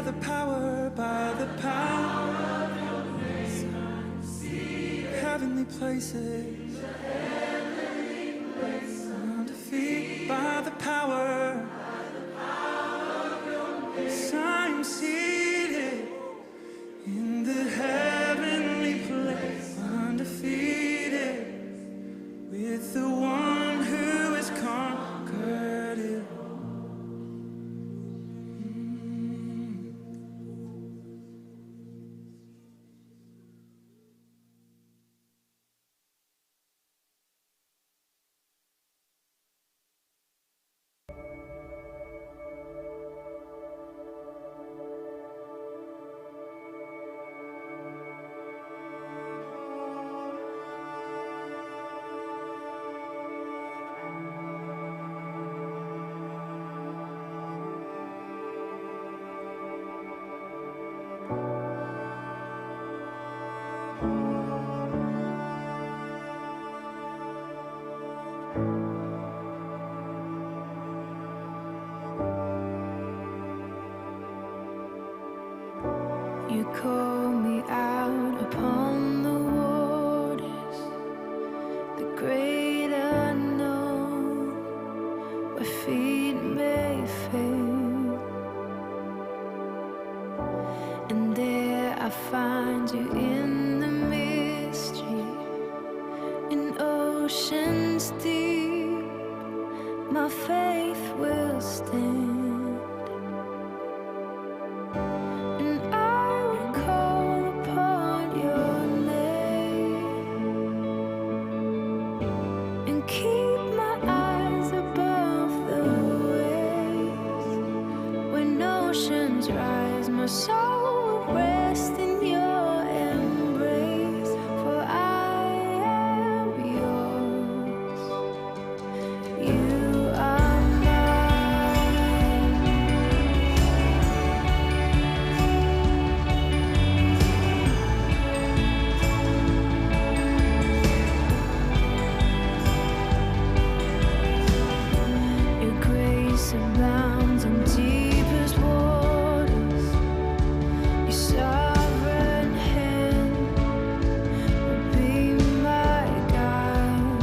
the power of your grace, heavenly places, undefeated by the power of your grace. I'm seated in the heavenly place, undefeated with the one who has conquered it. You call me out upon the waters, the great unknown, where feet may fail. And there I find you in the mystery, in oceans deep, my faith will stand. Rise, my soul will rest in your embrace, for I am yours. You are mine. Your grace abounds in deepest waters. Your sovereign hand will be my guide.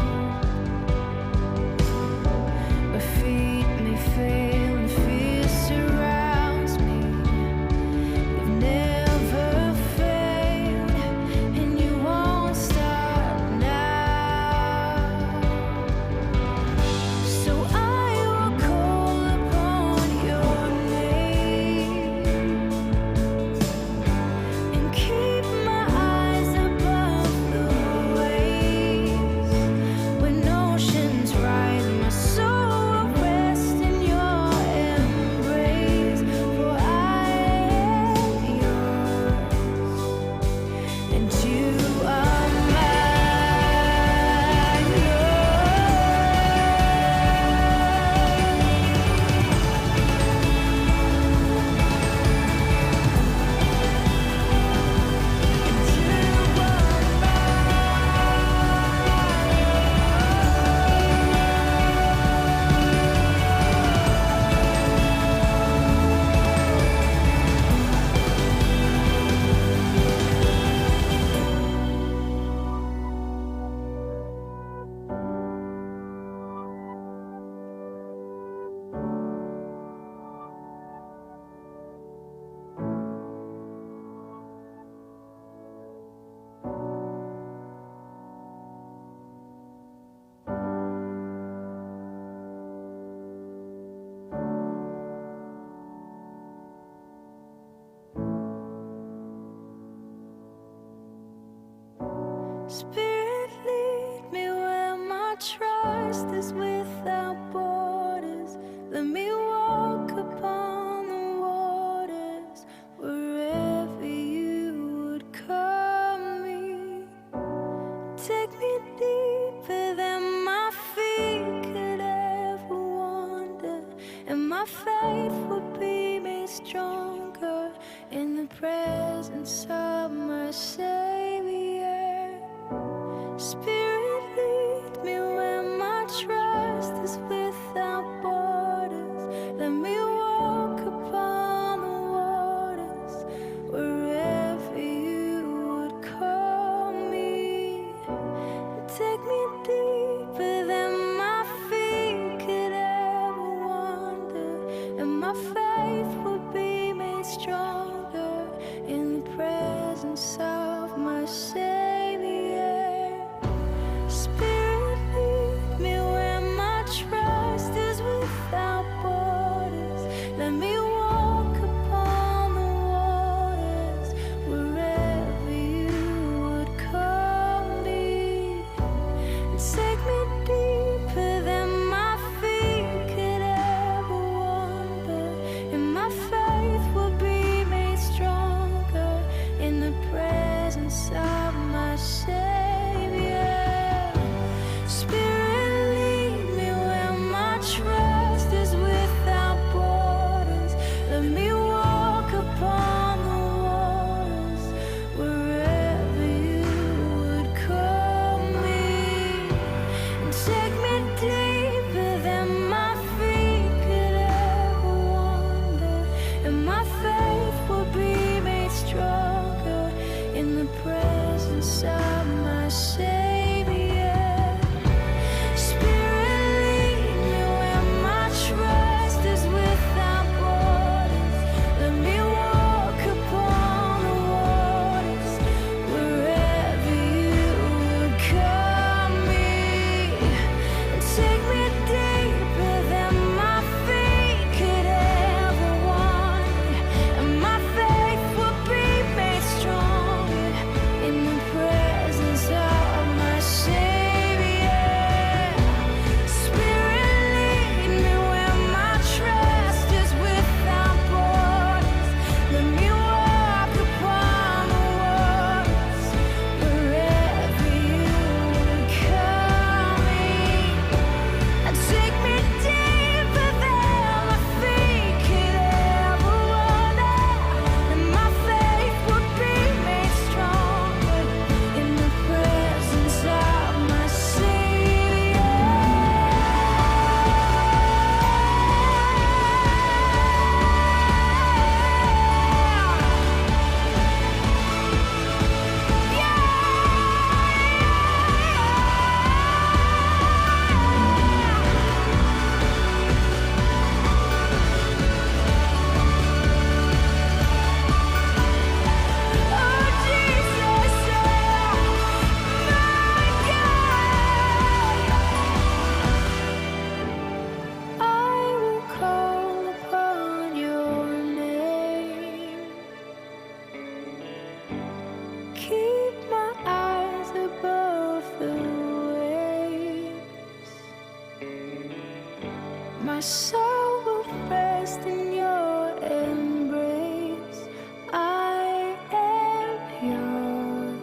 Where feet may fail and fear surrounds me, you've never failed, and you won't stop now. So I will call upon your name and keep my eyes above the waves. When oceans rise, my soul will rest in your embrace, for I am yours, and you are mine. Spirit, lead me where my trust is without borders. Let me walk upon the waters wherever you would call me. Take me deeper than my feet could ever wander, and my faith will be made stronger in the presence of my Savior. Spirit, lead me where my trust is without borders. Let me walk upon the water stronger in the presence of my Savior. Spirit, lead me where my trust is without borders. Let me walk upon the waters wherever you would call me. And take me deeper than my feet could ever wander, and my faith will be made stronger in the presence of my Savior. Spirit, lead me where my trust is without borders. Let me walk upon the waters wherever you would call me. And take me deeper than my feet could ever wander, and my faith will be made stronger in the presence of my Savior. Spirit, lead me where my trust is without borders. Let me walk upon the waters wherever you would call me. And take me deeper than my feet could ever wander, and my faith will be made stronger in the presence of my Savior. Spirit, lead me where my trust is without borders. Let me walk upon the waters wherever you would call me. And take me deeper than my feet could ever wander, and my faith will be made stronger in the presence of my Savior. Oh Jesus, my God, I will call upon your name. Keep my eyes above the waves. My soul will rest in your embrace. I am yours,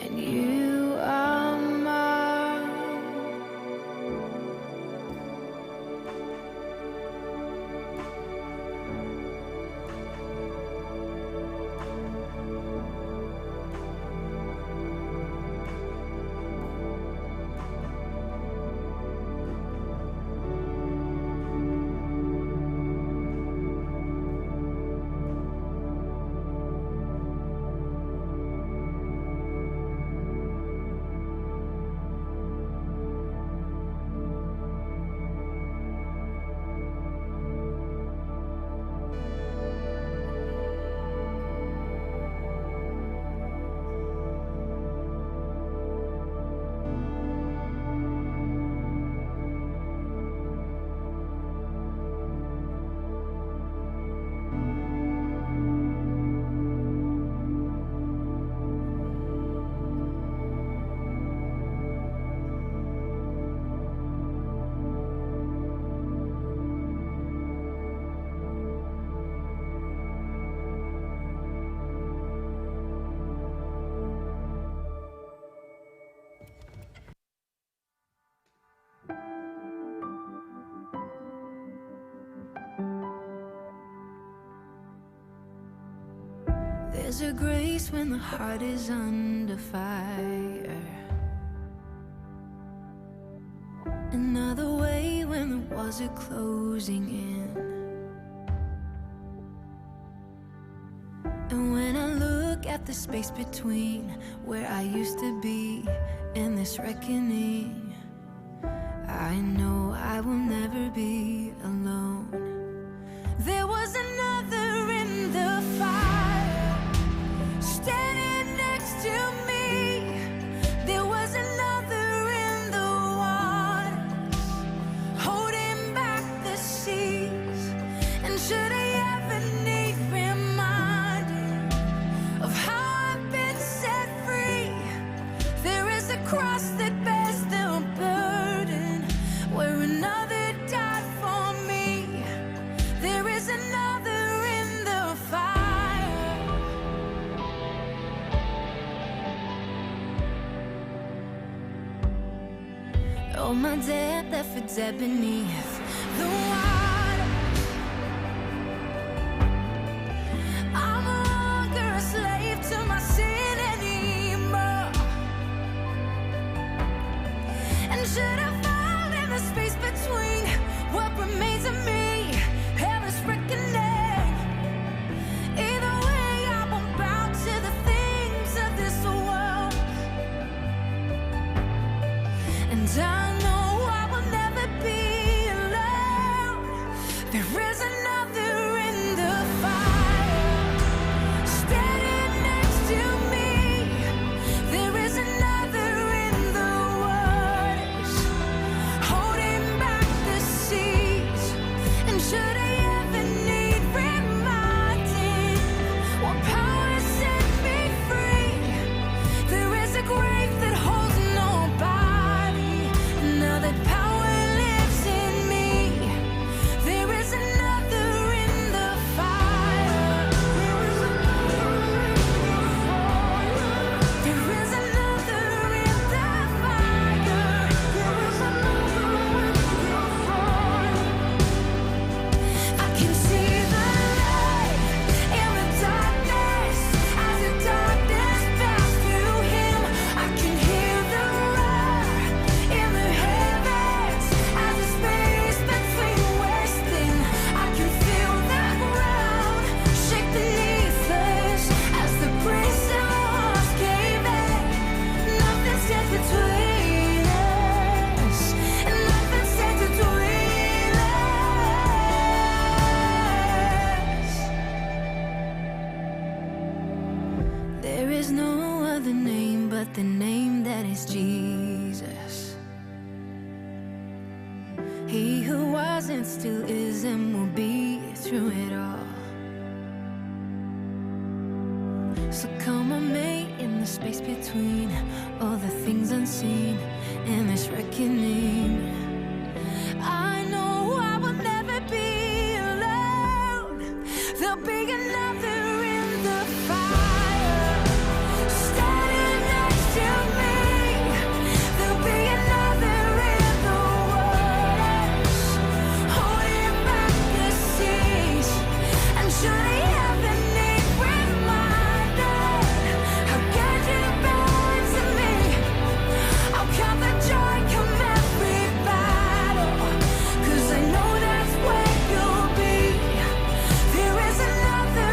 and you are mine. There's a grace when the heart is under fire, another way when the walls are closing in. And when I look at the space between where I used to be and this reckoning, I know I will never be alone. There was another All my debt left for dead beneath the water. I'm no longer a slave to my sin anymore. And should I fall in the space between what remains of me and this reckoning, either way I won't bow to the things of this world. And I know I will never be alone. There is another in the fire, standing next to me. There is another in the waters, holding back the seas. And should I ever need reminding what power set me free, there is a grave that holds nobody. Now that power lives in me, there is another in the fire. There is another in the fire. I can see the light in the darkness as the darkness passes through him. I can hear the roar in the heavens as the space between wasting. I can feel the ground shake beneath us as the bricks and walls cave in. Nothing stands between us, and nothing stands between us. There is no other name but the name that is Jesus. He who was and still is and will be through it all. So come on, mate, in the space between all the things unseen and this reckoning. I know I will never be alone. There'll be another in the fire, standing next to me. There'll be another in the waters, holding back the seas. And should I ever need reminding how good you've been to me, I'll count the joy come every battle, 'cause I know that's where you'll be. There is another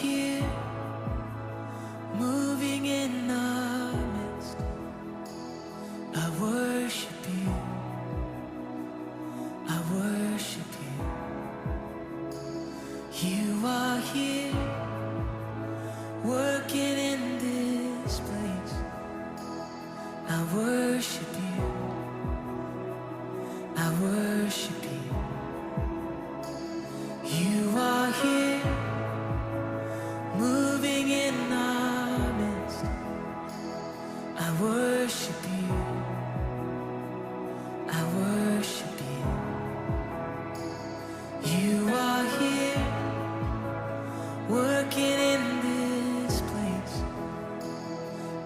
here, moving in our midst. I worship you. I worship you. You are here, working in this place. I worship you. I worship you. You are here, moving in our midst. I worship you. I worship you. You are here, working in this place.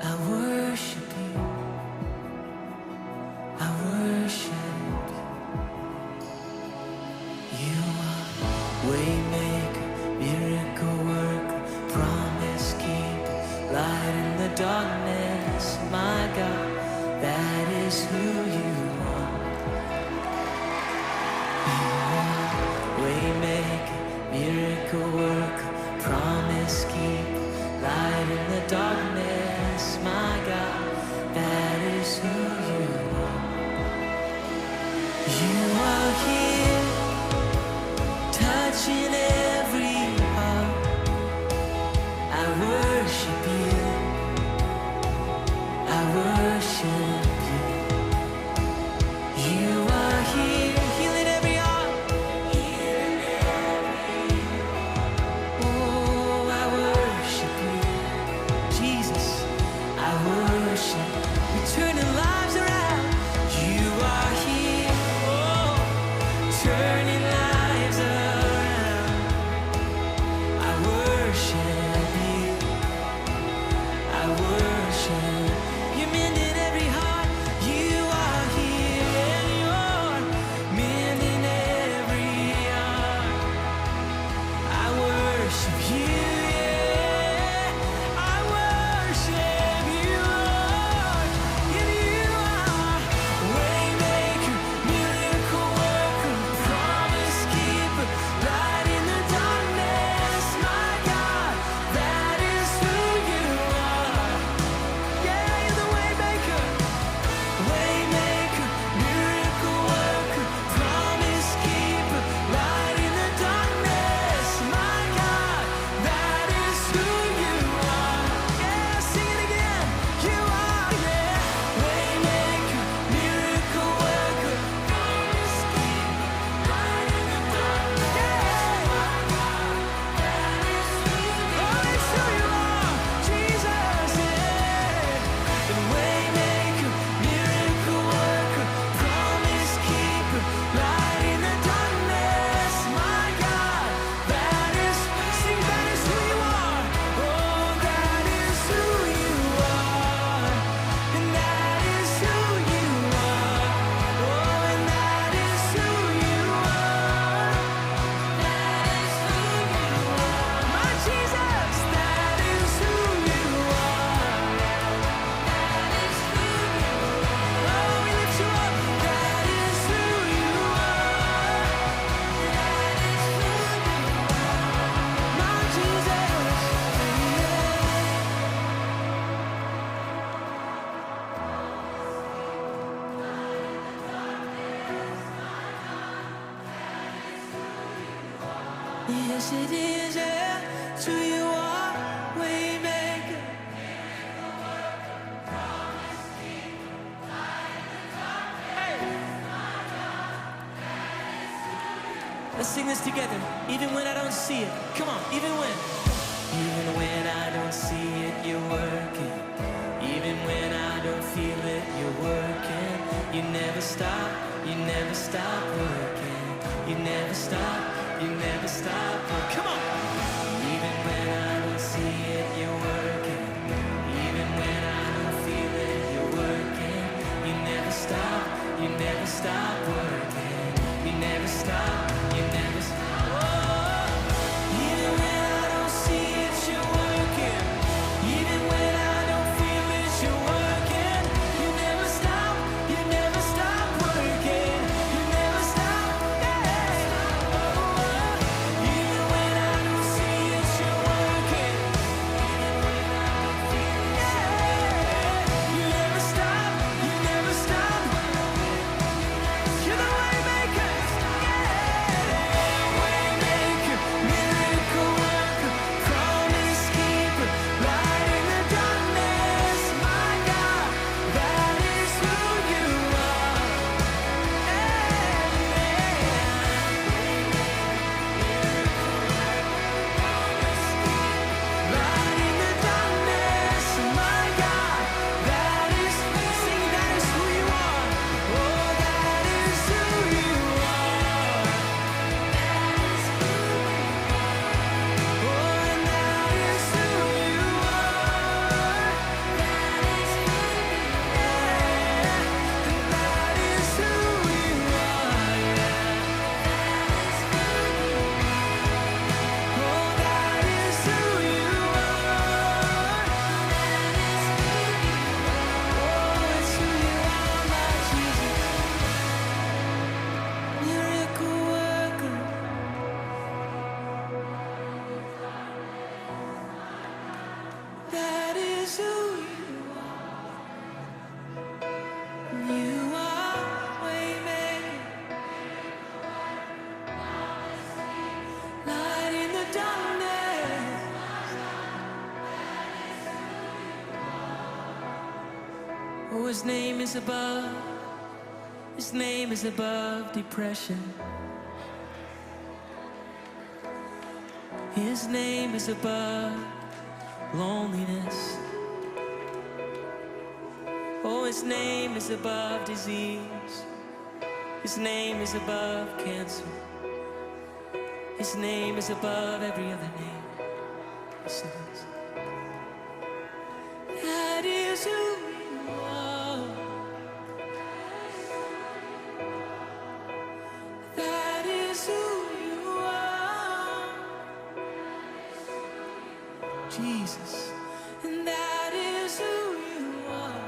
I worship you. I worship you. You are waymaker, miracle worker, promise keeper, light in the darkness. My God, that is who you are. You are waymaker, miracle worker, promise keeper, light in the darkness. My God, that is who you are. You are here, touching every heart. I worship you. I worship you. You are here, healing every heart. Healing every heart. Oh, I worship you, Jesus. I worship. You're turning lives around. You are here, oh, turning lives around. I worship you. I worship. You're mending every heart. You are here and you're mending every heart. I worship you, yeah. I worship you, Lord. And you are waymaker, miracle worker, promise keeper, light in the darkness. My God, that is who you are. Yeah, you're the waymaker, waymaker, miracle worker, promise keeper, light in the darkness. My God, that is who you are. Yeah, sing it again. You are, yeah, waymaker, miracle worker, promise keeper, light in the darkness. Yeah, my God, that is who you are. Oh, it's who you are, Jesus. Yeah, and waymaker, miracle worker, promise keeper, light in the darkness. My God, that is, sing, that is who you are. Oh, that is who you are. And that is who you are. Oh, and that is who you are. That is who you are. My Jesus, that is who you are. That is who you are. Oh, we lift you up. That is who you are. That is who you are. My Jesus, yes it is, yeah. It's who you are, waymaker. Let's sing this together, even when I don't see it. Come on, even when I don't see it, you're working. Even when I don't feel it, you're working. You never stop working. You never stop working. Come on. Even when I don't see it, you're working. Even when I don't feel it, you're working. You never stop working. You never stop. Oh, even when I don't see it, you're working. Even when I don't feel it, you're working. You never stop working. You never stop, yeah. Oh, even when I is who you are. You are waymaker, light in the darkness. Oh, his name is above. His name is above depression. His name is above loneliness. Oh, his name is above disease. His name is above cancer. His name is above every other name. Yes, it is. That is who you are. That is who you are. Jesus, and that is who you are.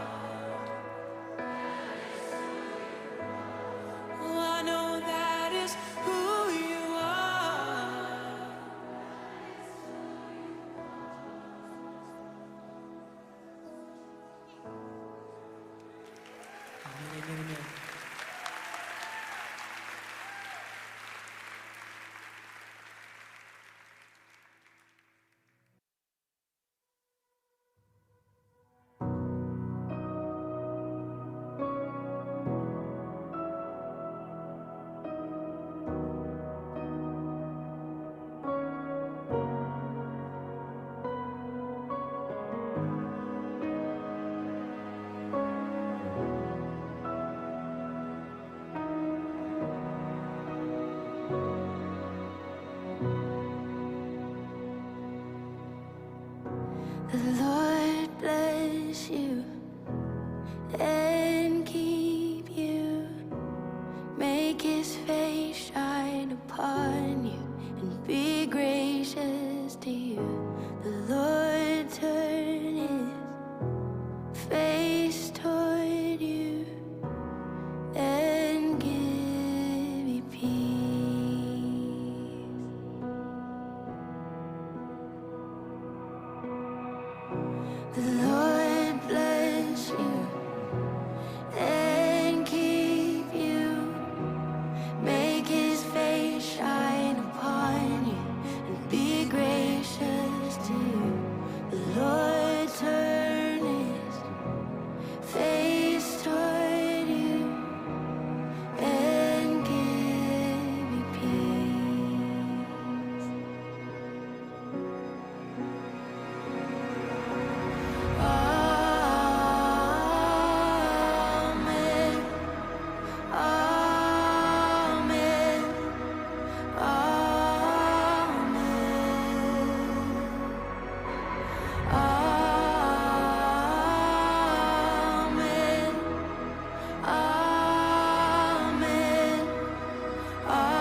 Oh, I know that is who you are. Amen, amen, amen. The Lord bless you and keep you. Make his face shine upon you and be gracious to you. The Lord turn his face toward you and give you peace. The Lord bless you and keep you. Make his face shine upon you and be gracious to you. The Lord turn his face toward you and give you peace. Amen. Amen. Amen. Amen. Amen. Amen.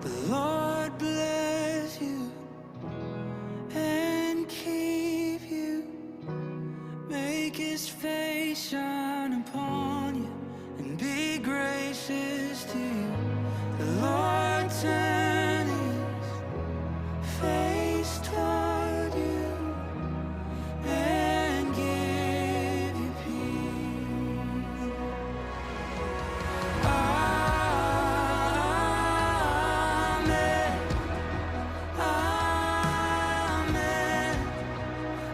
The Lord bless you and keep you. Make his face shine upon you and be gracious to you. The Lord turn his face toward you and give you peace. Amen. Amen.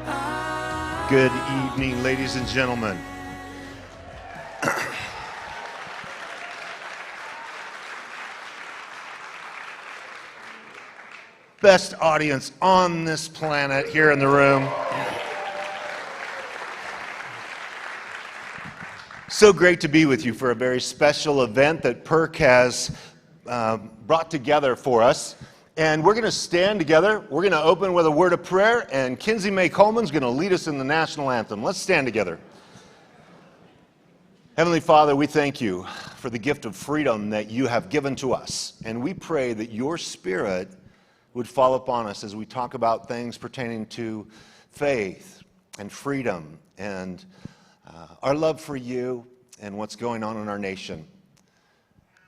Amen. Good evening, ladies and gentlemen. Best audience on this planet here in the room. So great to be with you for a very special event that PERK has brought together for us. And we're going to stand together. We're going to open with a word of prayer, and Kinsey May Coleman's going to lead us in the national anthem. Let's stand together. Heavenly Father, we thank you for the gift of freedom that you have given to us. And we pray that your Spirit would fall upon us as we talk about things pertaining to faith and freedom and our love for you and what's going on in our nation.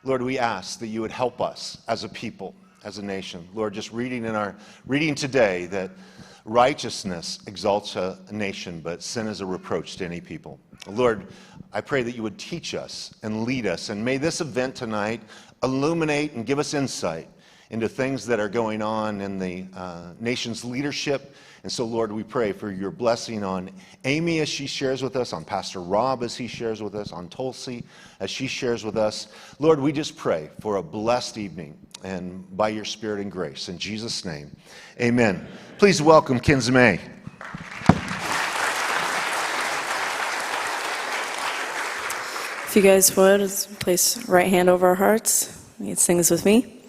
Lord, we ask that you would help us as a people, as a nation. Lord, just reading in our reading today that righteousness exalts a nation, but sin is a reproach to any people. Lord, I pray that you would teach us and lead us, and may this event tonight illuminate and give us insight into things that are going on in the nation's leadership. And so, Lord, we pray for your blessing on Amy as she shares with us, on Pastor Rob as he shares with us, on Tulsi as she shares with us. Lord, we just pray for a blessed evening and by your Spirit and grace. In Jesus' name, amen. Please welcome Kinsmay. If you guys would, place right hand over our hearts. You can sing this with me.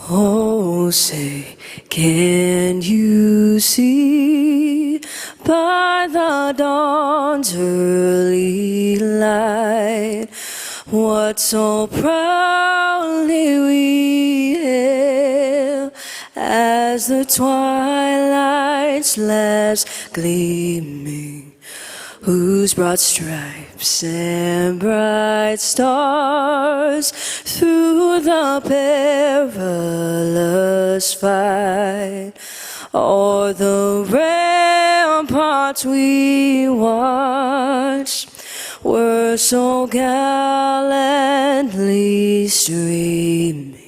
Oh, say, can you see by the dawn's early light what so proudly we hail as the twilight's last gleaming, whose broad stripes and bright stars through the perilous fight o'er the ramparts we watched were so gallantly streaming,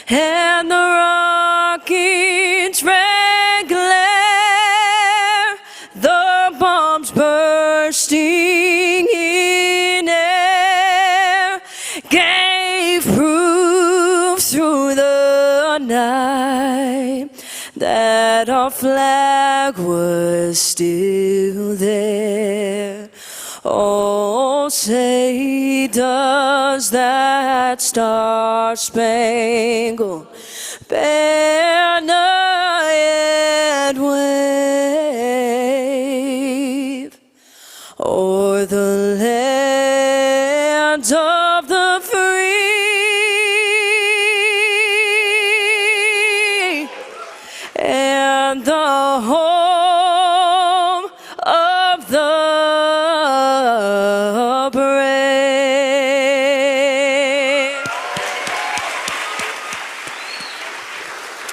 and the rockets' red glare, the bombs bursting in air, gave proof through the night that our flag was still there. Oh, say, does that star-spangled banner yet wave o'er the land of the free and the home of the brave?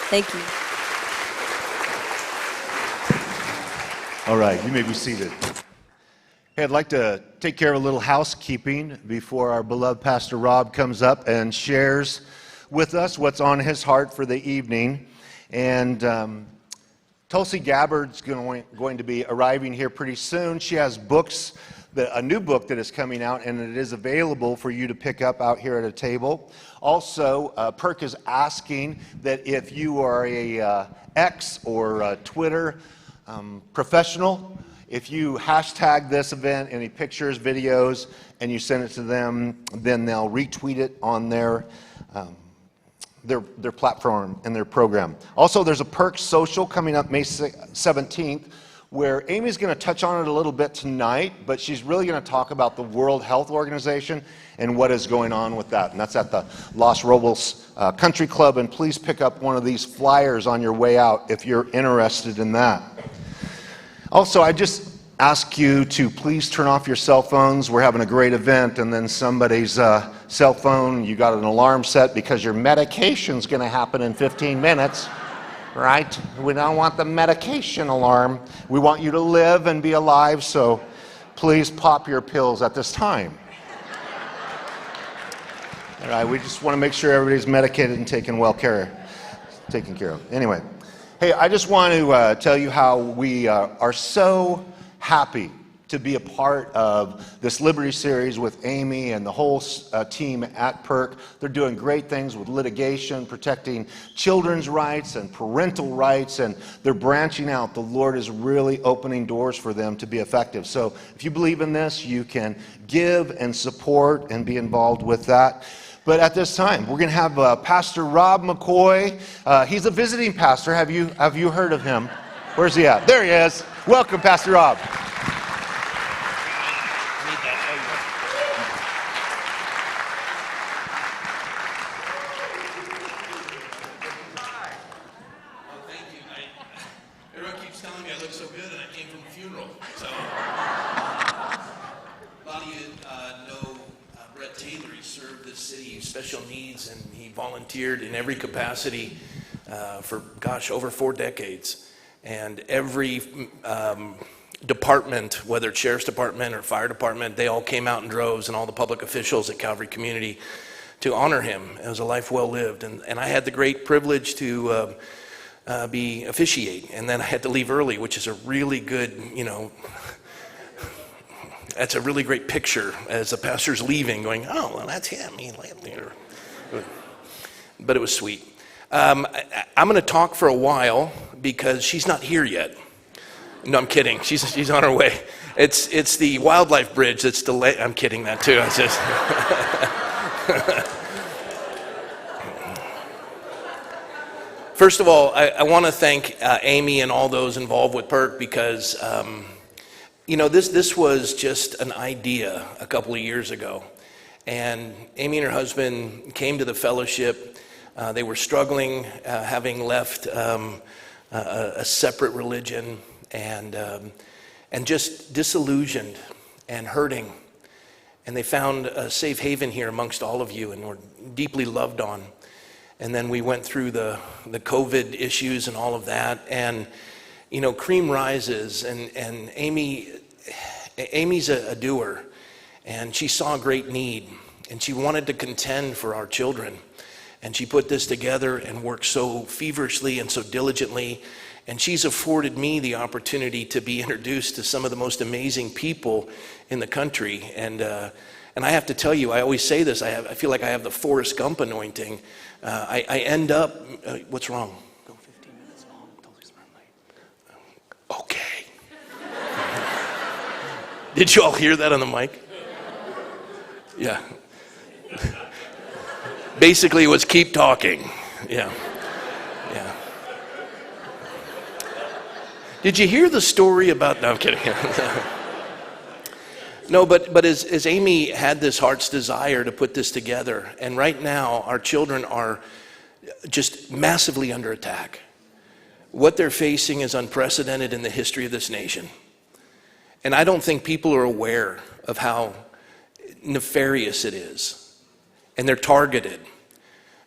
Thank you. All right, you may be seated. Hey, I'd like to take care of a little housekeeping before our beloved Pastor Rob comes up and shares with us what's on his heart for the evening. And Tulsi Gabbard's going to be arriving here pretty soon. She has books, a new book that is coming out, and it is available for you to pick up out here at a table. Also, PERK is asking that if you are a X or a Twitter professional, if you hashtag this event, any pictures, videos, and you send it to them, then they'll retweet it on their platform and their program. Also, there's a PERK social coming up May 17th, where Amy's going to touch on it a little bit tonight, but she's really going to talk about the World Health Organization and what is going on with that. And that's at the Los Robles Country Club, and please pick up one of these flyers on your way out if you're interested in that. Also, I just ask you to please turn off your cell phones. We're having a great event, and then somebody's cell phone, you got an alarm set because your medication's going to happen in 15 minutes, right? We don't want the medication alarm. We want you to live and be alive, so please pop your pills at this time. All right, we just want to make sure everybody's medicated and taken care of. Anyway. Hey, I just want to tell you how we are so happy to be a part of this Liberty Series with Amy and the whole team at PERK. They're doing great things with litigation, protecting children's rights and parental rights, and they're branching out. The Lord is really opening doors for them to be effective. So if you believe in this, you can give and support and be involved with that. But at this time, we're going to have Pastor Rob McCoy. He's a visiting pastor. Have you heard of him? Where's he at? There he is. Welcome, Pastor Rob. Thank you. Everyone keeps telling me I look so good, and I came from a funeral. So, a lot of you know Brett Taylor. He served this city received special needs, and he volunteered in every capacity for, over 4 decades. And every department, whether it's sheriff's department or fire department, they all came out in droves, and all the public officials at Calvary Community to honor him. It was a life well lived. And I had the great privilege to be officiate, and then I had to leave early, which is a really good, that's a really great picture as the pastor's leaving, going, oh, well, that's him. He left there. But it was sweet. I'm going to talk for a while because she's not here yet. No, I'm kidding. She's on her way. It's the wildlife bridge that's delayed. I'm kidding that too. It's just First of all, I want to thank Amy and all those involved with PERK because, this was just an idea a couple of years ago. And Amy and her husband came to the fellowship. They were struggling, having left a separate religion and just disillusioned and hurting. And they found a safe haven here amongst all of you and were deeply loved on. And then we went through the COVID issues and all of that. And, cream rises. And Amy's a doer. And she saw great need. And she wanted to contend for our children. And she put this together and worked so feverishly and so diligently. And she's afforded me the opportunity to be introduced to some of the most amazing people in the country. And I have to tell you, I always say this, I feel like I have the Forrest Gump anointing. I end up, what's wrong? Go 15 minutes long. Tulsi's running late. Okay. Did you all hear that on the mic? Yeah. Basically it was keep talking. Yeah. Did you hear the story about, no, I'm kidding. No, but as Amy had this heart's desire to put this together, and right now our children are just massively under attack. What they're facing is unprecedented in the history of this nation. And I don't think people are aware of how nefarious it is. And they're targeted.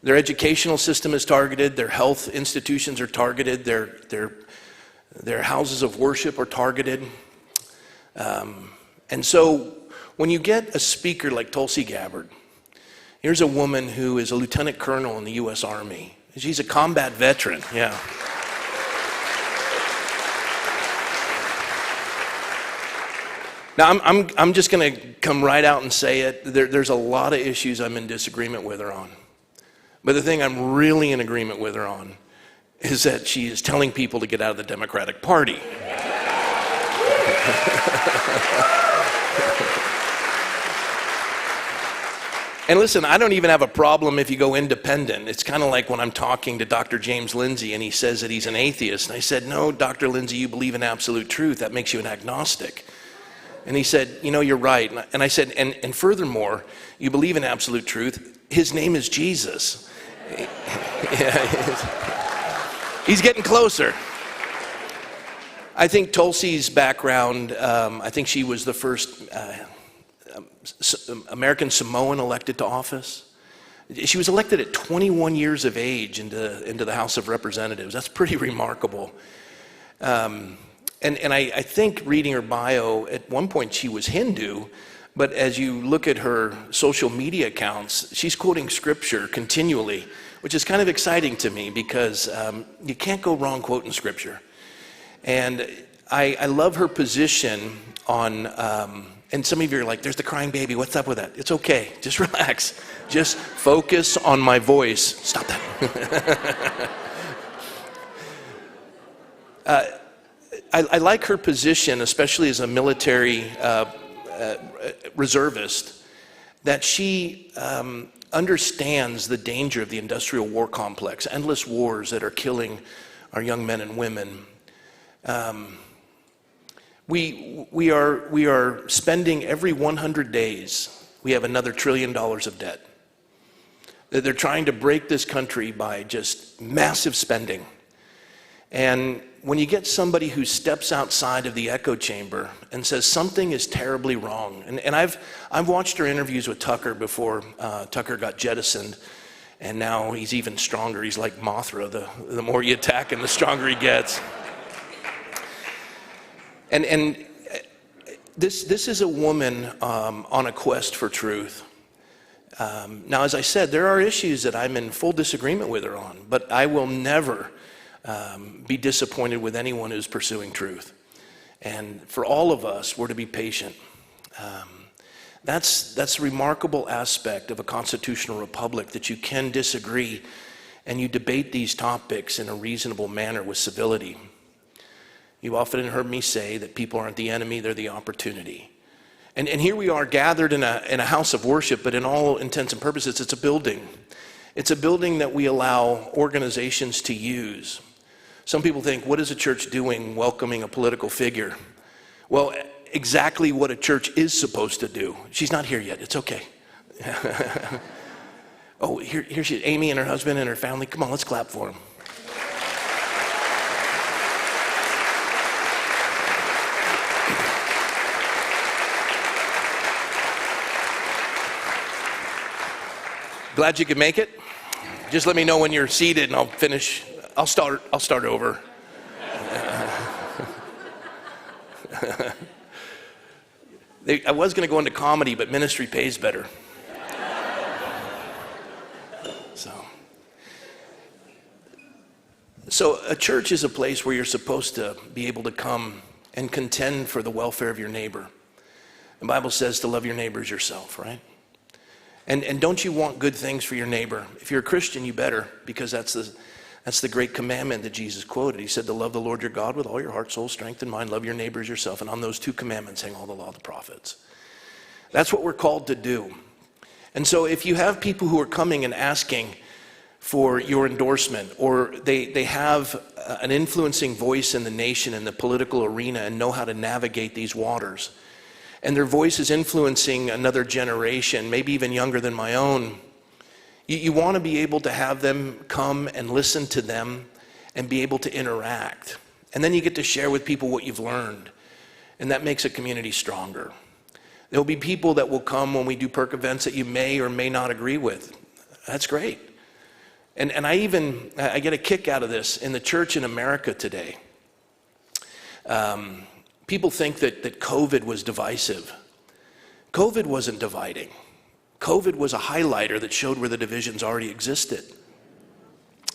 Their educational system is targeted, their health institutions are targeted, their houses of worship are targeted. And so when you get a speaker like Tulsi Gabbard, here's a woman who is a lieutenant colonel in the U.S. Army. She's a combat veteran, yeah. Now, I'm just going to come right out and say it. There's a lot of issues I'm in disagreement with her on. But the thing I'm really in agreement with her on is that she is telling people to get out of the Democratic Party. And listen, I don't even have a problem if you go independent. It's kind of like when I'm talking to Dr. James Lindsay and he says that he's an atheist. And I said, no, Dr. Lindsay, you believe in absolute truth. That makes you an agnostic. And he said, you're right. And I said, and furthermore, you believe in absolute truth. His name is Jesus. He's getting closer. I think Tulsi's background, I think she was the first American Samoan elected to office. She was elected at 21 years of age into the House of Representatives. That's pretty remarkable. And I think reading her bio, at one point she was Hindu, but as you look at her social media accounts, she's quoting scripture continually, which is kind of exciting to me because you can't go wrong quoting scripture. And I love her position on, and some of you are like, there's the crying baby, what's up with that? It's okay, just relax. Just focus on my voice. Stop that. I like her position, especially as a military reservist, that she understands the danger of the industrial war complex, endless wars that are killing our young men and women. We are spending every 100 days, we have another $1 trillion of debt. They're trying to break this country by just massive spending. And when you get somebody who steps outside of the echo chamber and says something is terribly wrong, and I've watched her interviews with Tucker before Tucker got jettisoned, and now he's even stronger. He's like Mothra. The more you attack him, the stronger he gets. And this is a woman on a quest for truth. Now, as I said, there are issues that I'm in full disagreement with her on, but I will never be disappointed with anyone who's pursuing truth. And for all of us, we're to be patient. That's a remarkable aspect of a constitutional republic, that you can disagree and you debate these topics in a reasonable manner with civility. You've often heard me say that people aren't the enemy, they're the opportunity. And here we are gathered in a house of worship, but in all intents and purposes, it's a building. It's a building that we allow organizations to use. Some people think, what is a church doing welcoming a political figure? Well, exactly what a church is supposed to do. She's not here yet, it's okay. Oh, here she is, Amy and her husband and her family. Come on, let's clap for them. Glad you could make it. Just let me know when you're seated and I'll finish. I'll start over. I was going to go into comedy, but ministry pays better. So a church is a place where you're supposed to be able to come and contend for the welfare of your neighbor. The Bible says to love your neighbor as yourself, right? And don't you want good things for your neighbor? If you're a Christian, you better, because that's the great commandment that Jesus quoted. He said to love the Lord your God with all your heart, soul, strength, and mind. Love your neighbor as yourself. And on those two commandments hang all the law of the prophets. That's what we're called to do. And so if you have people who are coming and asking for your endorsement, or they have an influencing voice in the nation, in the political arena, and know how to navigate these waters, and their voice is influencing another generation, maybe even younger than my own, you want to be able to have them come and listen to them and be able to interact. And then you get to share with people what you've learned, and that makes a community stronger. There'll be people that will come when we do PERK events that you may or may not agree with. That's great. And I get a kick out of this in the church in America today. People think that COVID was divisive. COVID wasn't dividing. COVID was a highlighter that showed where the divisions already existed.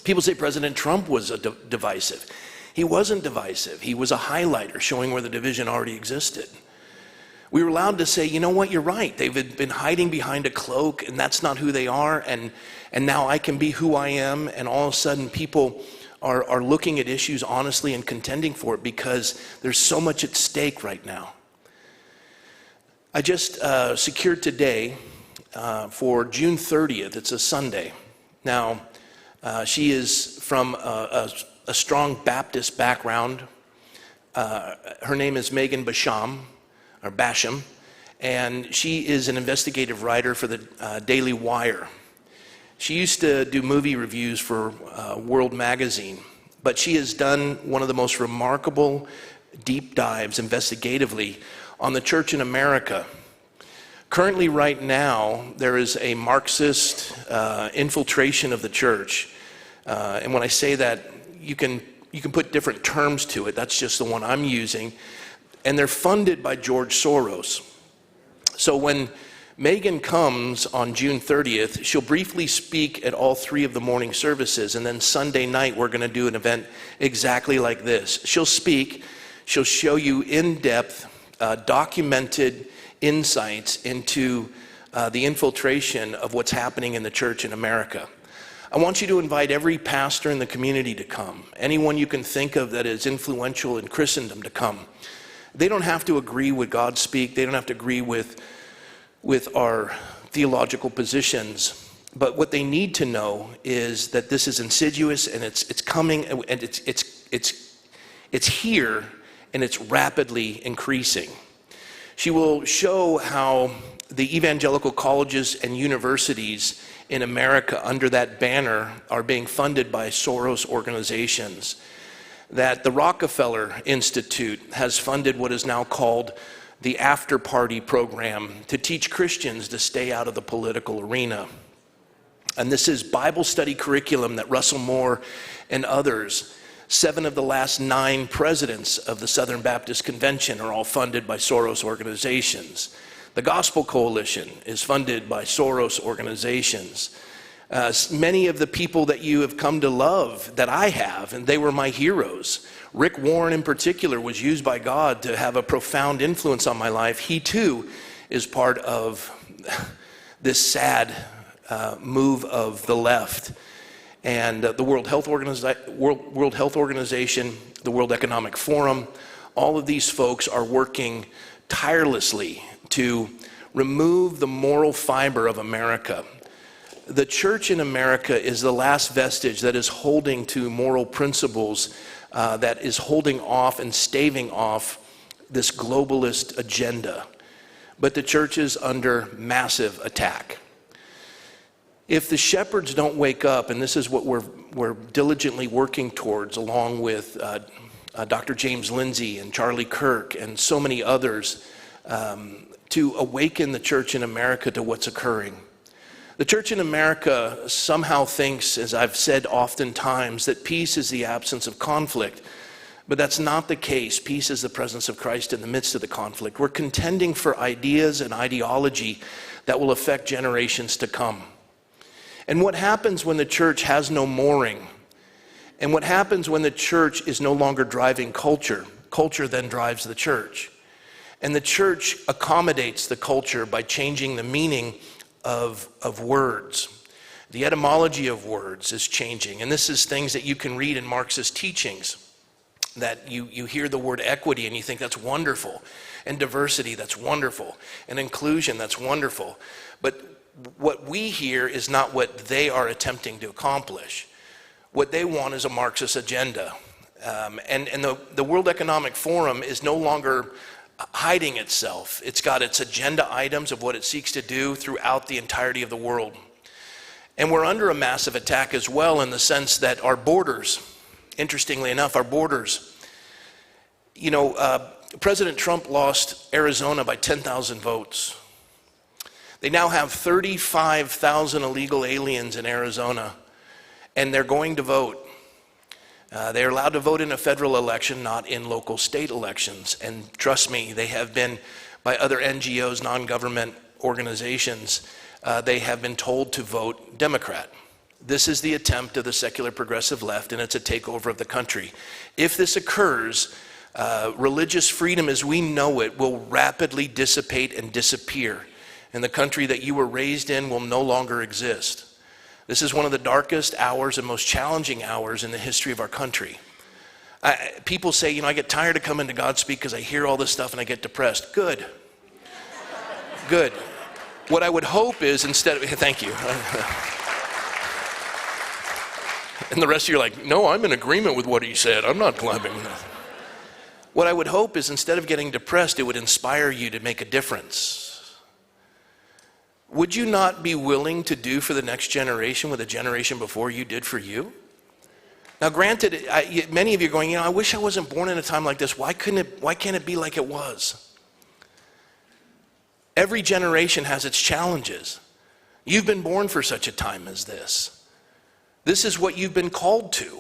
People say President Trump was divisive. He wasn't divisive. He was a highlighter showing where the division already existed. We were allowed to say, you know what, you're right. They've been hiding behind a cloak, and that's not who they are, and now I can be who I am, and all of a sudden people are looking at issues honestly and contending for it because there's so much at stake right now. I just secured today for June 30th, it's a Sunday. Now, she is from a strong Baptist background. Her name is Megan Basham, and she is an investigative writer for the Daily Wire. She used to do movie reviews for World Magazine, but she has done one of the most remarkable deep dives investigatively on the church in America. Currently, right now, there is a Marxist infiltration of the church. And when I say that, you can put different terms to it. That's just the one I'm using. And they're funded by George Soros. So when Megan comes on June 30th, she'll briefly speak at all three of the morning services, and then Sunday night we're going to do an event exactly like this. She'll speak, she'll show you in-depth, documented insights into the infiltration of what's happening in the church in America. I want you to invite every pastor in the community to come, anyone you can think of that is influential in Christendom to come. They don't have to agree with God's speak, they don't have to agree with our theological positions, but what they need to know is that this is insidious and it's coming and it's here and it's rapidly increasing. She will show how the evangelical colleges and universities in America under that banner are being funded by Soros organizations. that the Rockefeller Institute has funded what is now called the After Party program to teach Christians to stay out of the political arena. And this is Bible study curriculum that Russell Moore and others, 7 of the last 9 presidents of the Southern Baptist Convention, are all funded by Soros organizations. The Gospel Coalition is funded by Soros organizations. Many of the people that you have come to love, that I have, and they were my heroes. Rick Warren in particular was used by God to have a profound influence on my life. He too is part of this sad move of the left. And the World Health Organization, the World Economic Forum, all of these folks are working tirelessly to remove the moral fiber of America. The church in America is the last vestige that is holding to moral principles, that is holding off and staving off this globalist agenda. But the church is under massive attack. If the shepherds don't wake up, and this is what we're diligently working towards, along with Dr. James Lindsay and Charlie Kirk and so many others, to awaken the church in America to what's occurring. The church in America somehow thinks, as I've said oftentimes, that peace is the absence of conflict. But that's not the case. Peace is the presence of Christ in the midst of the conflict. We're contending for ideas and ideology that will affect generations to come. And what happens when the church has no mooring? And what happens when the church is no longer driving culture? Culture then drives the church. And the church accommodates the culture by changing the meaning of words. The etymology of words is changing. And this is things that you can read in Marxist teachings, that you hear the word equity and you think that's wonderful. And diversity, that's wonderful. And inclusion, that's wonderful. But what we hear is not what they are attempting to accomplish. What they want is a Marxist agenda. And the World Economic Forum is no longer hiding itself. It's got its agenda items of what it seeks to do throughout the entirety of the world. And we're under a massive attack as well, in the sense that our borders, interestingly enough, our borders, President Trump lost Arizona by 10,000 votes. They now have 35,000 illegal aliens in Arizona, and they're going to vote. They're allowed to vote in a federal election, not in local state elections. And trust me, they have been, by other NGOs, non-government organizations, they have been told to vote Democrat. This is the attempt of the secular progressive left, and it's a takeover of the country. If this occurs, religious freedom as we know it will rapidly dissipate and disappear. And the country that you were raised in will no longer exist. This is one of the darkest hours and most challenging hours in the history of our country. People say, I get tired of coming to God Speak because I hear all this stuff and I get depressed. Good. Good. What I would hope is thank you. And the rest of you are like, no, I'm in agreement with what he said. I'm not climbing. What I would hope is instead of getting depressed, it would inspire you to make a difference. Would you not be willing to do for the next generation what the generation before you did for you? Now, granted, many of you are going, I wish I wasn't born in a time like this. Why can't it be like it was? Every generation has its challenges. You've been born for such a time as this. This is what you've been called to.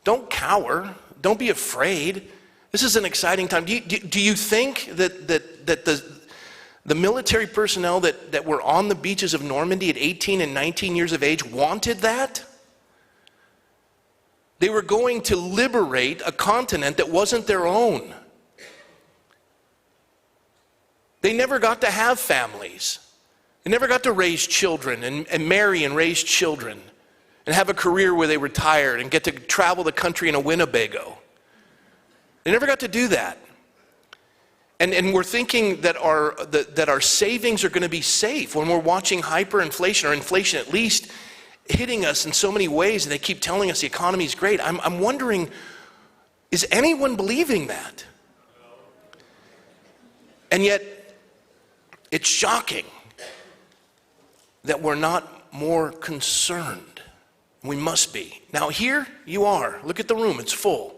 Don't cower. Don't be afraid. This is an exciting time. Do you think that the military personnel that were on the beaches of Normandy at 18 and 19 years of age wanted that? They were going to liberate a continent that wasn't their own. They never got to have families. They never got to raise children and marry and raise children and have a career where they retired and get to travel the country in a Winnebago. They never got to do that. And we're thinking that our savings are going to be safe when we're watching hyperinflation, or inflation at least, hitting us in so many ways, and they keep telling us the economy is great. I'm wondering, is anyone believing that? And yet, it's shocking that we're not more concerned. We must be. Now here you are. Look at the room. It's full.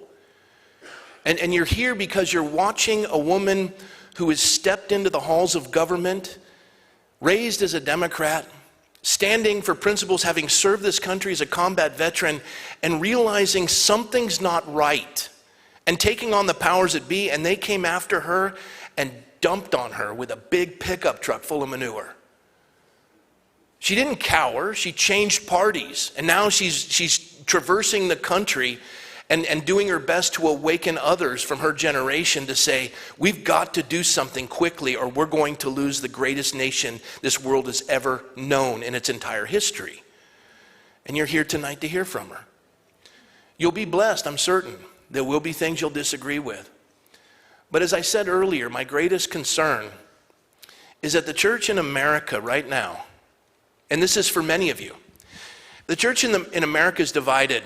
And you're here because you're watching a woman who has stepped into the halls of government, raised as a Democrat, standing for principles, having served this country as a combat veteran, and realizing something's not right, and taking on the powers that be, and they came after her and dumped on her with a big pickup truck full of manure. She didn't cower, she changed parties, and now she's traversing the country and doing her best to awaken others from her generation to say, we've got to do something quickly or we're going to lose the greatest nation this world has ever known in its entire history. And you're here tonight to hear from her. You'll be blessed, I'm certain. There will be things you'll disagree with. But as I said earlier, my greatest concern is that the church in America right now, and this is for many of you, the church in America is divided.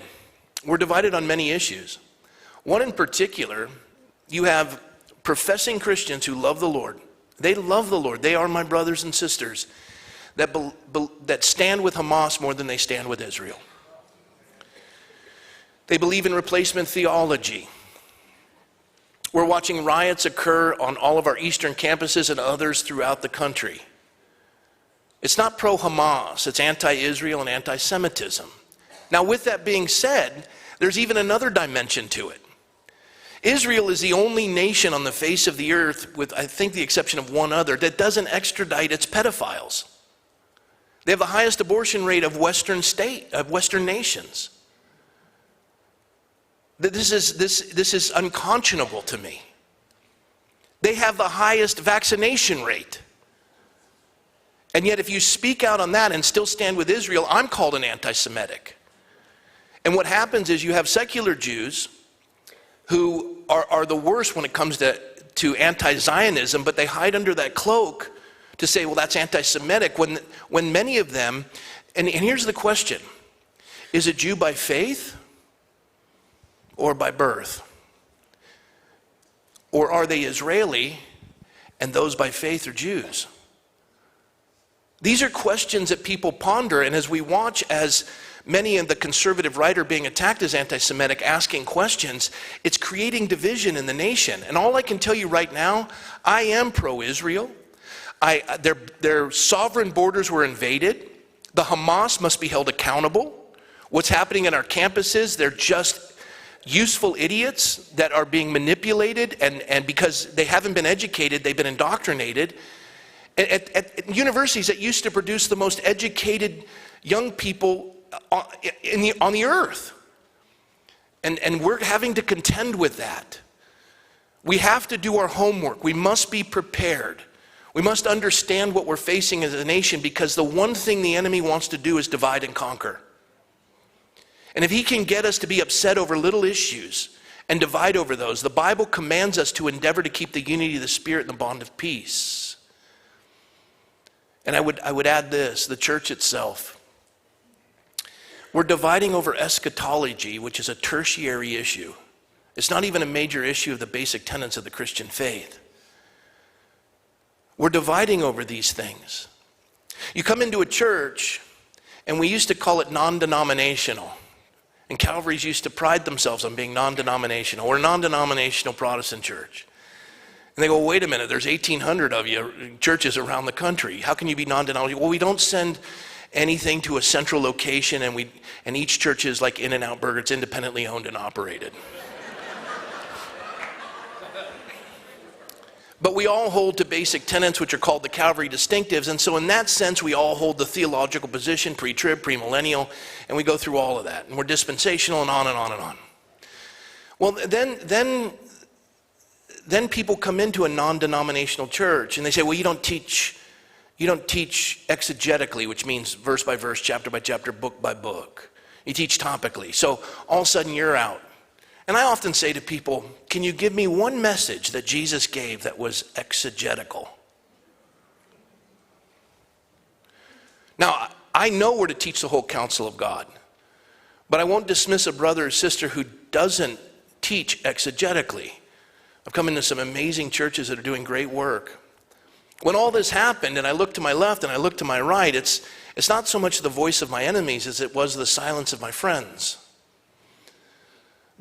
We're divided on many issues. One in particular, you have professing Christians who love the Lord. They love the Lord. They are my brothers and sisters that stand with Hamas more than they stand with Israel. They believe in replacement theology. We're watching riots occur on all of our eastern campuses and others throughout the country. It's not pro-Hamas, it's anti-Israel and anti-Semitism. Now, with that being said, there's even another dimension to it. Israel is the only nation on the face of the earth, with I think the exception of one other, that doesn't extradite its pedophiles. They have the highest abortion rate of Western nations. This is unconscionable to me. They have the highest vaccination rate. And yet if you speak out on that and still stand with Israel, I'm called an anti-Semitic. And what happens is you have secular Jews who are the worst when it comes to anti-Zionism, but they hide under that cloak to say, well, that's anti-Semitic, when many of them, and here's the question, is a Jew by faith or by birth? Or are they Israeli and those by faith are Jews? These are questions that people ponder, and as we watch as many in the conservative right are being attacked as anti-Semitic, asking questions, it's creating division in the nation. And all I can tell you right now, I am pro-Israel. Their sovereign borders were invaded. The Hamas must be held accountable. What's happening in our campuses, they're just useful idiots that are being manipulated, and because they haven't been educated, they've been indoctrinated. At universities that used to produce the most educated young people on the earth. And we're having to contend with that. We have to do our homework. We must be prepared. We must understand what we're facing as a nation, because the one thing the enemy wants to do is divide and conquer. And if he can get us to be upset over little issues and divide over those, the Bible commands us to endeavor to keep the unity of the Spirit and the bond of peace. And I would add this, the church itself. We're dividing over eschatology, which is a tertiary issue. It's not even a major issue of the basic tenets of the Christian faith. We're dividing over these things. You come into a church, and we used to call it non-denominational. And Calvary's used to pride themselves on being non-denominational. We're a non-denominational Protestant church. And they go, wait a minute, there's 1,800 of you churches around the country. How can you be non-denominational? Well, we don't send anything to a central location, and each church is like In-N-Out Burger. It's independently owned and operated. But we all hold to basic tenets, which are called the Calvary distinctives. And so in that sense, we all hold the theological position, pre-trib, premillennial, and we go through all of that. And we're dispensational and on and on and on. Well, then people come into a non-denominational church, and they say, well, you don't teach exegetically, which means verse by verse, chapter by chapter, book by book. You teach topically. So all of a sudden you're out. And I often say to people, can you give me one message that Jesus gave that was exegetical? Now, I know we're to teach the whole counsel of God, but I won't dismiss a brother or sister who doesn't teach exegetically. I've come into some amazing churches that are doing great work. When all this happened, and I looked to my left and I looked to my right, it's not so much the voice of my enemies as it was the silence of my friends.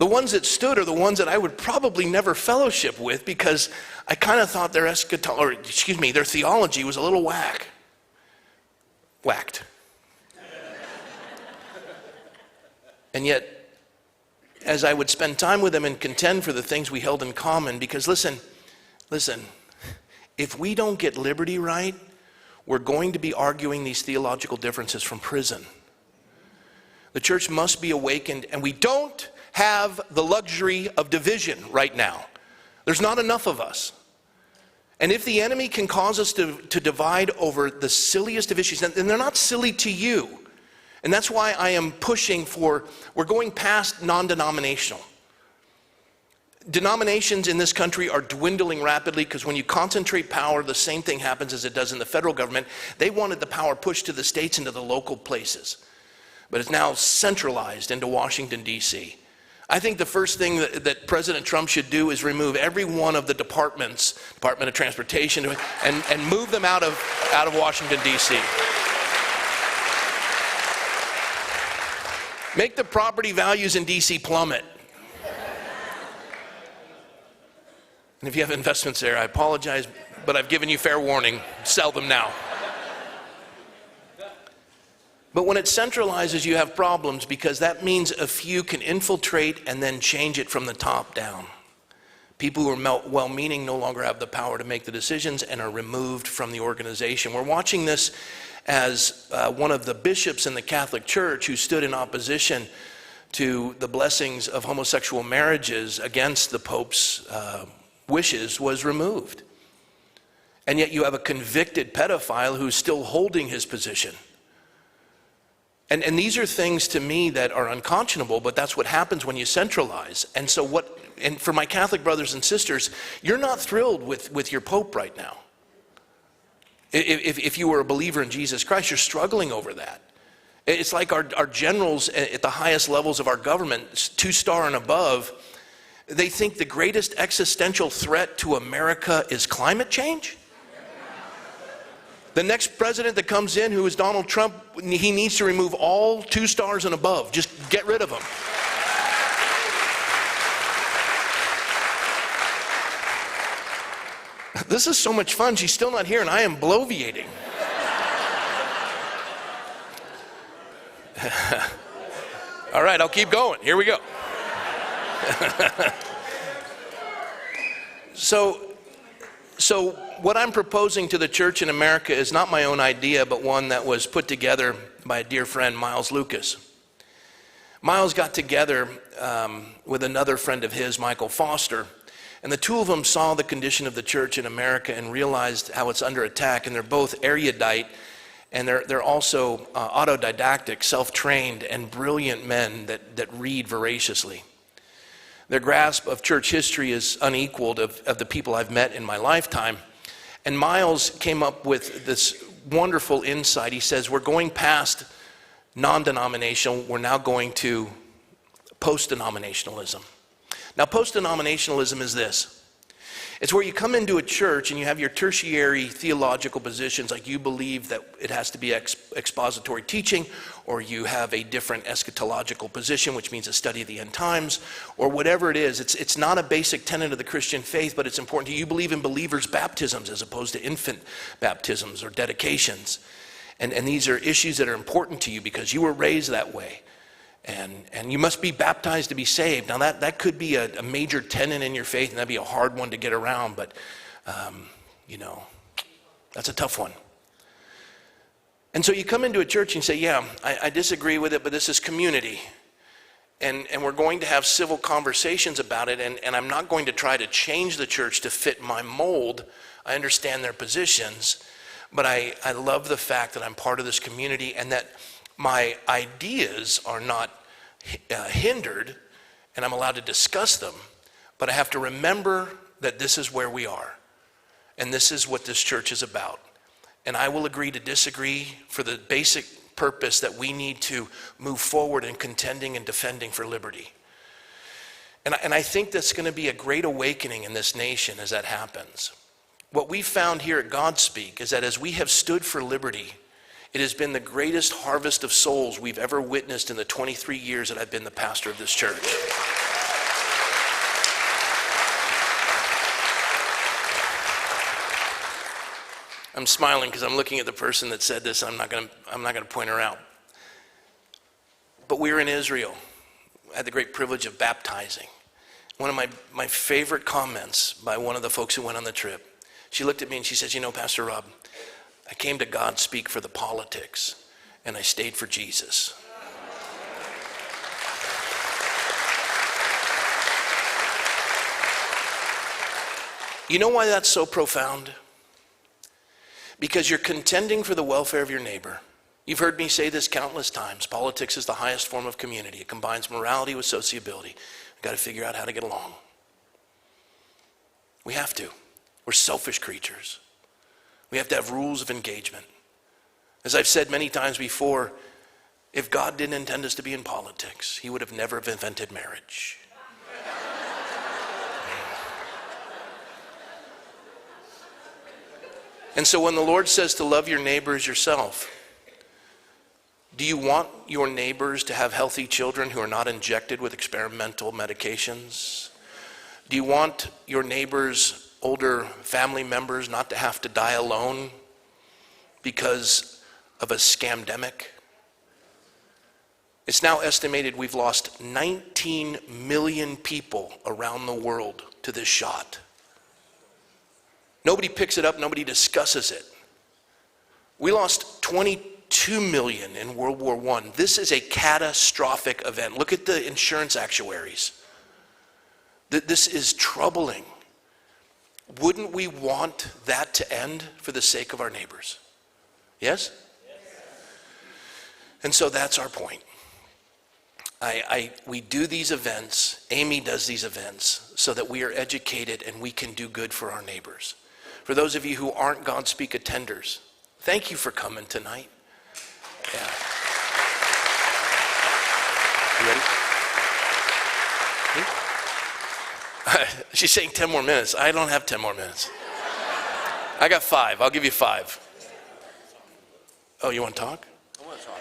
The ones that stood are the ones that I would probably never fellowship with because I kind of thought their their theology was a little whacked. And yet, as I would spend time with them and contend for the things we held in common, because listen, if we don't get liberty right, we're going to be arguing these theological differences from prison. The church must be awakened, and we don't have the luxury of division right now. There's not enough of us. And if the enemy can cause us to divide over the silliest of issues, and they're not silly to you, and that's why I am pushing for, we're going past non-denominational. Denominations in this country are dwindling rapidly because when you concentrate power, the same thing happens as it does in the federal government. They wanted the power pushed to the states and to the local places. But it's now centralized into Washington, D.C. I think the first thing that President Trump should do is remove every one of the departments, Department of Transportation, and move them out of Washington, D.C. Make the property values in D.C. plummet. And if you have investments there, I apologize, but I've given you fair warning. Sell them now. But when it centralizes, you have problems because that means a few can infiltrate and then change it from the top down. People who are well-meaning no longer have the power to make the decisions and are removed from the organization. We're watching this as one of the bishops in the Catholic Church who stood in opposition to the blessings of homosexual marriages against the Pope's wishes was removed. And yet you have a convicted pedophile who's still holding his position. And these are things to me that are unconscionable, but that's what happens when you centralize. And so and for my Catholic brothers and sisters, you're not thrilled with your Pope right now. If you were a believer in Jesus Christ, you're struggling over that. It's like our generals at the highest levels of our government, 2-star and above, they think the greatest existential threat to America is climate change. The next president that comes in, who is Donald Trump, he needs to remove all 2 stars and above. Just get rid of them. This is so much fun. She's still not here, and I am bloviating. All right, I'll keep going. Here we go. So what I'm proposing to the church in America is not my own idea, but one that was put together by a dear friend, Miles Lucas. Miles got together with another friend of his, Michael Foster, and the two of them saw the condition of the church in America and realized how it's under attack, and they're both erudite, and they're also autodidactic, self-trained, and brilliant men that read voraciously. Their grasp of church history is unequaled of the people I've met in my lifetime. And Miles came up with this wonderful insight. He says, we're going past non-denominational, we're now going to post-denominationalism. Now, post-denominationalism is this. It's where you come into a church and you have your tertiary theological positions, like you believe that it has to be expository teaching, or you have a different eschatological position, which means a study of the end times, or whatever it is. It's not a basic tenet of the Christian faith, but it's important to you. You believe in believers' baptisms as opposed to infant baptisms or dedications. And these are issues that are important to you because you were raised that way. And you must be baptized to be saved. Now that could be a major tenet in your faith, and that'd be a hard one to get around, but that's a tough one. And so you come into a church and you say, yeah, I disagree with it, but this is community. And we're going to have civil conversations about it, and I'm not going to try to change the church to fit my mold. I understand their positions, but I love the fact that I'm part of this community and that my ideas are not hindered, and I'm allowed to discuss them, but I have to remember that this is where we are, and this is what this church is about. And I will agree to disagree for the basic purpose that we need to move forward in contending and defending for liberty. And I think that's going to be a great awakening in this nation as that happens. What we found here at Godspeak is that as we have stood for liberty, it has been the greatest harvest of souls we've ever witnessed in the 23 years that I've been the pastor of this church. I'm smiling because I'm looking at the person that said this. I'm not going to point her out. But we were in Israel. I had the great privilege of baptizing. One of my favorite comments by one of the folks who went on the trip, she looked at me and she says, you know, Pastor Rob, I came to God speak for the politics, and I stayed for Jesus. You know why that's so profound? Because you're contending for the welfare of your neighbor. You've heard me say this countless times. Politics is the highest form of community. It combines morality with sociability. We've got to figure out how to get along. We have to. We're selfish creatures. We have to have rules of engagement. As I've said many times before, if God didn't intend us to be in politics, he would have never invented marriage. And so when the Lord says to love your neighbor as yourself, do you want your neighbors to have healthy children who are not injected with experimental medications? Do you want your neighbors' older family members not to have to die alone because of a scamdemic? It's now estimated we've lost 19 million people around the world to this shot. Nobody picks it up, nobody discusses it. We lost 22 million in World War I. This is a catastrophic event. Look at the insurance actuaries. This is troubling. Wouldn't we want that to end for the sake of our neighbors? Yes? And so that's our point. We do these events, Amy does these events, so that we are educated and we can do good for our neighbors. For those of you who aren't God Speak attenders, thank you for coming tonight. Yeah. You ready? She's saying 10 more minutes. I don't have 10 more minutes. I got 5. I'll give you 5. Oh, you want to talk? I want to talk.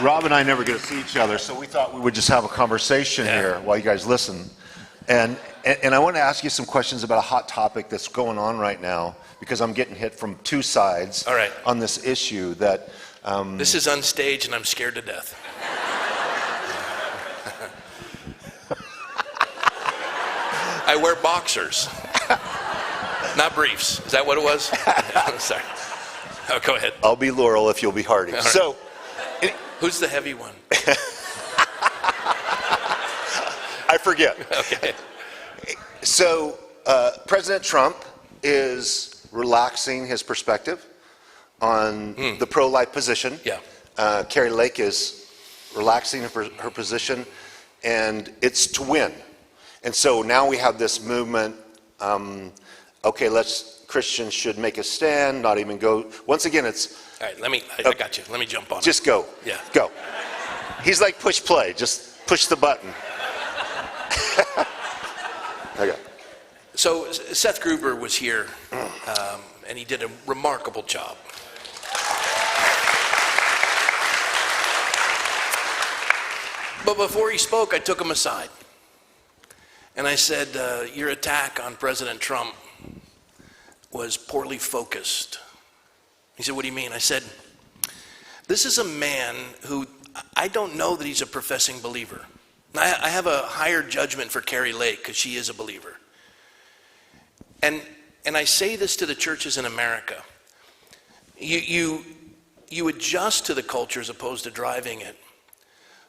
Rob and I never get to see each other, so we thought we would just have a conversation here while you guys listen. And I want to ask you some questions about a hot topic that's going on right now, because I'm getting hit from two sides on this issue that... this is unstaged and I'm scared to death. I wear boxers, not briefs. Is that what it was? Sorry. Oh, go ahead. I'll be Laurel if you'll be Hardy. Right. So, who's the heavy one? I forget. Okay. So, President Trump is relaxing his perspective on the pro-life position. Yeah. Carrie Lake is relaxing her position, and it's to win. And so now we have this movement, Christians should make a stand, not even go. Once again, it's... All right, I got you. Let me jump on it. Just go. Yeah. Go. He's like push play. Just push the button. Okay. So Seth Gruber was here, and he did a remarkable job. But before he spoke, I took him aside. And I said, your attack on President Trump was poorly focused. He said, what do you mean? I said, this is a man who, I don't know that he's a professing believer. I have a higher judgment for Carrie Lake because she is a believer. And I say this to the churches in America. You adjust to the culture as opposed to driving it.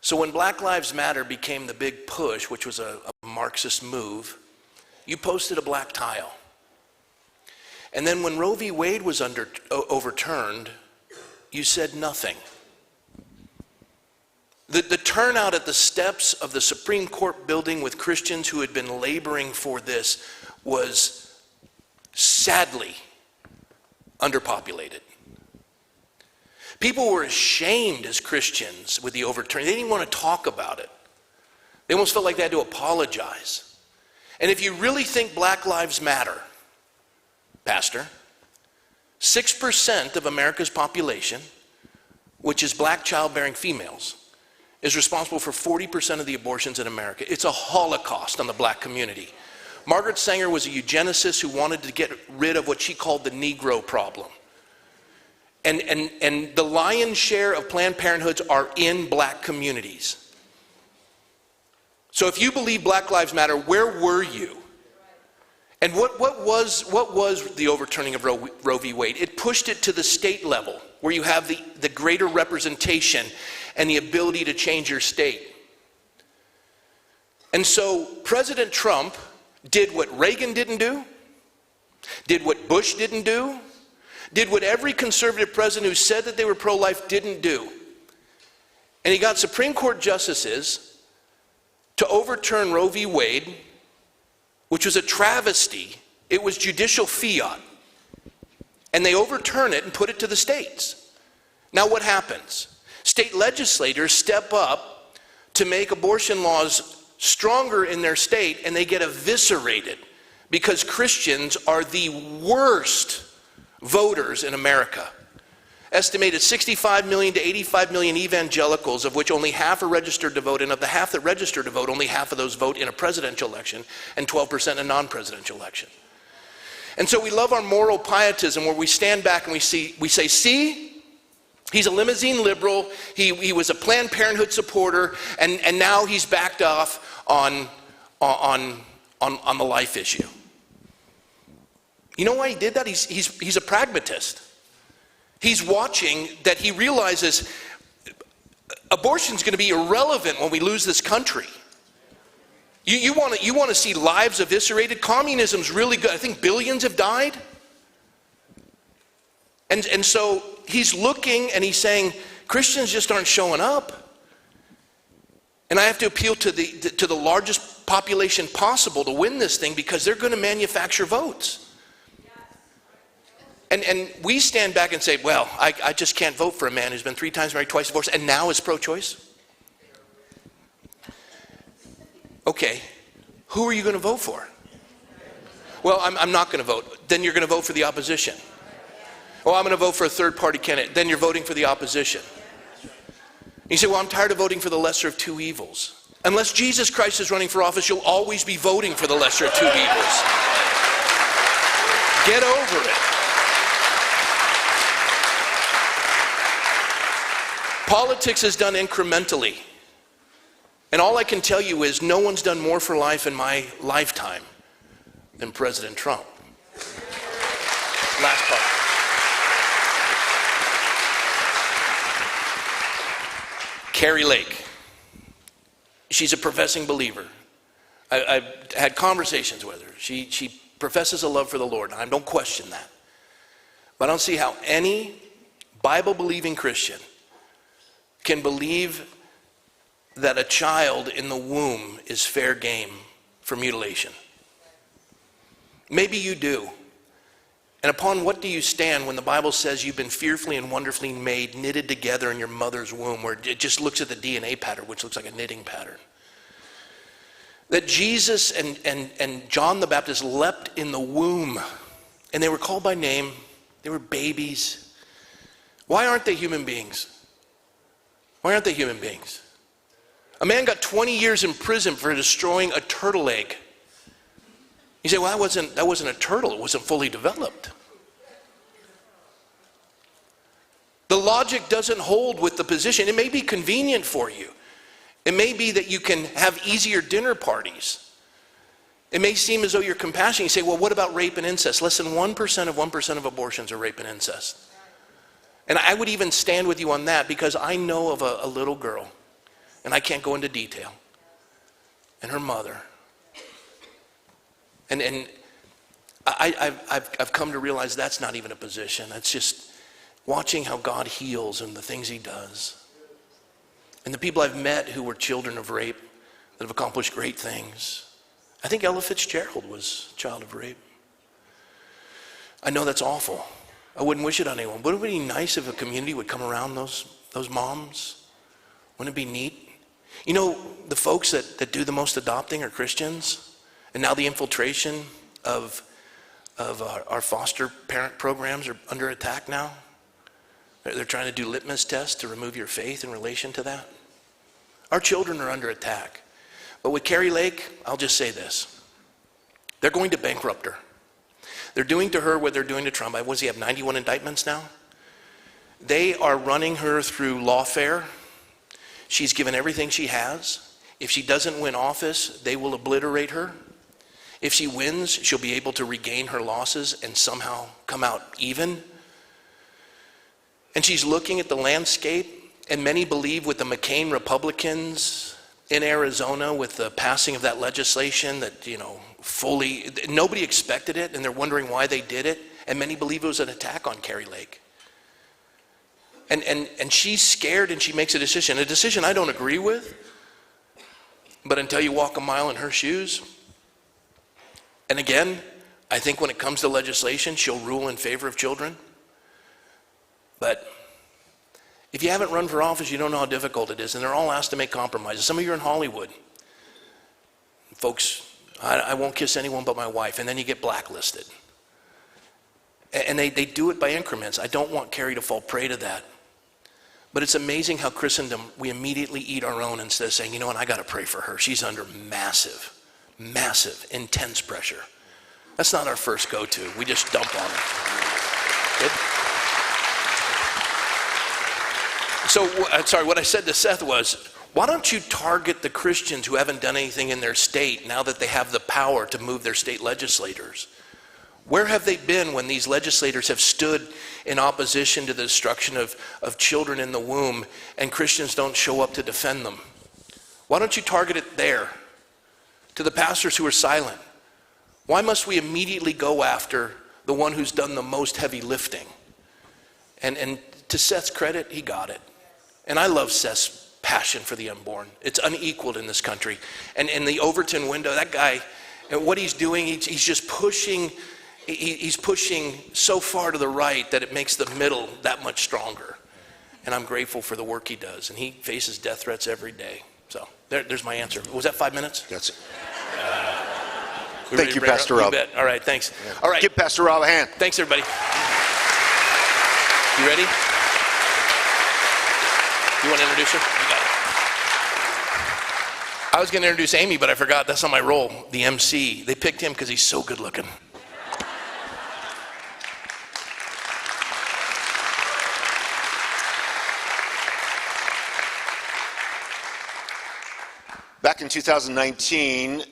So when Black Lives Matter became the big push, which was a Marxist move, you posted a black tile. And then when Roe v. Wade was overturned, you said nothing. The turnout at the steps of the Supreme Court building with Christians who had been laboring for this was sadly underpopulated. People were ashamed as Christians with the overturn. They didn't even want to talk about it. They almost felt like they had to apologize. And if you really think Black Lives Matter, Pastor, 6% of America's population, which is black childbearing females, is responsible for 40% of the abortions in America. It's a holocaust on the black community. Margaret Sanger was a eugenicist who wanted to get rid of what she called the Negro problem. And the lion's share of Planned Parenthoods are in black communities. So if you believe Black Lives Matter, where were you? And what was the overturning of Roe v. Wade? It pushed it to the state level, where you have the greater representation and the ability to change your state. And so President Trump did what Reagan didn't do, did what Bush didn't do, did what every conservative president who said that they were pro-life didn't do. And he got Supreme Court justices to overturn Roe v. Wade, which was a travesty. It was judicial fiat. And they overturn it and put it to the states. Now what happens? State legislators step up to make abortion laws stronger in their state, and they get eviscerated because Christians are the worst voters in America. Estimated 65 million to 85 million evangelicals, of which only half are registered to vote, and of the half that register to vote, only half of those vote in a presidential election and 12% in a non-presidential election. And so we love our moral pietism, where we stand back and we say, see, he's a limousine liberal, he was a Planned Parenthood supporter, and now he's backed off on the life issue. You know why he did that? He's a pragmatist. He's watching that he realizes abortion's going to be irrelevant when we lose this country. You want to see lives eviscerated? Communism's really good. I think billions have died. And so he's looking and he's saying, Christians just aren't showing up. And I have to appeal to the largest population possible to win this thing, because they're going to manufacture votes. And we stand back and say, well, I just can't vote for a man who's been 3 times married, twice divorced, and now is pro-choice. Okay, who are you going to vote for? Well, I'm not going to vote. Then you're going to vote for the opposition. Oh, I'm going to vote for a third-party candidate. Then you're voting for the opposition. You say, well, I'm tired of voting for the lesser of two evils. Unless Jesus Christ is running for office, you'll always be voting for the lesser of two evils. Get over it. Politics is done incrementally. And all I can tell you is no one's done more for life in my lifetime than President Trump. Last part. Carrie Lake. She's a professing believer. I've had conversations with her. She professes a love for the Lord. I don't question that. But I don't see how any Bible-believing Christian can believe that a child in the womb is fair game for mutilation. Maybe you do. And upon what do you stand when the Bible says you've been fearfully and wonderfully made, knitted together in your mother's womb, where it just looks at the DNA pattern, which looks like a knitting pattern? That Jesus and John the Baptist leapt in the womb, and they were called by name. They were babies. Why aren't they human beings? Why aren't they human beings? A man got 20 years in prison for destroying a turtle egg. You say, well, that wasn't a turtle. It wasn't fully developed. The logic doesn't hold with the position. It may be convenient for you. It may be that you can have easier dinner parties. It may seem as though you're compassionate. You say, well, what about rape and incest? Less than 1% of abortions are rape and incest. And I would even stand with you on that, because I know of a little girl, and I can't go into detail, and her mother. And I've come to realize that's not even a position. That's just watching how God heals and the things he does. And the people I've met who were children of rape that have accomplished great things. I think Ella Fitzgerald was a child of rape. I know that's awful. I wouldn't wish it on anyone. Wouldn't it be nice if a community would come around those moms? Wouldn't it be neat? You know, the folks that do the most adopting are Christians. And now the infiltration of our foster parent programs are under attack now. They're trying to do litmus tests to remove your faith in relation to that. Our children are under attack. But with Carrie Lake, I'll just say this. They're going to bankrupt her. They're doing to her what they're doing to Trump. What does he have, 91 indictments now? They are running her through lawfare. She's given everything she has. If she doesn't win office, they will obliterate her. If she wins, she'll be able to regain her losses and somehow come out even. And she's looking at the landscape, and many believe with the McCain Republicans in Arizona, with the passing of that legislation that, fully, nobody expected it, and they're wondering why they did it, and many believe it was an attack on Kari Lake. And she's scared, and she makes a decision I don't agree with, but until you walk a mile in her shoes. And again, I think when it comes to legislation, she'll rule in favor of children. But if you haven't run for office, you don't know how difficult it is, and they're all asked to make compromises. Some of you are in Hollywood. Folks, I won't kiss anyone but my wife, and then you get blacklisted. And they do it by increments. I don't want Kari to fall prey to that. But it's amazing how Christendom, we immediately eat our own instead of saying, I got to pray for her. She's under massive, intense pressure. That's not our first go-to. We just dump on her. Good? So, sorry, what I said to Seth was, why don't you target the Christians who haven't done anything in their state now that they have the power to move their state legislators? Where have they been when these legislators have stood in opposition to the destruction of children in the womb and Christians don't show up to defend them? Why don't you target it there? To the pastors who are silent. Why must we immediately go after the one who's done the most heavy lifting? And to Seth's credit, he got it. And I love Seth's passion for the unborn. It's unequaled in this country. And in the Overton window, that guy, and what he's doing, he's just pushing. He's pushing so far to the right that it makes the middle that much stronger. And I'm grateful for the work he does. And he faces death threats every day. So there's my answer. Was that 5 minutes? That's it. Thank you, Pastor Rob. All right, thanks. All right. Give Pastor Rob a hand. Thanks, everybody. You ready? You want to introduce her? You got it. I was going to introduce Amy, but I forgot. That's not my role, the MC. They picked him because he's so good looking. Back in 2019,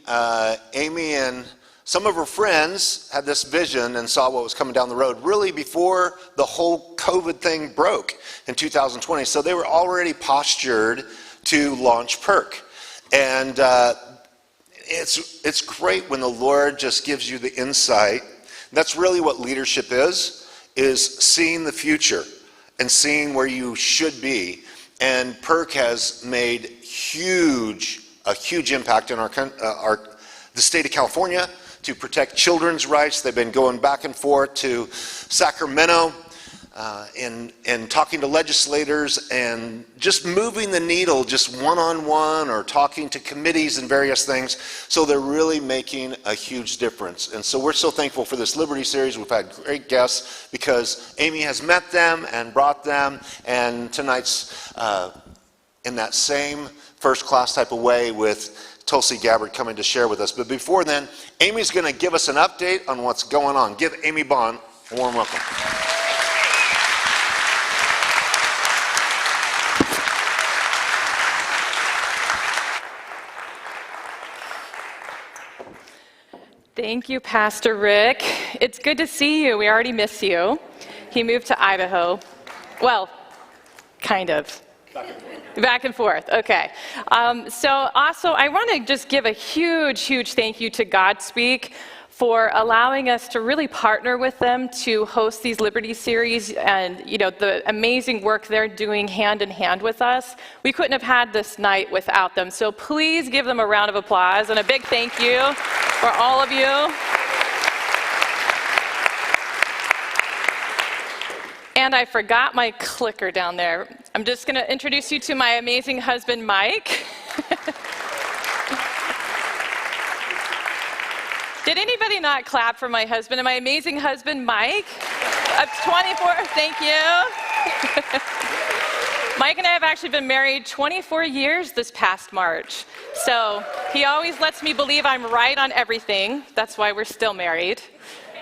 Amy and some of her friends had this vision and saw what was coming down the road, really before the whole COVID thing broke in 2020. So they were already postured to launch PERK. And it's great when the Lord just gives you the insight. That's really what leadership is seeing the future and seeing where you should be. And PERK has made a huge impact in the state of California to protect children's rights. They've been going back and forth to Sacramento and talking to legislators and just moving the needle just one-on-one or talking to committees and various things. So they're really making a huge difference. And so we're so thankful for this Liberty series. We've had great guests because Amy has met them and brought them. And tonight's in that same first-class type of way with Tulsi Gabbard coming to share with us. But before then, Amy's going to give us an update on what's going on. Give Amy Bond a warm welcome. Thank you, Pastor Rick. It's good to see you. We already miss you. He moved to Idaho. Well, kind of. Back and forth. Okay. So also, I want to just give a huge thank you to Godspeak for allowing us to really partner with them to host these Liberty series and, the amazing work they're doing hand in hand with us. We couldn't have had this night without them. So please give them a round of applause and a big thank you for all of you. And I forgot my clicker down there. I'm just going to introduce you to my amazing husband, Mike. Did anybody not clap for my husband and my amazing husband, Mike? Up 24, thank you. Mike and I have actually been married 24 years this past March. So he always lets me believe I'm right on everything. That's why we're still married.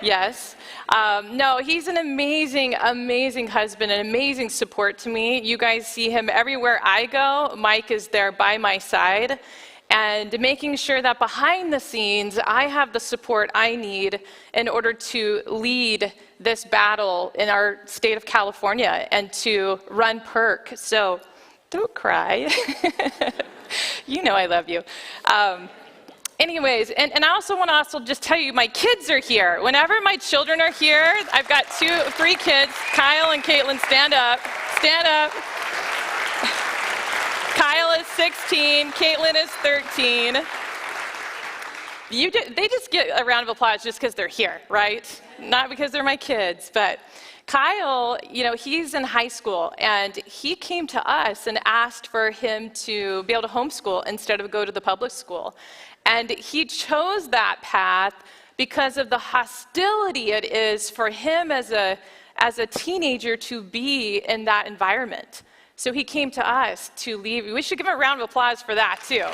Yes. No, he's an amazing, amazing husband, an amazing support to me. You guys see him everywhere I go. Mike is there by my side. And making sure that behind the scenes, I have the support I need in order to lead this battle in our state of California and to run PERK. So don't cry. You know I love you. Anyways, and I also want to just tell you, my kids are here. Whenever my children are here, I've got 3 kids. Kyle and Caitlin, stand up. Stand up. Kyle is 16, Caitlin is 13. They just get a round of applause just because they're here, right? Not because they're my kids, but Kyle, he's in high school, and he came to us and asked for him to be able to homeschool instead of go to the public school. And he chose that path because of the hostility it is for him as a teenager to be in that environment. So he came to us to leave. We should give him a round of applause for that, too.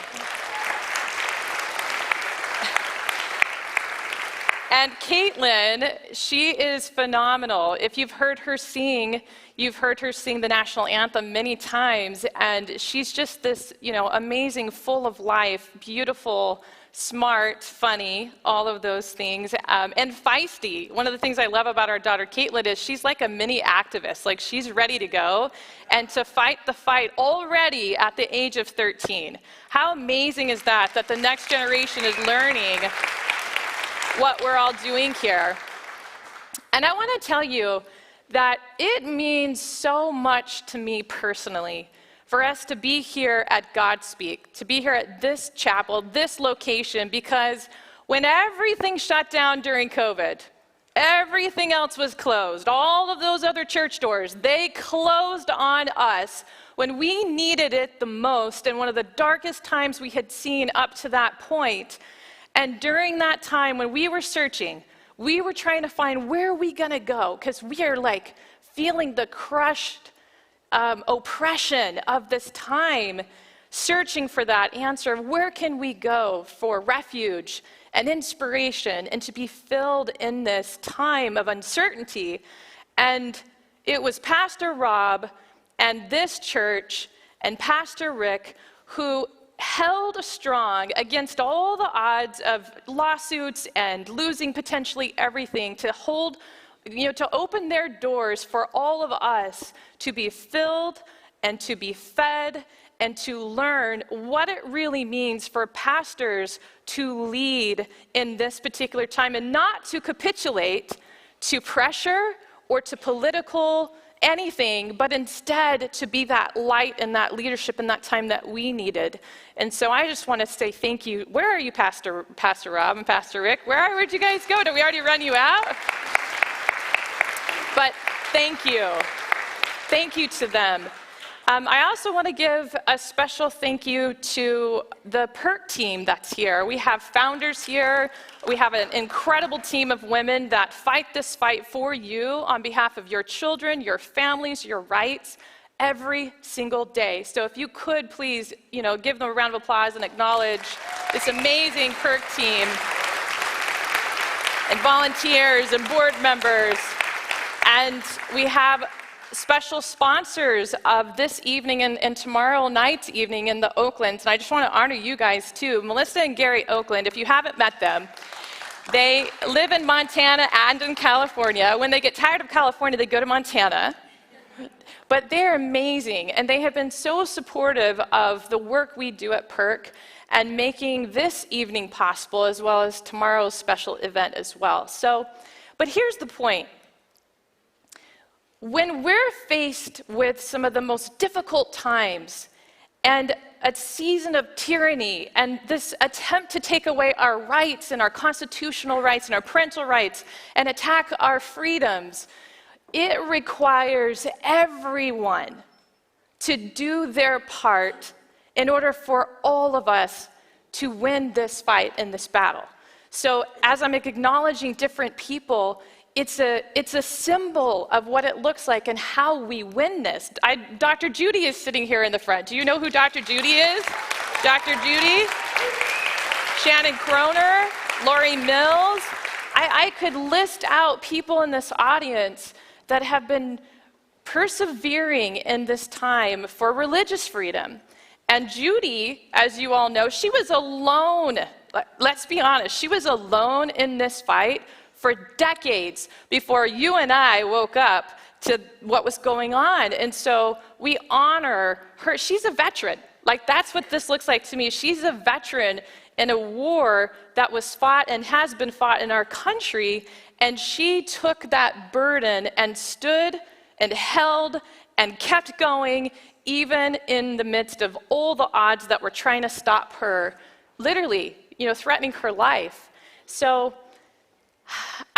And Caitlin, she is phenomenal. If you've heard her sing, you've heard her sing the national anthem many times, and she's just this, amazing, full of life, beautiful, smart, funny, all of those things, and feisty. One of the things I love about our daughter Caitlin is she's like a mini activist. Like, she's ready to go and to fight the fight already at the age of 13. How amazing is that the next generation is learning what we're all doing here. And I want to tell you that it means so much to me personally for us to be here at Godspeak, to be here at this chapel, this location, because when everything shut down during COVID, everything else was closed. All of those other church doors, they closed on us when we needed it the most, and one of the darkest times we had seen up to that point. And during that time when we were searching, we were trying to find where are we gonna go, because we are like feeling the crushed oppression of this time, searching for that answer. Where can we go for refuge and inspiration and to be filled in this time of uncertainty? And it was Pastor Rob and this church and Pastor Rick who held strong against all the odds of lawsuits and losing potentially everything, to hold, to open their doors for all of us to be filled and to be fed and to learn what it really means for pastors to lead in this particular time, and not to capitulate to pressure or to political anything, but instead to be that light and that leadership in that time that we needed. And so I just want to say thank you. Where are you, Pastor Rob and Pastor Rick? Where'd you guys go? Did we already run you out? But thank you. Thank you to them. I also want to give a special thank you to the PERK team that's here. We have founders here. We have an incredible team of women that fight this fight for you on behalf of your children, your families, your rights, every single day. So if you could please, give them a round of applause and acknowledge this amazing PERK team and volunteers and board members. And we have special sponsors of this evening and tomorrow night's evening in the Oaklands. And I just want to honor you guys too. Melissa and Gary Oakland, if you haven't met them, they live in Montana and in California. When they get tired of California, they go to Montana. But they're amazing, and they have been so supportive of the work we do at PERK and making this evening possible, as well as tomorrow's special event as well. But here's the point. When we're faced with some of the most difficult times and a season of tyranny and this attempt to take away our rights and our constitutional rights and our parental rights and attack our freedoms, it requires everyone to do their part in order for all of us to win this fight and this battle. So as I'm acknowledging different people, it's a symbol of what it looks like and how we win this. Dr. Judy is sitting here in the front. Do you know who Dr. Judy is? Dr. Judy? Shannon Kroner? Lori Mills? I could list out people in this audience that have been persevering in this time for religious freedom. And Judy, as you all know, she was alone. Let's be honest, she was alone in this fight for decades before you and I woke up to what was going on. And so we honor her. She's a veteran. Like, that's what this looks like to me. She's a veteran in a war that was fought and has been fought in our country, and she took that burden and stood and held and kept going, even in the midst of all the odds that were trying to stop her, literally, threatening her life. So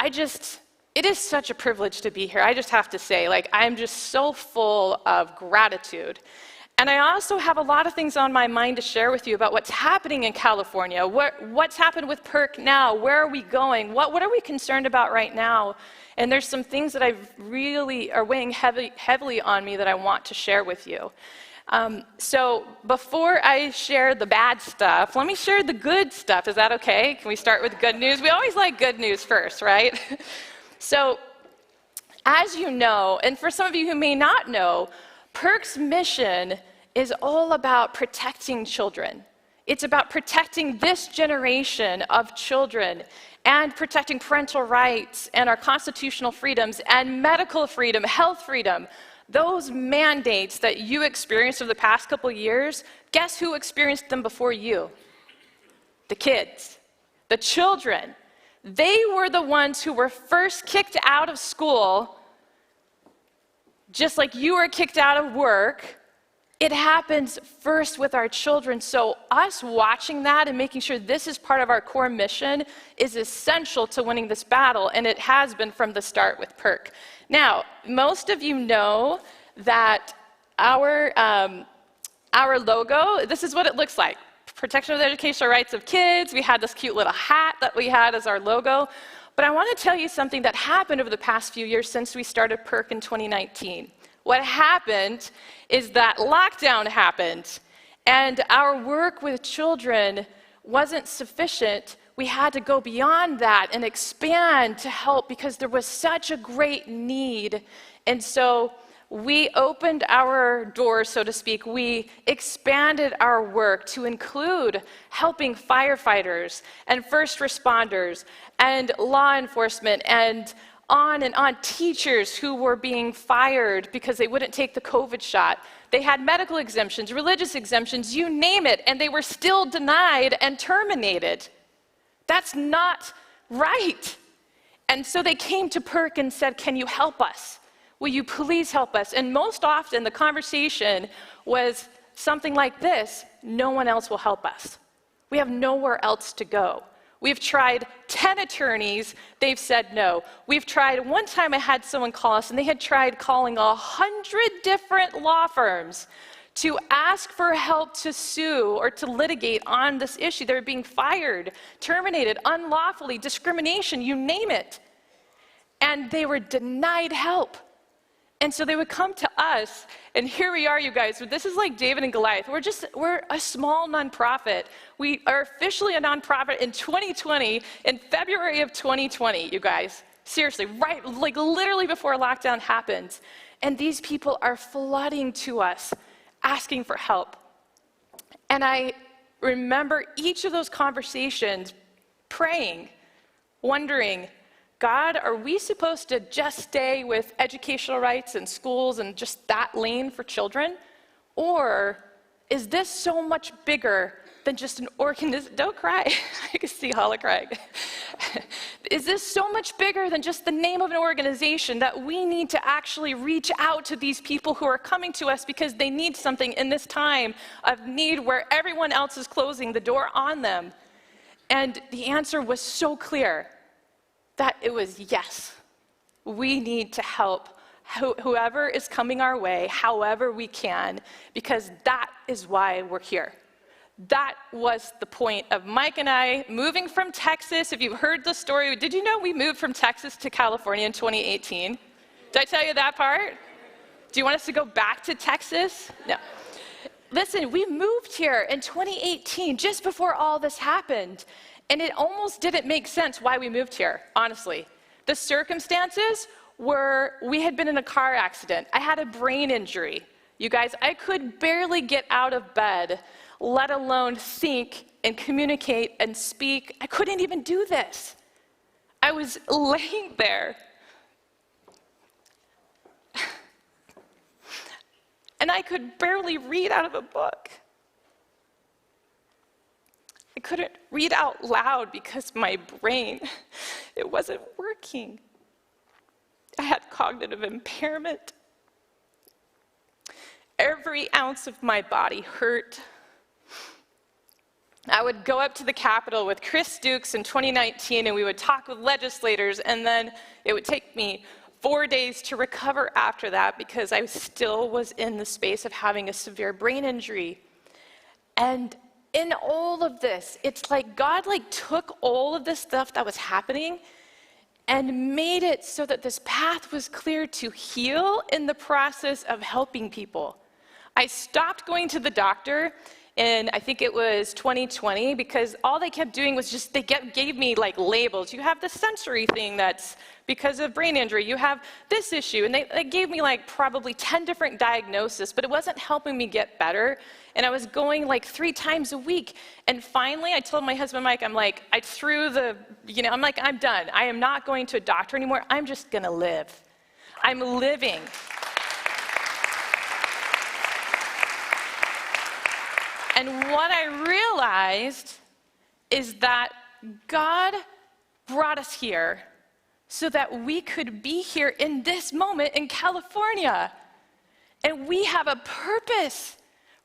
it is such a privilege to be here. I just have to say, I'm just so full of gratitude. And I also have a lot of things on my mind to share with you about what's happening in California, what's happened with PERK now, where are we going, what are we concerned about right now? And there's some things that I really are weighing heavily on me that I want to share with you. So before I share the bad stuff, let me share the good stuff. Is that okay? Can we start with good news? We always like good news first, right? So as you know, and for some of you who may not know, PERK's mission is all about protecting children. It's about protecting this generation of children and protecting parental rights and our constitutional freedoms and medical freedom, health freedom. Those mandates that you experienced over the past couple years, guess who experienced them before you? The kids, the children. They were the ones who were first kicked out of school, just like you were kicked out of work. It happens first with our children. So us watching that and making sure this is part of our core mission is essential to winning this battle, and it has been from the start with PERK. Now, most of you know that our logo, this is what it looks like. Protection of the educational rights of kids. We had this cute little hat that we had as our logo. But I want to tell you something that happened over the past few years since we started PERK in 2019. What happened is that lockdown happened, and our work with children wasn't sufficient. We had to go beyond that and expand to help because there was such a great need. And so we opened our doors, so to speak. We expanded our work to include helping firefighters and first responders and law enforcement and on, teachers who were being fired because they wouldn't take the COVID shot. They had medical exemptions, religious exemptions, you name it, and they were still denied and terminated. That's not right. And so they came to PERK and said, can you help us? Will you please help us? And most often the conversation was something like this: no one else will help us. We have nowhere else to go. We've tried 10 attorneys, they've said no. We've tried, one time I had someone call us and they had tried calling 100 different law firms to ask for help to sue or to litigate on this issue. They were being fired, terminated, unlawfully, discrimination, you name it. And they were denied help. And so they would come to us, and here we are, you guys. This is like David and Goliath. We're a small nonprofit. We are officially a nonprofit in 2020, in February of 2020, you guys. Seriously, right, like literally before lockdown happened. And these people are flooding to us, asking for help. And I remember each of those conversations praying, wondering, God, are we supposed to just stay with educational rights and schools and just that lane for children? Or is this so much bigger than just an organization? Don't cry. I can see Hala crying. Is this so much bigger than just the name of an organization that we need to actually reach out to these people who are coming to us because they need something in this time of need where everyone else is closing the door on them? And the answer was so clear that it was yes. We need to help whoever is coming our way, however we can, because that is why we're here. That was the point of Mike and I moving from Texas. If you've heard the story, did you know we moved from Texas to California in 2018? Did I tell you that part? Do you want us to go back to Texas? No. Listen, we moved here in 2018, just before all this happened. And it almost didn't make sense why we moved here, honestly. The circumstances were, we had been in a car accident. I had a brain injury. You guys, I could barely get out of bed, let alone think and communicate and speak. I couldn't even do this. I was laying there. And I could barely read out of a book. I couldn't read out loud because my brain, it wasn't working. I had cognitive impairment. Every ounce of my body hurt. I would go up to the Capitol with Chris Dukes in 2019, and we would talk with legislators, and then it would take me 4 days to recover after that because I still was in the space of having a severe brain injury. And in all of this, it's like God took all of this stuff that was happening and made it so that this path was clear to heal in the process of helping people. I stopped going to the doctor in, I think it was 2020, because all they kept doing was just, gave me labels. You have the sensory thing that's because of brain injury. You have this issue. And they gave me probably 10 different diagnoses, but it wasn't helping me get better. And I was going 3 times a week. And finally, I told my husband, Mike, I threw the, I'm done. I am not going to a doctor anymore. I'm just going to live. I'm living. And what I realized is that God brought us here so that we could be here in this moment in California. And we have a purpose.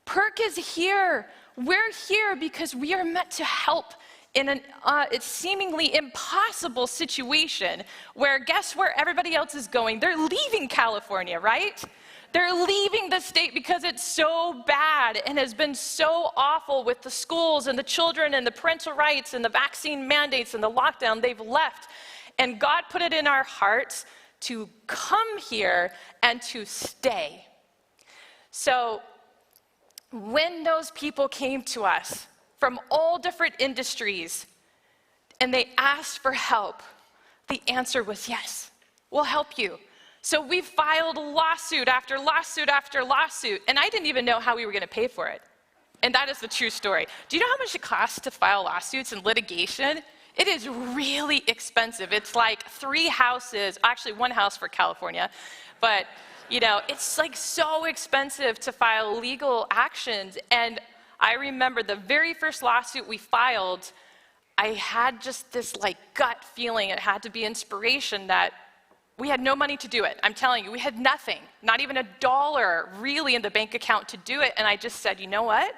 PERK is here. We're here because we are meant to help in a seemingly impossible situation where, guess where everybody else is going? They're leaving California, right? They're leaving the state because it's so bad and has been so awful with the schools and the children and the parental rights and the vaccine mandates and the lockdown. They've left. And God put it in our hearts to come here and to stay. So when those people came to us from all different industries and they asked for help, the answer was yes, we'll help you. So we filed lawsuit after lawsuit after lawsuit, and I didn't even know how we were going to pay for it. And that is the true story. Do you know how much it costs to file lawsuits and litigation? It is really expensive. It's 3 houses, actually 1 house for California, but it's so expensive to file legal actions. And I remember the very first lawsuit we filed, I had just this gut feeling, it had to be inspiration, that we had no money to do it. I'm telling you, we had nothing, not even $1 really in the bank account to do it. And I just said, you know what?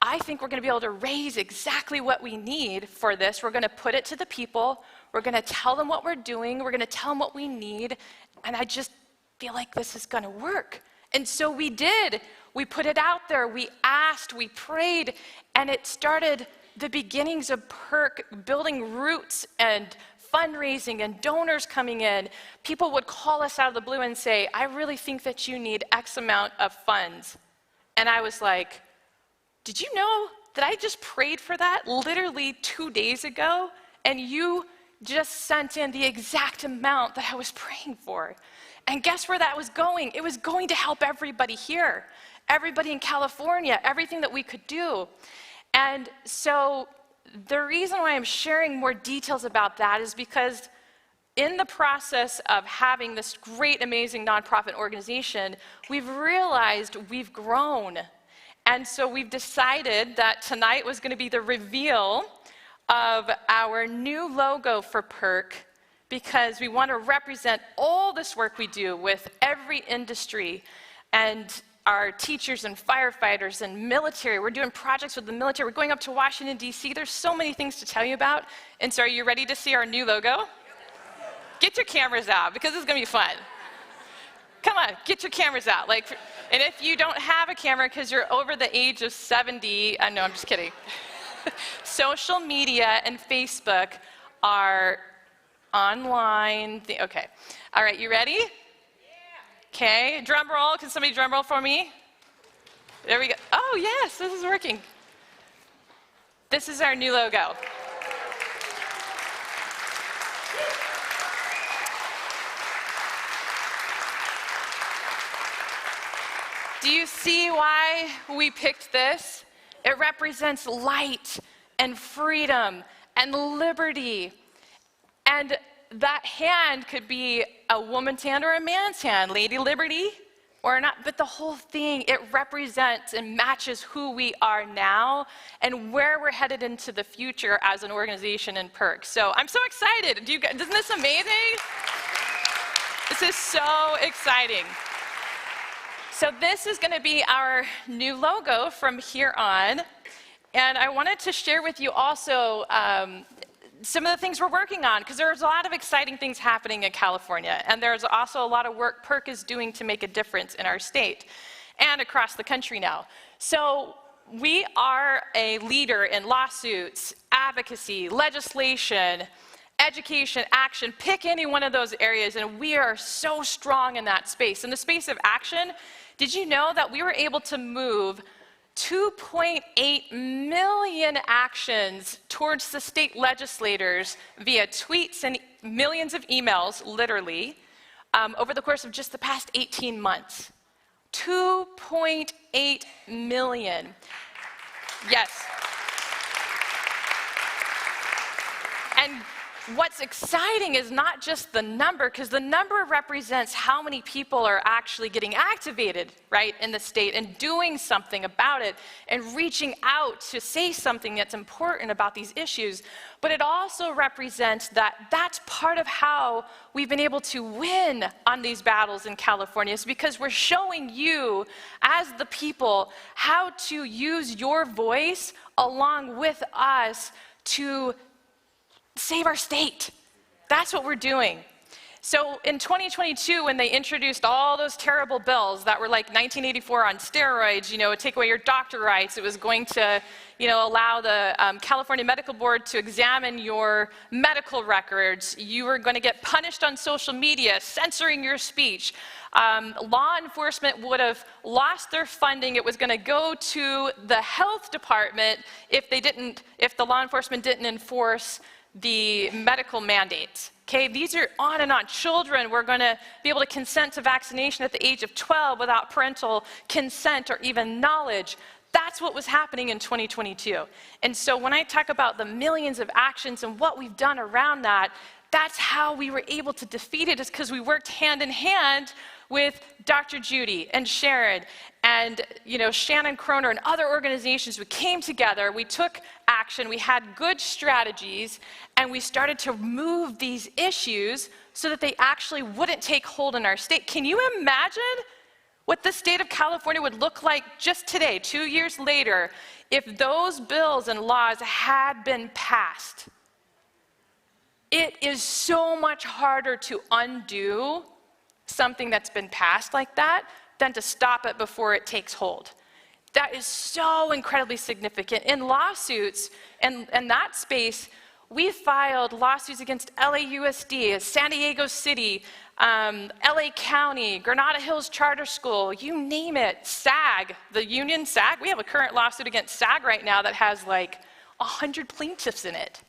I think we're going to be able to raise exactly what we need for this. We're going to put it to the people. We're going to tell them what we're doing. We're going to tell them what we need. And I just feel like this is going to work. And so we did. We put it out there. We asked. We prayed. And it started the beginnings of PERK, building roots and fundraising and donors coming in. People would call us out of the blue and say, I really think that you need X amount of funds. And I was like, did you know that I just prayed for that literally 2 days ago? And you just sent in the exact amount that I was praying for. And guess where that was going? It was going to help everybody here, everybody in California, everything that we could do. And so the reason why I'm sharing more details about that is because in the process of having this great, amazing nonprofit organization, we've realized we've grown. And so we've decided that tonight was going to be the reveal of our new logo for PERK, because we want to represent all this work we do with every industry and our teachers and firefighters and military. We're doing projects with the military. We're going up to Washington, D.C. There's so many things to tell you about. And so are you ready to see our new logo? Get your cameras out, because it's going to be fun. Come on, get your cameras out. And if you don't have a camera because you're over the age of 70, no, I'm just kidding. Social media and Facebook are online. Okay. All right, you ready? Okay, drum roll. Can somebody drum roll for me? There we go. Oh, yes, this is working. This is our new logo. Do you see why we picked this? It represents light and freedom and liberty. And that hand could be a woman's hand or a man's hand, Lady Liberty or not, but the whole thing, it represents and matches who we are now and where we're headed into the future as an organization in PERK. So I'm so excited. Isn't this amazing? This is so exciting. So this is going to be our new logo from here on. And I wanted to share with you also some of the things we're working on, because there's a lot of exciting things happening in California. And there's also a lot of work PERK is doing to make a difference in our state and across the country now. So we are a leader in lawsuits, advocacy, legislation, education, action. Pick any one of those areas, and we are so strong in that space. In the space of action, did you know that we were able to move 2.8 million actions towards the state legislators via tweets and millions of emails, literally, over the course of just the past 18 months? 2.8 million. Yes. And what's exciting is not just the number, because the number represents how many people are actually getting activated, right, in the state and doing something about it and reaching out to say something that's important about these issues. But it also represents that that's part of how we've been able to win on these battles in California, is because we're showing you, as the people, how to use your voice along with us to save our state. That's what we're doing. So in 2022, when they introduced all those terrible bills that were like 1984 on steroids, take away your doctor rights, it was going to, allow the California Medical Board to examine your medical records. You were going to get punished on social media, censoring your speech. Law enforcement would have lost their funding. It was going to go to the health department if the law enforcement didn't enforce the medical mandates. Okay, these are on and on. Children were going to be able to consent to vaccination at the age of 12 without parental consent or even knowledge. That's what was happening in 2022. And so when I talk about the millions of actions and what we've done around that, that's how we were able to defeat it, is because we worked hand in hand with Dr. Judy and Sharon and Shannon Kroner and other organizations. We came together, we took action, we had good strategies, and we started to move these issues so that they actually wouldn't take hold in our state. Can you imagine what the state of California would look like just today, 2 years later, if those bills and laws had been passed? It is so much harder to undo something that's been passed like that than to stop it before it takes hold. That is so incredibly significant. In lawsuits, and that space, we filed lawsuits against LAUSD, San Diego City, LA County, Granada Hills Charter School, you name it, SAG, the union SAG. We have a current lawsuit against SAG right now that has like 100 plaintiffs in it.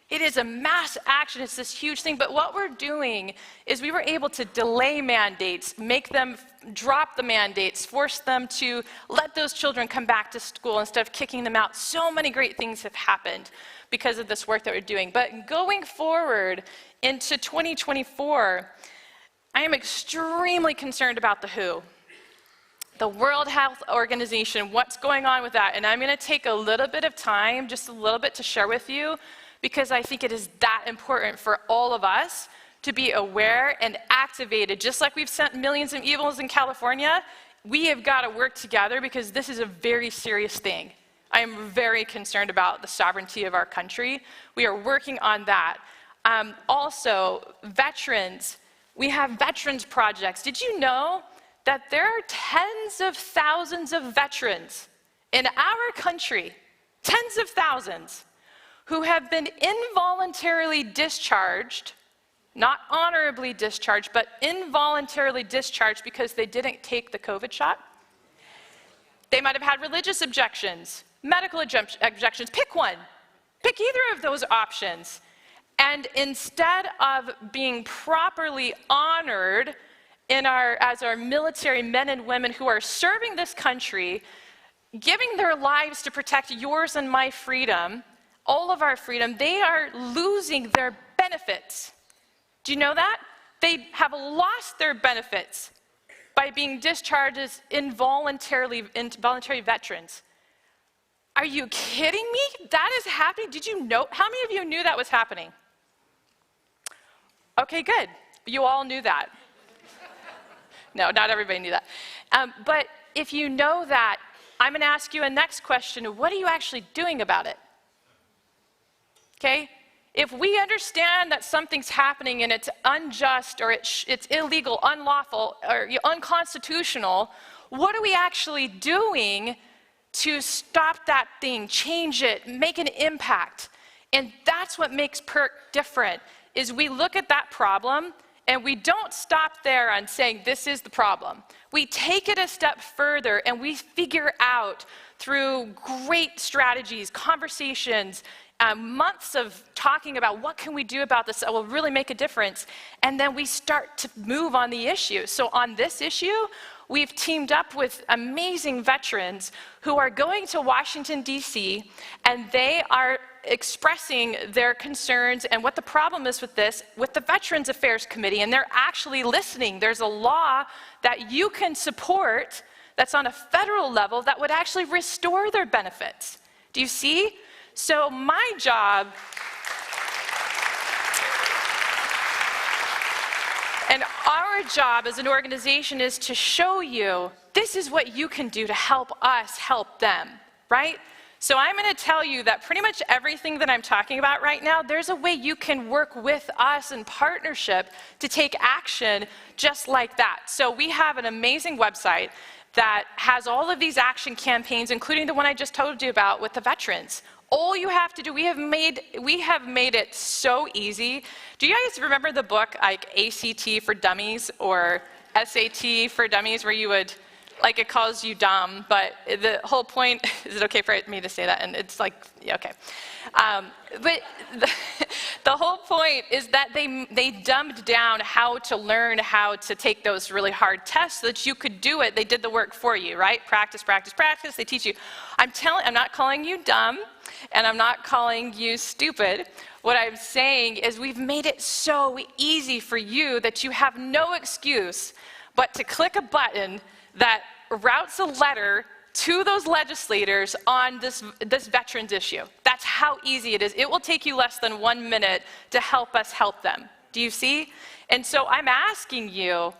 It is a mass action, it's this huge thing, but what we're doing is we were able to delay mandates, make them drop the mandates, force them to let those children come back to school instead of kicking them out. So many great things have happened because of this work that we're doing. But going forward into 2024, I am extremely concerned about the WHO. The World Health Organization, what's going on with that? And I'm gonna take a little bit of time, just a little bit, to share with you, because I think it is that important for all of us to be aware and activated. Just like we've sent millions of emails in California, we have got to work together, because this is a very serious thing. I am very concerned about the sovereignty of our country. We are working on that. Also, veterans, we have veterans projects. Did you know that there are tens of thousands of veterans in our country, tens of thousands, who have been involuntarily discharged, not honorably discharged, but involuntarily discharged because they didn't take the COVID shot. They might have had religious objections, medical objections, pick one. Pick either of those options. And instead of being properly honored as our military men and women who are serving this country, giving their lives to protect yours and my freedom, all of our freedom, they are losing their benefits. Do you know that? They have lost their benefits by being discharged as involuntary veterans. Are you kidding me? That is happening. Did you know? How many of you knew that was happening? Okay, good. You all knew that. No, not everybody knew that. But if you know that, I'm going to ask you a next question. What are you actually doing about it? Okay? If we understand that something's happening and it's unjust or it's illegal, unlawful, or unconstitutional, what are we actually doing to stop that thing, change it, make an impact? And that's what makes PERK different, is we look at that problem and we don't stop there on saying this is the problem. We take it a step further and we figure out through great strategies, conversations, months of talking about what can we do about this that will really make a difference, and then we start to move on the issue. So on this issue, we've teamed up with amazing veterans who are going to Washington, D.C., and they are expressing their concerns and what the problem is with this with the Veterans Affairs Committee, and they're actually listening. There's a law that you can support that's on a federal level that would actually restore their benefits. Do you see? So my job, and our job as an organization, is to show you this is what you can do to help us help them, right? So I'm going to tell you that pretty much everything that I'm talking about right now, there's a way you can work with us in partnership to take action just like that. So we have an amazing website that has all of these action campaigns, including the one I just told you about with the veterans. All you have to do, we have made it so easy. Do you guys remember the book like ACT for Dummies or SAT for Dummies, where you would, like, it calls you dumb, but the whole point, is it okay for me to say that? And it's like, yeah, okay. But the whole point is that they dumbed down how to learn how to take those really hard tests so that you could do it. They did the work for you, right? Practice, practice, practice. They teach you. I'm not calling you dumb, and I'm not calling you stupid. What I'm saying is we've made it so easy for you that you have no excuse but to click a button that routes a letter to those legislators on this veterans issue. That's how easy it is. It will take you less than 1 minute to help us help them. Do you see? And so I'm asking you,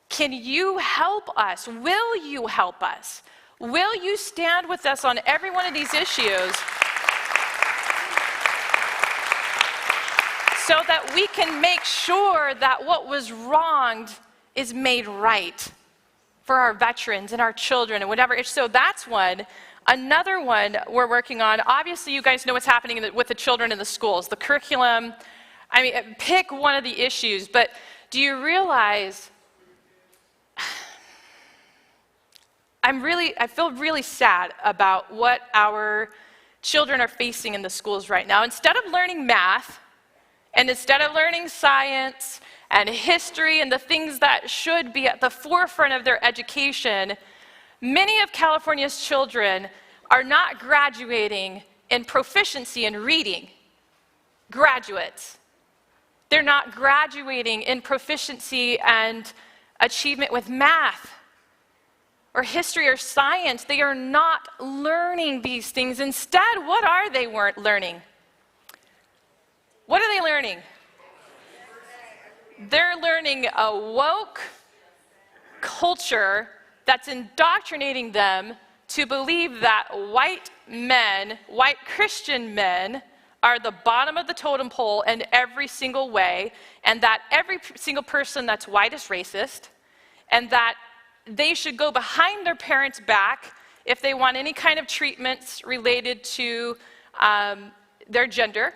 can you help us? Will you help us? Will you stand with us on every one of these issues so that we can make sure that what was wronged is made right for our veterans and our children and whatever. So that's one. Another one we're working on, obviously you guys know what's happening with the children in the schools, the curriculum. I mean, pick one of the issues, but do you realize, I feel really sad about what our children are facing in the schools right now. Instead of learning math, and instead of learning science and history and the things that should be at the forefront of their education, many of California's children are not graduating in proficiency in reading. Graduates. They're not graduating in proficiency and achievement with math or history or science. They are not learning these things. Instead, what are they learning? What are they learning? They're learning a woke culture that's indoctrinating them to believe that white men, white Christian men, are the bottom of the totem pole in every single way, and that every single person that's white is racist, and that they should go behind their parents' back if they want any kind of treatments related to their gender.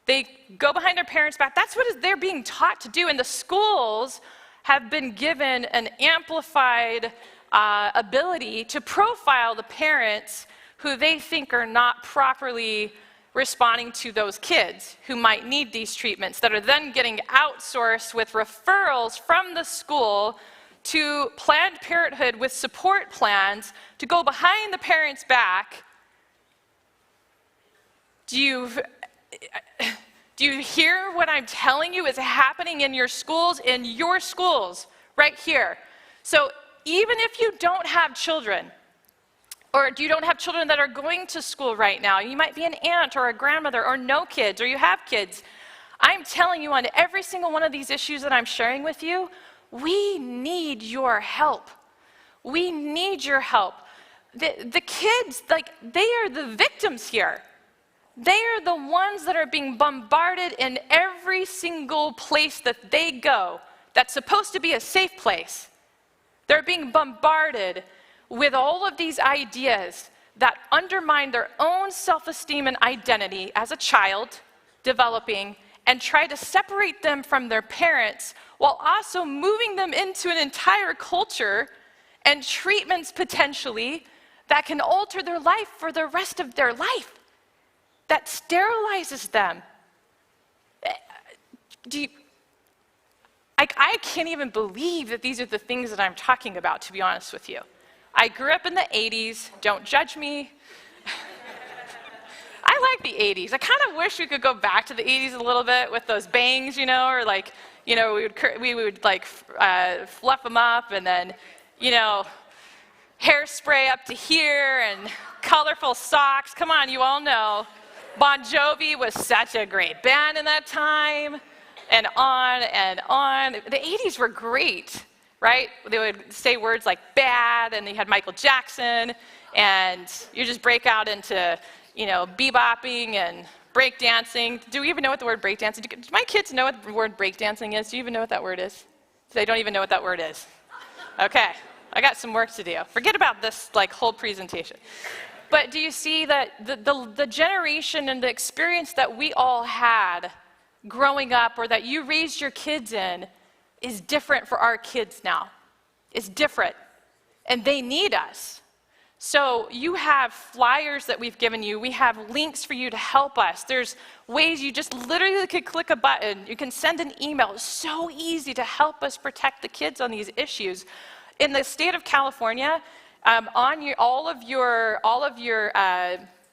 They go behind their parents' back. That's what they're being taught to do, and the schools have been given an amplified ability to profile the parents who they think are not properly responding to those kids who might need these treatments, that are then getting outsourced with referrals from the school to Planned Parenthood with support plans to go behind the parents' back. Do you hear what I'm telling you is happening in your schools? In your schools, right here. So even if you don't have children, or you don't have children that are going to school right now, you might be an aunt or a grandmother or no kids, or you have kids, I'm telling you on every single one of these issues that I'm sharing with you, we need your help. We need your help. The kids, like, they are the victims here. They are the ones that are being bombarded in every single place that they go that's supposed to be a safe place. They're being bombarded with all of these ideas that undermine their own self-esteem and identity as a child developing, and try to separate them from their parents while also moving them into an entire culture and treatments potentially that can alter their life for the rest of their life, that sterilizes them. I can't even believe that these are the things that I'm talking about, to be honest with you. I grew up in the 80s, don't judge me. I like the 80s. I kind of wish we could go back to the 80s a little bit with those bangs, you know, or like, you know, we would like fluff them up, and then, you know, hairspray up to here and colorful socks. Come on, you all know. Bon Jovi was such a great band in that time, and on and on. The 80s were great, right? They would say words like bad, and you had Michael Jackson, and you just break out into, you know, bebopping and breakdancing. Do we even know what the word breakdancing is? Do my kids know what the word breakdancing is? Do you even know what that word is? They don't even know what that word is. Okay, I got some work to do. Forget about this like whole presentation. But do you see that the generation and the experience that we all had growing up, or that you raised your kids in, is different for our kids now. It's different. And they need us. So you have flyers that we've given you. We have links for you to help us. There's ways you just literally could click a button. You can send an email. It's so easy to help us protect the kids on these issues. In the state of California, on all of your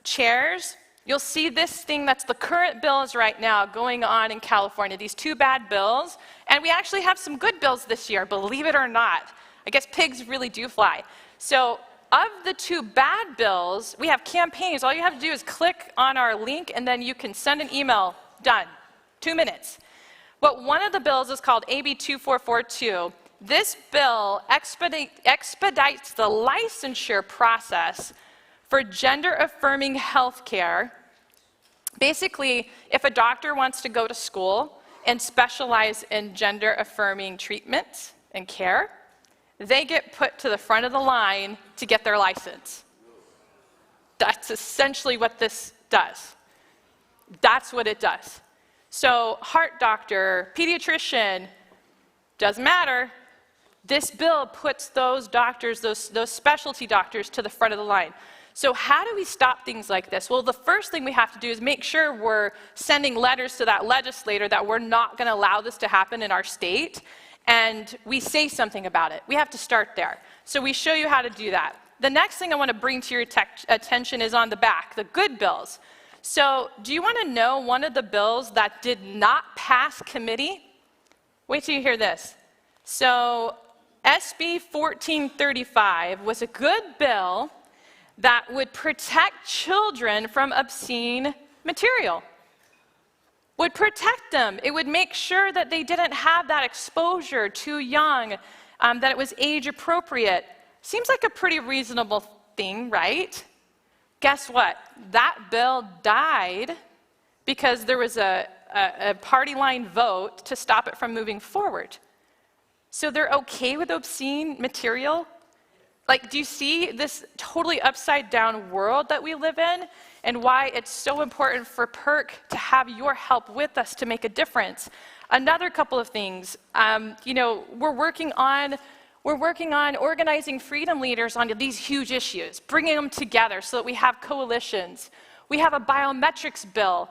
chairs, you'll see this thing that's the current bills right now going on in California, these two bad bills. And we actually have some good bills this year, believe it or not. I guess pigs really do fly. So of the two bad bills, we have campaigns. All you have to do is click on our link, and then you can send an email. Done. 2 minutes. But one of the bills is called AB 2442. This bill expedites the licensure process for gender-affirming health care. Basically, if a doctor wants to go to school and specialize in gender-affirming treatments and care, they get put to the front of the line to get their license. That's essentially what this does. That's what it does. So heart doctor, pediatrician, doesn't matter. This bill puts those doctors, those specialty doctors, to the front of the line. So how do we stop things like this? Well, the first thing we have to do is make sure we're sending letters to that legislator that we're not going to allow this to happen in our state, and we say something about it. We have to start there. So we show you how to do that. The next thing I want to bring to your attention is on the back, the good bills. So do you want to know one of the bills that did not pass committee? Wait till you hear this. So SB 1435 was a good bill that would protect children from obscene material. Would protect them. It would make sure that they didn't have that exposure too young, that it was age appropriate. Seems like a pretty reasonable thing, right? Guess what? That bill died because there was a party line vote to stop it from moving forward. So they're okay with obscene material? Like, do you see this totally upside down world that we live in, and why it's so important for PERK to have your help with us to make a difference? Another couple of things, we're working on organizing freedom leaders on these huge issues, bringing them together so that we have coalitions. We have a biometrics bill.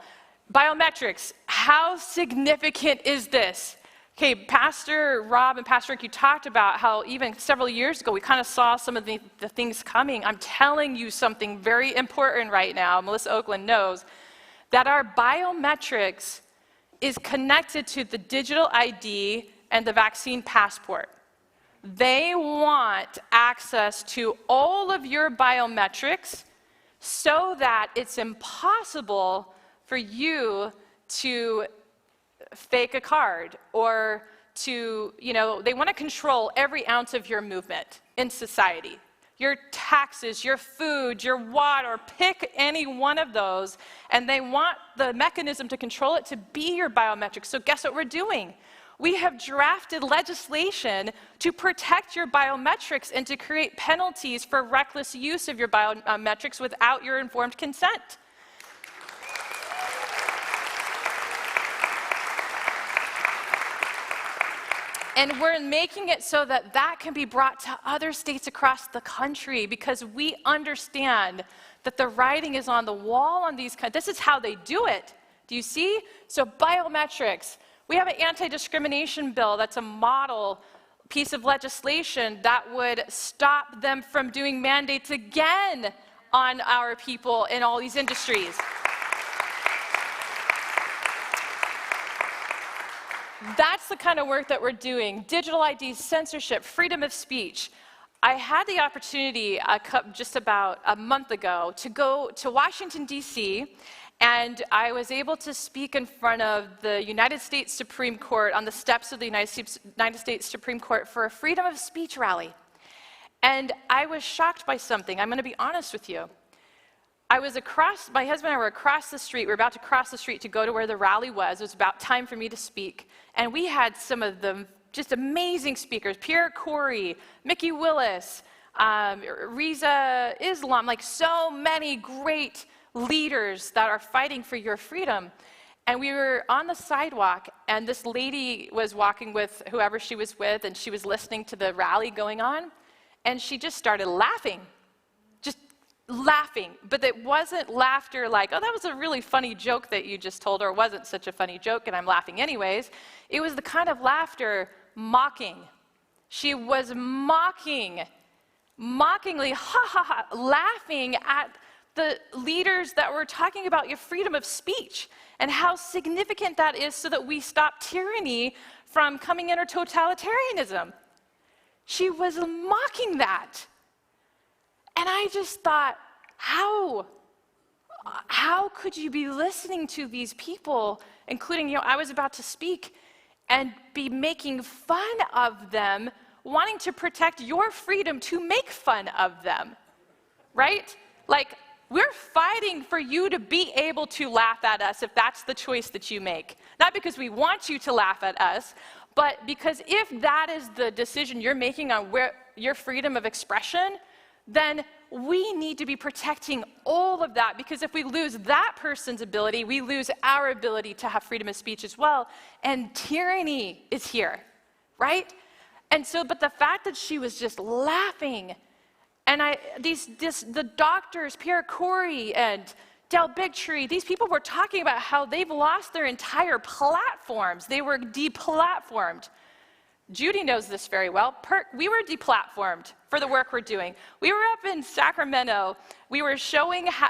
Biometrics, how significant is this? Okay, Pastor Rob and Pastor Rick, you talked about how even several years ago we kind of saw some of the things coming. I'm telling you something very important right now. Melissa Oakland knows that our biometrics is connected to the digital ID and the vaccine passport. They want access to all of your biometrics so that it's impossible for you to fake a card or to, they want to control every ounce of your movement in society. Your taxes, your food, your water, pick any one of those, and they want the mechanism to control it to be your biometrics. So guess what we're doing? We have drafted legislation to protect your biometrics and to create penalties for reckless use of your biometrics without your informed consent. And we're making it so that that can be brought to other states across the country, because we understand that the writing is on the wall on these kinds. This is how they do it. Do you see? So biometrics. We have an anti-discrimination bill that's a model piece of legislation that would stop them from doing mandates again on our people in all these industries. That's the kind of work that we're doing. Digital ID, censorship, freedom of speech. I had the opportunity just about a month ago to go to Washington, D.C., and I was able to speak in front of the United States Supreme Court on the steps of the United States Supreme Court for a freedom of speech rally. And I was shocked by something. I'm going to be honest with you. My husband and I were across the street. We were about to cross the street to go to where the rally was. It was about time for me to speak. And we had some of the just amazing speakers, Pierre Corey, Mickey Willis, Riza Islam, like so many great leaders that are fighting for your freedom. And we were on the sidewalk, and this lady was walking with whoever she was with, and she was listening to the rally going on, and she just started laughing. Laughing, but it wasn't laughter like, oh, that was a really funny joke that you just told, or it wasn't such a funny joke and I'm laughing anyways. It was the kind of laughter mocking. She was mockingly, ha ha ha, laughing at the leaders that were talking about your freedom of speech and how significant that is so that we stop tyranny from coming in, or totalitarianism. She was mocking that. And I just thought, how could you be listening to these people, including, I was about to speak, and be making fun of them, wanting to protect your freedom to make fun of them, right? Like, we're fighting for you to be able to laugh at us if that's the choice that you make. Not because we want you to laugh at us, but because if that is the decision you're making on where your freedom of expression, then we need to be protecting all of that, because if we lose that person's ability, we lose our ability to have freedom of speech as well, and tyranny is here, right? And so, but the fact that she was just laughing, and the doctors, Pierre Corey and Del Bigtree, these people were talking about how they've lost their entire platforms. They were deplatformed. Judy knows this very well. PERK, we were deplatformed for the work we're doing. We were up in Sacramento. We were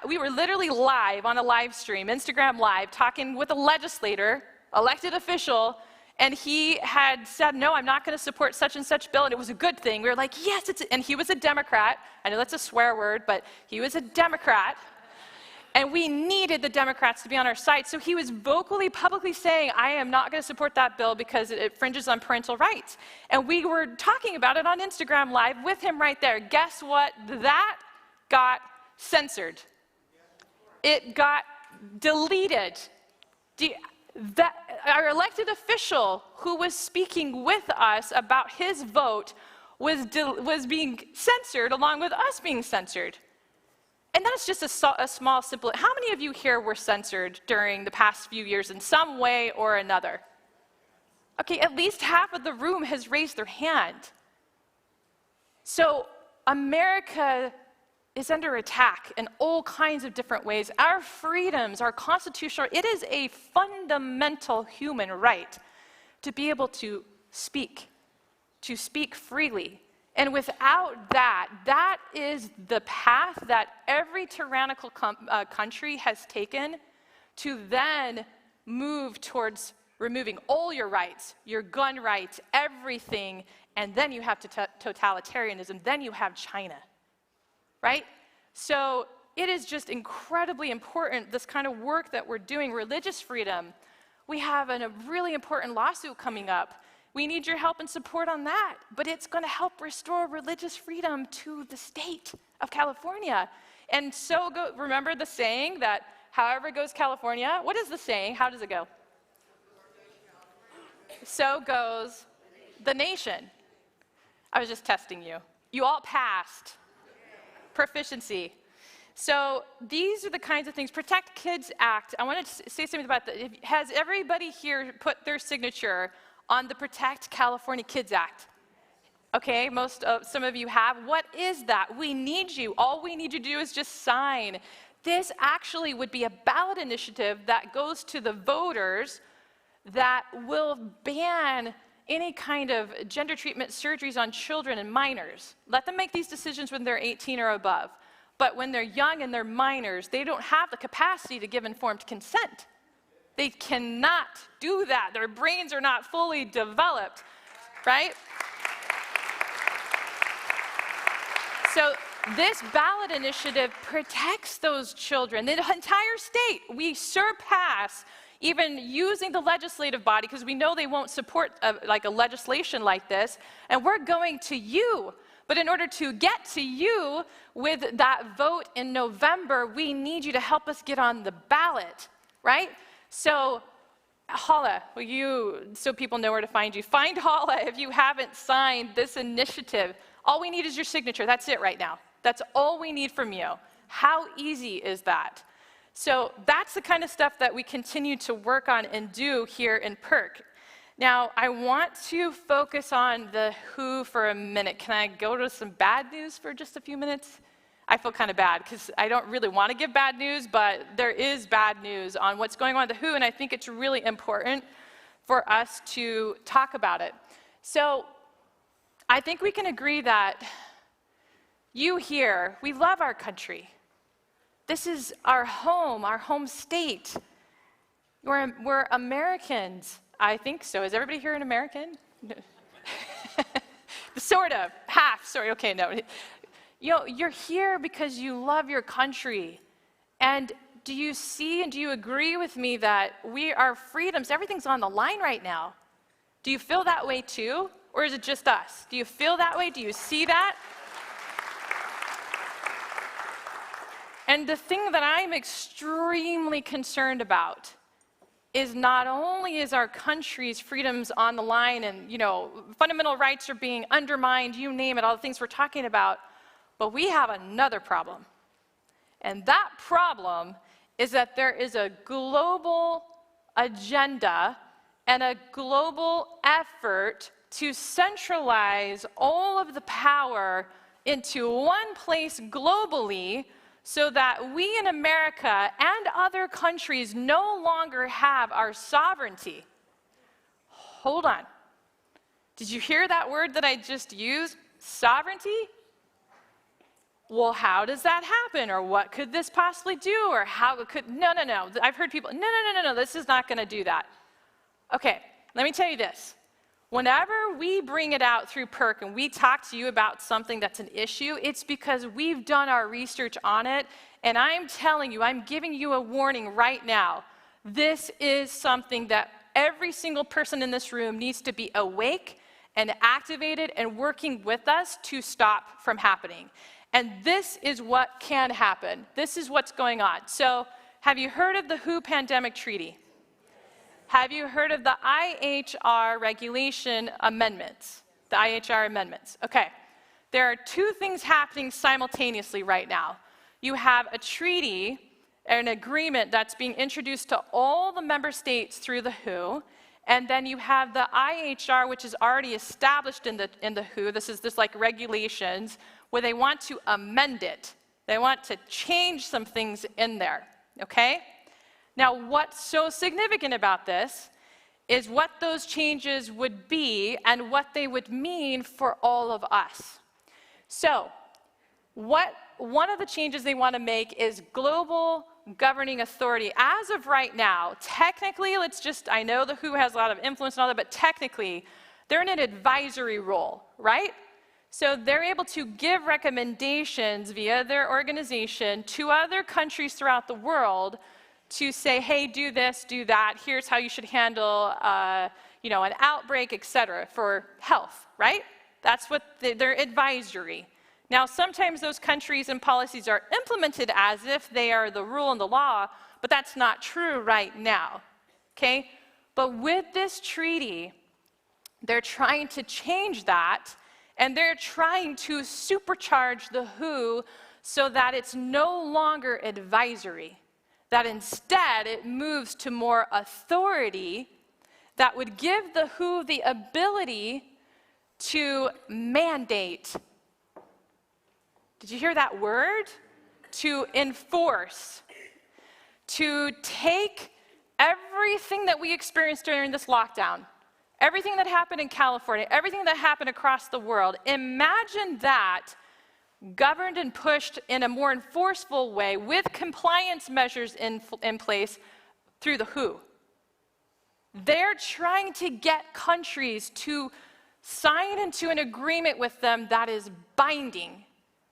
we were literally live on a live stream, Instagram Live, talking with a legislator, elected official, and he had said, no, I'm not going to support such and such bill, and it was a good thing. We were like, yes, and he was a Democrat. I know that's a swear word, but he was a Democrat. And we needed the Democrats to be on our side. So he was vocally, publicly saying, I am not going to support that bill because it infringes on parental rights. And we were talking about it on Instagram Live with him right there. Guess what? That got censored. It got deleted. Our elected official who was speaking with us about his vote was being censored along with us being censored. And that's just a small, simple. How many of you here were censored during the past few years in some way or another? Okay, at least half of the room has raised their hand. So America is under attack in all kinds of different ways. Our freedoms, our constitutional, it is a fundamental human right to be able to speak freely. And without that, that is the path that every tyrannical country has taken to then move towards removing all your rights, your gun rights, everything, and then you have totalitarianism, then you have China, right? So it is just incredibly important, this kind of work that we're doing, religious freedom. We have a really important lawsuit coming up. We need your help and support on that, but it's going to help restore religious freedom to the state of California. And so remember the saying that however goes California? What is the saying? How does it go? So goes the nation. I was just testing you. You all passed. Proficiency. So these are the kinds of things. Protect Kids Act. I want to say something about that. Has everybody here put their signature on the Protect California Kids Act? Okay, some of you have. What is that? We need you. All we need you to do is just sign. This actually would be a ballot initiative that goes to the voters that will ban any kind of gender treatment surgeries on children and minors. Let them make these decisions when they're 18 or above. But when they're young and they're minors, they don't have the capacity to give informed consent. They cannot do that. Their brains are not fully developed, right? So this ballot initiative protects those children. The entire state, we surpass even using the legislative body, because we know they won't support a legislation like this, and we're going to you. But in order to get to you with that vote in November, we need you to help us get on the ballot, right? So, Hala, so people know where to find you. Find Hala if you haven't signed this initiative. All we need is your signature. That's it right now. That's all we need from you. How easy is that? So that's the kind of stuff that we continue to work on and do here in PERK. Now, I want to focus on the who for a minute. Can I go to some bad news for just a few minutes? I feel kind of bad because I don't really want to give bad news, but there is bad news on what's going on with the WHO, and I think it's really important for us to talk about it. So I think we can agree that you here, we love our country. This is our home state. We're Americans. I think so. Is everybody here an American? Sort of. Half. Sorry. Okay, no. You're here because you love your country. And do you see and do you agree with me that our freedoms, everything's on the line right now? Do you feel that way too? Or is it just us? Do you feel that way? Do you see that? And the thing that I'm extremely concerned about is not only is our country's freedoms on the line and, fundamental rights are being undermined, you name it, all the things we're talking about, but we have another problem. And that problem is that there is a global agenda and a global effort to centralize all of the power into one place globally so that we in America and other countries no longer have our sovereignty. Hold on. Did you hear that word that I just used? Sovereignty? Well, how does that happen? Or what could this possibly do? Or how could, no. I've heard people, no, this is not going to do that. Okay, let me tell you this. Whenever we bring it out through PERK and we talk to you about something that's an issue, it's because we've done our research on it, and I'm telling you, I'm giving you a warning right now. This is something that every single person in this room needs to be awake and activated and working with us to stop from happening. And this is what can happen. This is what's going on. So, have you heard of the WHO Pandemic Treaty? Have you heard of the IHR regulation amendments? The IHR amendments. Okay. There are two things happening simultaneously right now. You have a treaty, an agreement that's being introduced to all the member states through the WHO, and then you have the IHR, which is already established in the WHO. This is just like regulations, where they want to amend it. They want to change some things in there, okay? Now, what's so significant about this is what those changes would be and what they would mean for all of us. So, one of the changes they want to make is global governing authority. As of right now, technically, I know the WHO has a lot of influence and all that, but technically, they're in an advisory role, right? So they're able to give recommendations via their organization to other countries throughout the world to say, hey, do this, do that, here's how you should handle an outbreak, etc., for health, right? That's what they're advisory. Now, sometimes those countries and policies are implemented as if they are the rule and the law, but that's not true right now, okay? But with this treaty, they're trying to change that, and they're trying to supercharge the WHO so that it's no longer advisory, that instead it moves to more authority that would give the WHO the ability to mandate. Did you hear that word? To enforce, to take everything that we experienced during this lockdown, everything that happened in California, everything that happened across the world. Imagine that governed and pushed in a more enforceable way with compliance measures in place through the WHO. They're trying to get countries to sign into an agreement with them that is binding.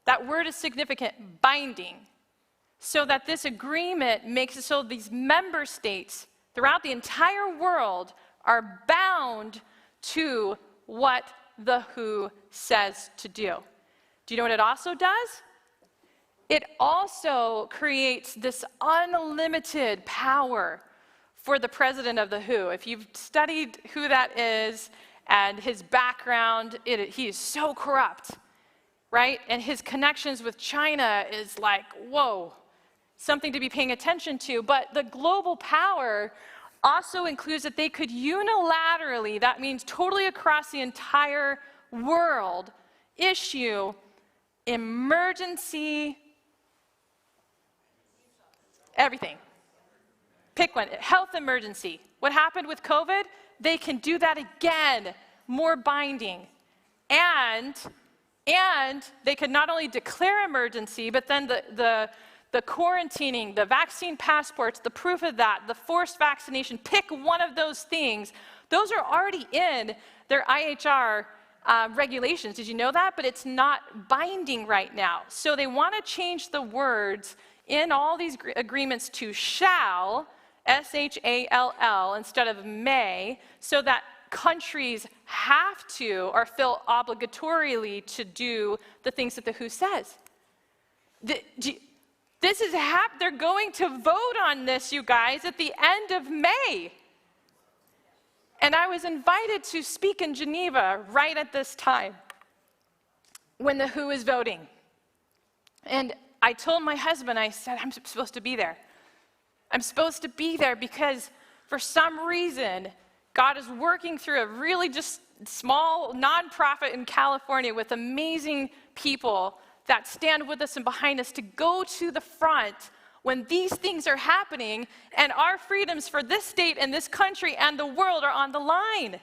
That word is significant, binding. So that this agreement makes it so these member states throughout the entire world are bound to what the WHO says to do. Do you know what it also does? It also creates this unlimited power for the president of the WHO. If you've studied who that is and his background, he is so corrupt, right? And his connections with China is like, whoa, something to be paying attention to. But the global power also includes that they could unilaterally, that means totally across the entire world, issue emergency, everything. Pick one, health emergency. What happened with COVID? They can do that again, more binding. And they could not only declare emergency, but then the quarantining, the vaccine passports, the proof of that, the forced vaccination, pick one of those things. Those are already in their IHR regulations. Did you know that? But it's not binding right now. So they want to change the words in all these agreements to shall, S-H-A-L-L, instead of may, so that countries have to or feel obligatorily to do the things that the WHO says. This is they're going to vote on this, you guys, at the end of May. And I was invited to speak in Geneva right at this time when the WHO is voting. And I told my husband, I said, I'm supposed to be there. I'm supposed to be there because for some reason, God is working through a really just small nonprofit in California with amazing people that stand with us and behind us to go to the front when these things are happening and our freedoms for this state and this country and the world are on the line.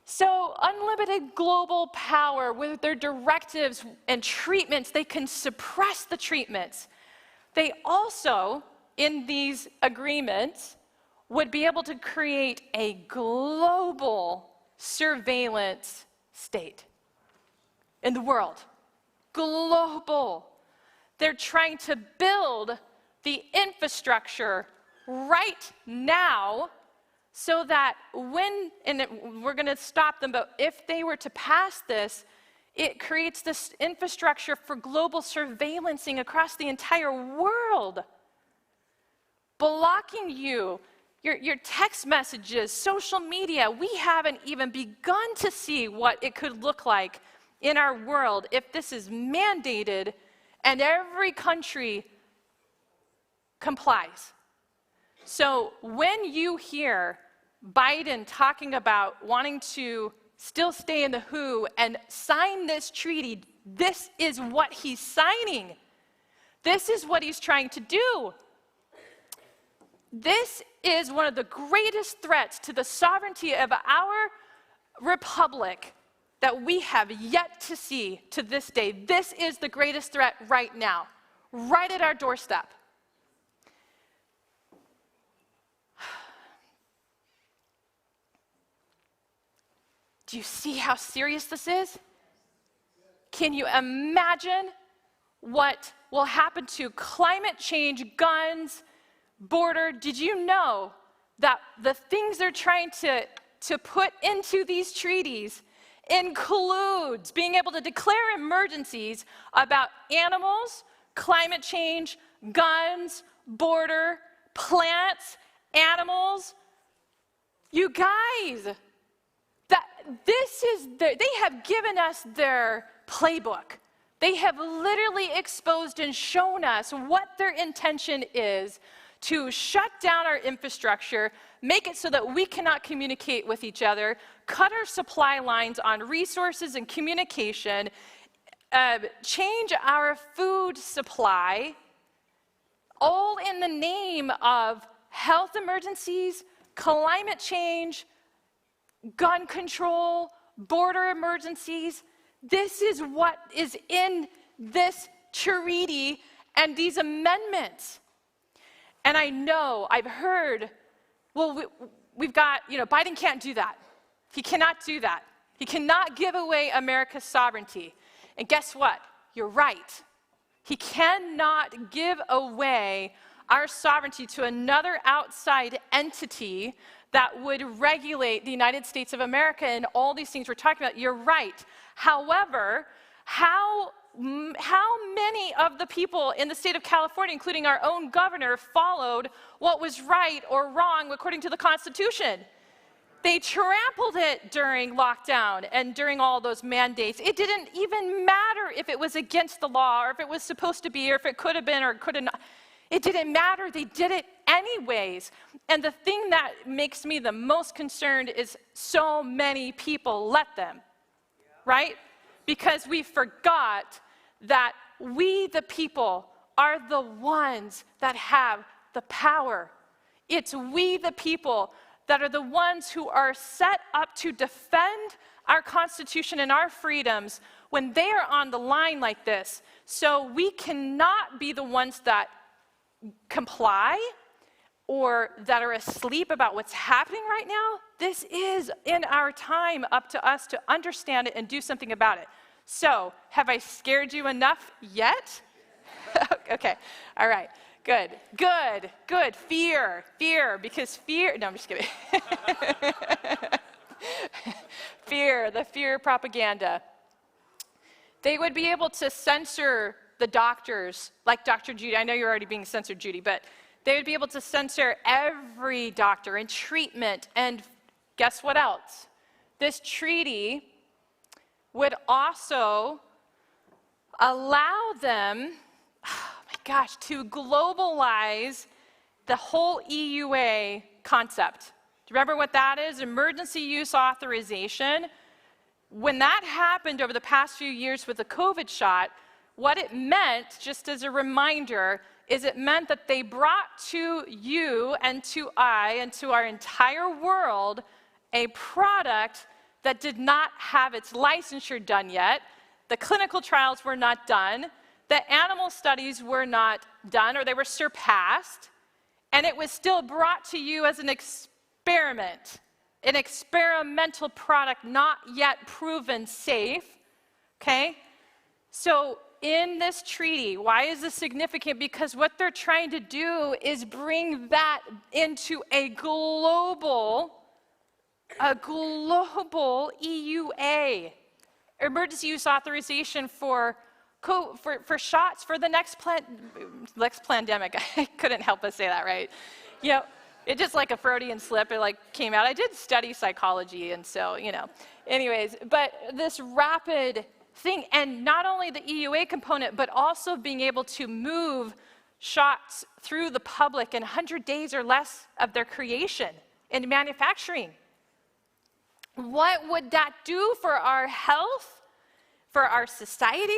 So unlimited global power with their directives and treatments, they can suppress the treatments. They also, in these agreements, would be able to create a global surveillance state in the world. Global. They're trying to build the infrastructure right now so that we're going to stop them, but if they were to pass this, it creates this infrastructure for global surveillancing across the entire world, blocking you your text messages, social media. We haven't even begun to see what it could look like in our world if this is mandated and every country complies. So when you hear Biden talking about wanting to still stay in the WHO and sign this treaty, this is what he's signing. This is what he's trying to do. This is one of the greatest threats to the sovereignty of our republic that we have yet to see to this day. This is the greatest threat right now, right at our doorstep. Do you see how serious this is? Can you imagine what will happen to climate change, guns, border? Did you know that the things they're trying to put into these treaties includes being able to declare emergencies about animals, climate change, guns, border, plants, animals? You guys, they have given us their playbook. They have literally exposed and shown us what their intention is to shut down our infrastructure, make it so that we cannot communicate with each other, cut our supply lines on resources and communication, change our food supply, all in the name of health emergencies, climate change, gun control, border emergencies. This is what is in this treaty and these amendments. And I know, I've heard, well, we've got, Biden can't do that. He cannot do that. He cannot give away America's sovereignty. And guess what? You're right. He cannot give away our sovereignty to another outside entity that would regulate the United States of America and all these things we're talking about. You're right. However, how many of the people in the state of California, including our own governor, followed what was right or wrong according to the Constitution? They trampled it during lockdown and during all those mandates. It didn't even matter if it was against the law or if it was supposed to be or if it could have been or could have not. It didn't matter. They did it anyways. And the thing that makes me the most concerned is so many people let them, right? Because we forgot that we, the people, are the ones that have the power. It's we, the people, that are the ones who are set up to defend our Constitution and our freedoms when they are on the line like this. So we cannot be the ones that comply or that are asleep about what's happening right now. This is in our time up to us to understand it and do something about it. So, have I scared you enough yet? Okay, all right, good. Fear, because fear, no, I'm just kidding. The fear propaganda. They would be able to censor the doctors, like Dr. Judy. I know you're already being censored, Judy, but they would be able to censor every doctor and treatment. And guess what else? This treaty would also allow them, oh my gosh, to globalize the whole EUA concept. Do you remember what that is? Emergency use authorization. When that happened over the past few years with the COVID shot, what it meant, just as a reminder, is it meant that they brought to you and to I and to our entire world a product that did not have its licensure done yet. The clinical trials were not done. The animal studies were not done, or they were surpassed. And it was still brought to you as an experiment, an experimental product not yet proven safe, okay? So in this treaty, why is this significant? Because what they're trying to do is bring that into a global EUA, emergency use authorization for shots for the next pandemic. I couldn't help but say that right. It just like a Freudian slip, it like came out. I did study psychology, and so, anyways, but this rapid thing, and not only the EUA component, but also being able to move shots through the public in 100 days or less of their creation in manufacturing. What would that do for our health, for our society?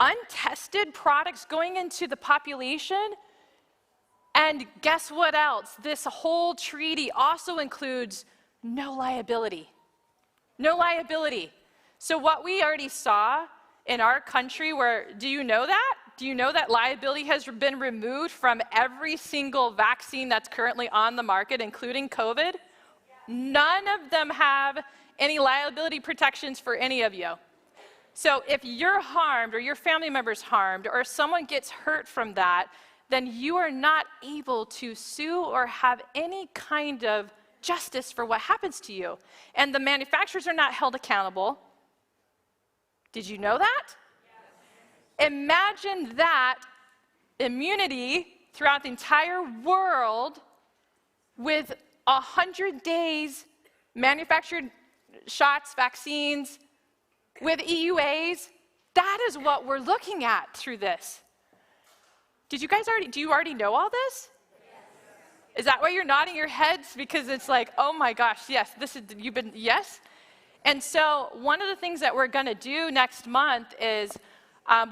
Untested products going into the population. And guess what else? This whole treaty also includes no liability. No liability. So what we already saw in our country where, do you know that? Do you know that liability has been removed from every single vaccine that's currently on the market, including COVID? Yes. None of them have any liability protections for any of you. So if you're harmed or your family member's harmed or someone gets hurt from that, then you are not able to sue or have any kind of justice for what happens to you. And the manufacturers are not held accountable. Did you know that? Yes. Imagine that immunity throughout the entire world with 100 days manufactured shots, vaccines, with EUAs. That is what we're looking at through this. Do you already know all this? Yes. Is that why you're nodding your heads? Because it's like, oh my gosh, yes, yes? And so one of the things that we're gonna do next month is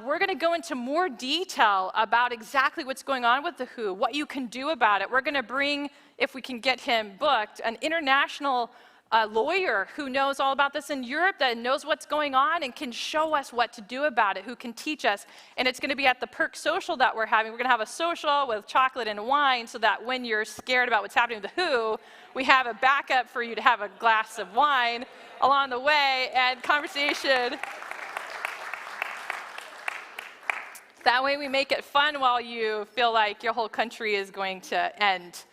we're gonna go into more detail about exactly what's going on with the WHO, what you can do about it. We're gonna bring, if we can get him booked, an international lawyer who knows all about this in Europe, that knows what's going on and can show us what to do about it, who can teach us. And it's going to be at the PERK social that we're having. We're going to have a social with chocolate and wine so that when you're scared about what's happening with the WHO, we have a backup for you to have a glass of wine along the way and conversation. That way we make it fun while you feel like your whole country is going to end.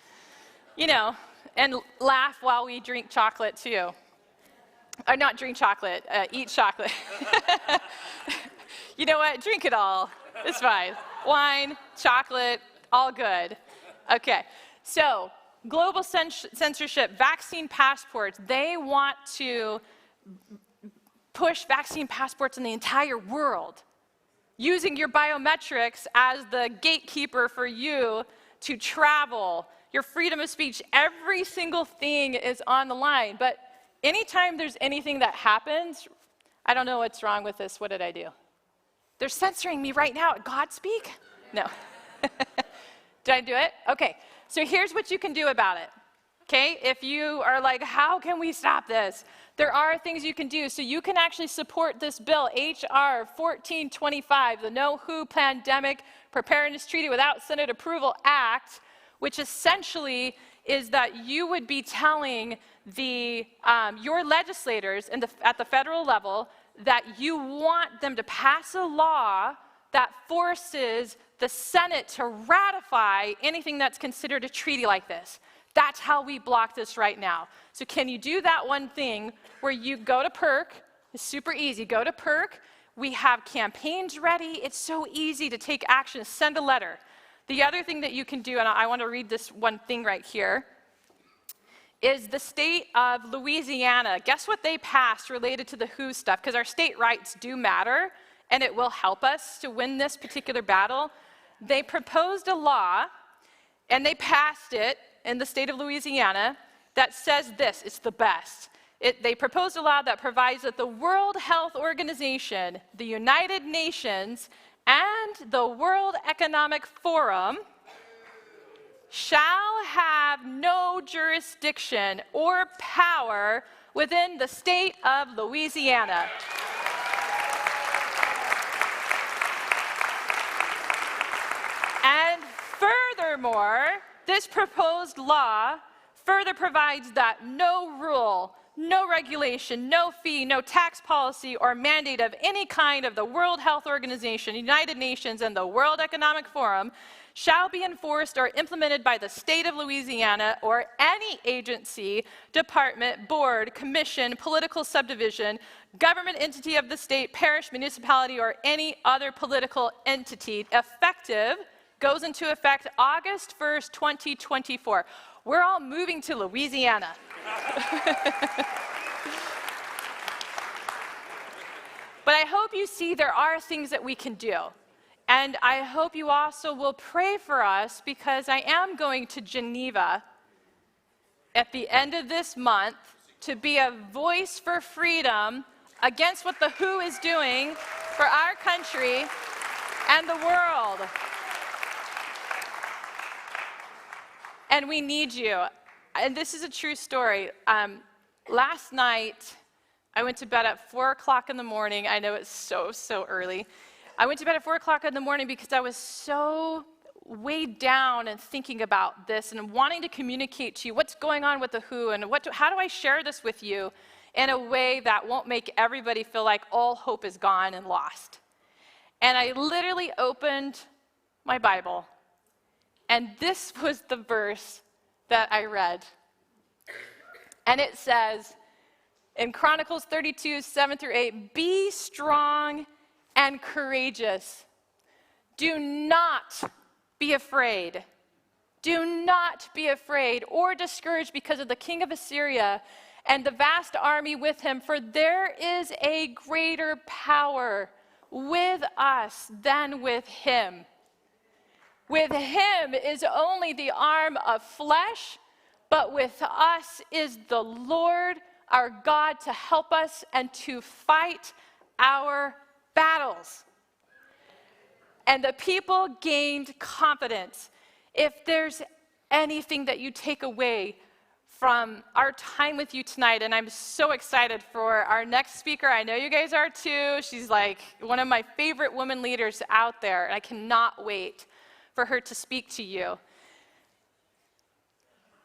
And laugh while we drink chocolate too. Or not drink chocolate, eat chocolate. You know what, drink it all, it's fine. Wine, chocolate, all good. Okay, so global censorship, vaccine passports, they want to push vaccine passports in the entire world, using your biometrics as the gatekeeper for you to travel, your freedom of speech, every single thing is on the line. But anytime there's anything that happens, I don't know what's wrong with this, what did I do? They're censoring me right now. God speak? No. Did I do it? Okay, so here's what you can do about it. Okay, if you are like, how can we stop this? There are things you can do. So you can actually support this bill, HR 1425, the No WHO Pandemic Preparedness Treaty Without Senate Approval Act, which essentially is that you would be telling your legislators at the federal level that you want them to pass a law that forces the Senate to ratify anything that's considered a treaty like this. That's how we block this right now. So can you do that one thing where you go to PERK? It's super easy. Go to PERK. We have campaigns ready. It's so easy to take action. Send a letter. The other thing that you can do, and I want to read this one thing right here, is the state of Louisiana. Guess what they passed related to the WHO stuff? Because our state rights do matter, and it will help us to win this particular battle. They proposed a law, and they passed it in the state of Louisiana that says this, it's the best. They proposed a law that provides that the World Health Organization, the United Nations, and the World Economic Forum shall have no jurisdiction or power within the state of Louisiana. And furthermore, this proposed law further provides that no rule, no regulation, no fee, no tax policy or mandate of any kind of the World Health Organization, United Nations, and the World Economic Forum shall be enforced or implemented by the state of Louisiana or any agency, department, board, commission, political subdivision, government entity of the state, parish, municipality, or any other political entity effective goes into effect August 1st, 2024. We're all moving to Louisiana. But I hope you see there are things that we can do. And I hope you also will pray for us, because I am going to Geneva at the end of this month to be a voice for freedom against what the WHO is doing for our country and the world. And we need you. And this is a true story. Last night, I went to bed at 4 o'clock in the morning. I know it's so early. I went to bed at 4 o'clock in the morning because I was so weighed down and thinking about this and wanting to communicate to you what's going on with the WHO and how do I share this with you in a way that won't make everybody feel like all hope is gone and lost. And I literally opened my Bible, and this was the verse that I read. And it says in Chronicles 32, 7 through 8, "Be strong and courageous. Do not be afraid. Do not be afraid or discouraged because of the king of Assyria and the vast army with him, for there is a greater power with us than with him. With him is only the arm of flesh, but with us is the Lord our God to help us and to fight our battles." And the people gained confidence. If there's anything that you take away from our time with you tonight, and I'm so excited for our next speaker. I know you guys are too. She's like one of my favorite women leaders out there, and I cannot wait for her to speak to you.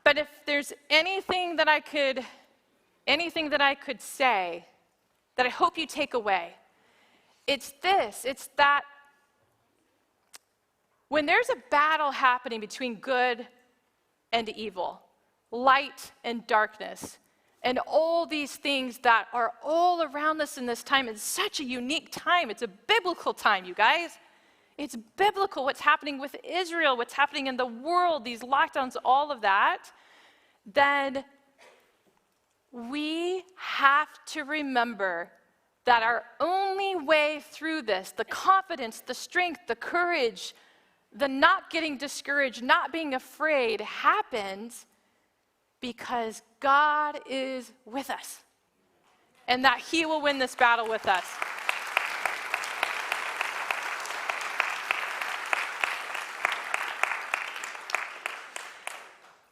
But if there's anything that I could say that I hope you take away, it's this. It's that when there's a battle happening between good and evil, light and darkness, and all these things that are all around us in this time, it's such a unique time. It's a biblical time, you guys. It's biblical, what's happening with Israel, what's happening in the world, these lockdowns, all of that. Then we have to remember that our only way through this, the confidence, the strength, the courage, the not getting discouraged, not being afraid, happens because God is with us and that he will win this battle with us.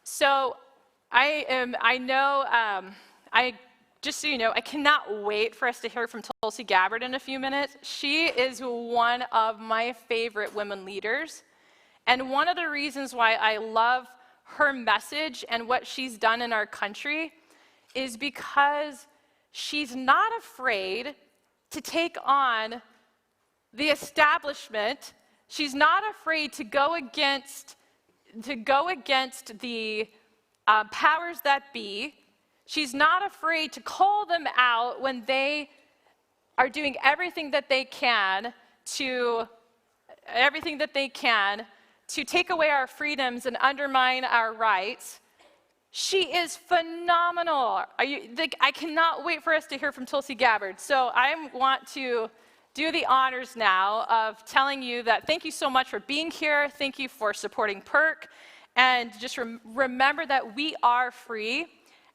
So just so you know, I cannot wait for us to hear from Tulsi Gabbard in a few minutes. She is one of my favorite women leaders. And one of the reasons why I love her message and what she's done in our country is because she's not afraid to take on the establishment. She's not afraid to go against the powers that be. She's not afraid to call them out when they are doing everything that they can to take away our freedoms and undermine our rights. She is phenomenal. I cannot wait for us to hear from Tulsi Gabbard. So I want to do the honors now of telling you that thank you so much for being here. Thank you for supporting PERK. And just remember that we are free.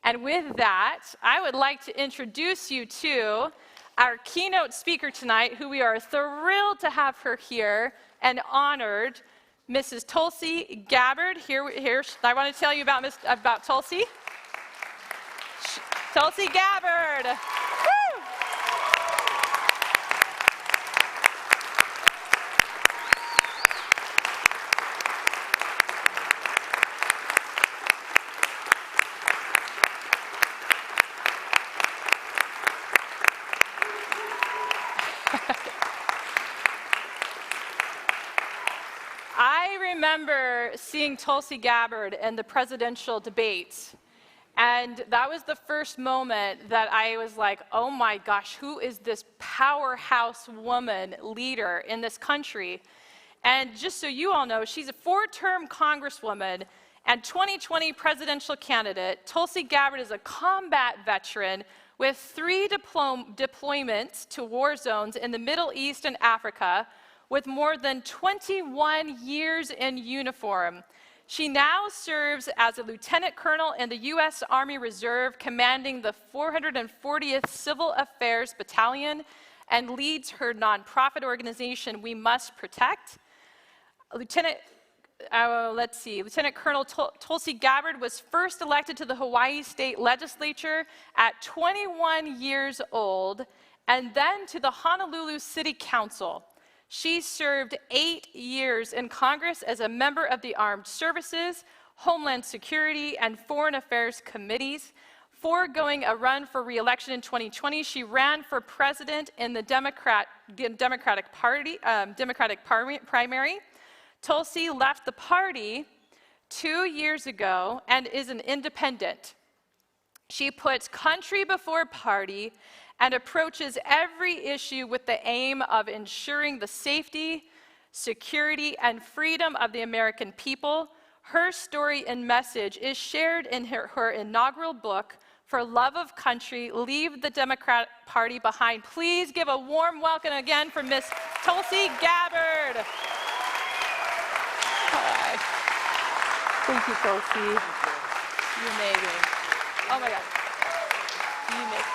And with that, I would like to introduce you to our keynote speaker tonight, who we are thrilled to have her here and honored, Mrs. Tulsi Gabbard. Here, I want to tell you about Tulsi. Tulsi Gabbard. Woo! I remember seeing Tulsi Gabbard in the presidential debates, and that was the first moment that I was like, oh my gosh, who is this powerhouse woman leader in this country? And just so you all know, she's a 4-term congresswoman and 2020 presidential candidate. Tulsi Gabbard is a combat veteran with 3 deployments to war zones in the Middle East and Africa, with more than 21 years in uniform. She now serves as a lieutenant colonel in the U.S. Army Reserve, commanding the 440th Civil Affairs Battalion, and leads her nonprofit organization, We Must Protect. Lieutenant Colonel Tulsi Gabbard was first elected to the Hawaii State Legislature at 21 years old, and then to the Honolulu City Council. She served 8 years in Congress as a member of the Armed Services, Homeland Security, and Foreign Affairs Committees. Foregoing a run for re-election in 2020, she ran for president in the Democratic primary. Tulsi left the party 2 years ago and is an independent. She puts country before party and approaches every issue with the aim of ensuring the safety, security, and freedom of the American people. Her story and message is shared in her inaugural book, For Love of Country, Leave the Democrat Party Behind. Please give a warm welcome again for Miss Tulsi Gabbard. Hi. Thank you, Tulsi. You're amazing. Oh my God. You make.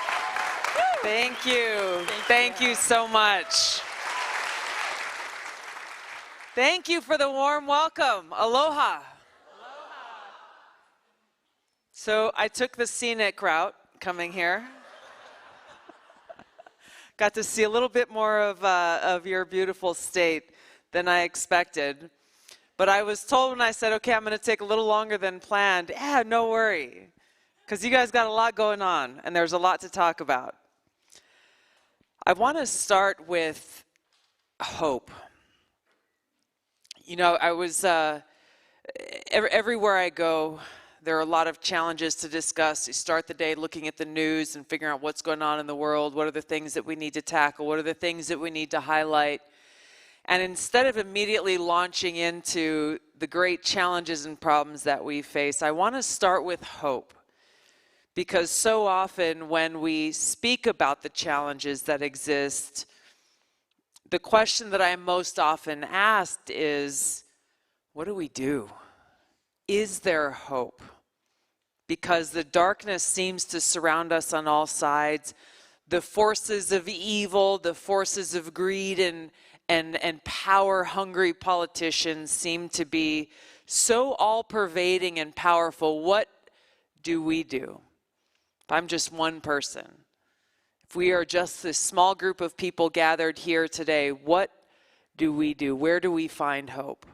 Thank you. Thank you so much. Thank you for the warm welcome. Aloha. So I took the scenic route coming here. Got to see a little bit more of your beautiful state than I expected. But I was told when I said, okay, I'm going to take a little longer than planned. Yeah, no worry. Because you guys got a lot going on, and there's a lot to talk about. I want to start with hope. You know, I was, everywhere I go, there are a lot of challenges to discuss. You start the day looking at the news and figuring out what's going on in the world. What are the things that we need to tackle? What are the things that we need to highlight? And instead of immediately launching into the great challenges and problems that we face, I want to start with hope. Because so often when we speak about the challenges that exist, the question that I am most often asked is, what do we do? Is there hope? Because the darkness seems to surround us on all sides. The forces of evil, the forces of greed and power-hungry politicians seem to be so all-pervading and powerful. What do we do? If I'm just one person, if we are just this small group of people gathered here today, what do we do? Where do we find hope?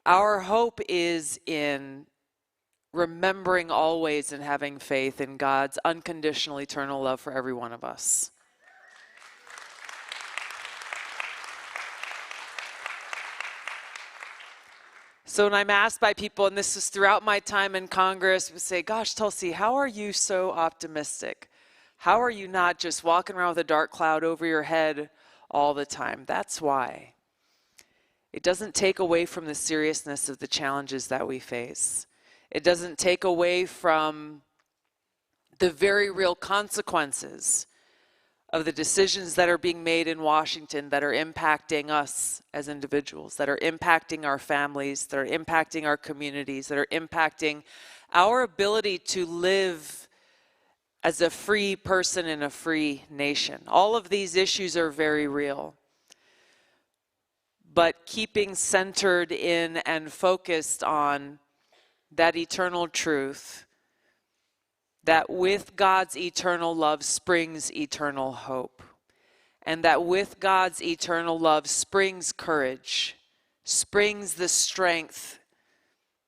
Our hope is in remembering always and having faith in God's unconditional eternal love for every one of us. So when I'm asked by people, and this is throughout my time in Congress, we say, gosh, Tulsi, how are you so optimistic? How are you not just walking around with a dark cloud over your head all the time? That's why. It doesn't take away from the seriousness of the challenges that we face. It doesn't take away from the very real consequences of the decisions that are being made in Washington that are impacting us as individuals, that are impacting our families, that are impacting our communities, that are impacting our ability to live as a free person in a free nation. All of these issues are very real. But keeping centered in and focused on that eternal truth, that with God's eternal love springs eternal hope, and that with God's eternal love springs courage, springs the strength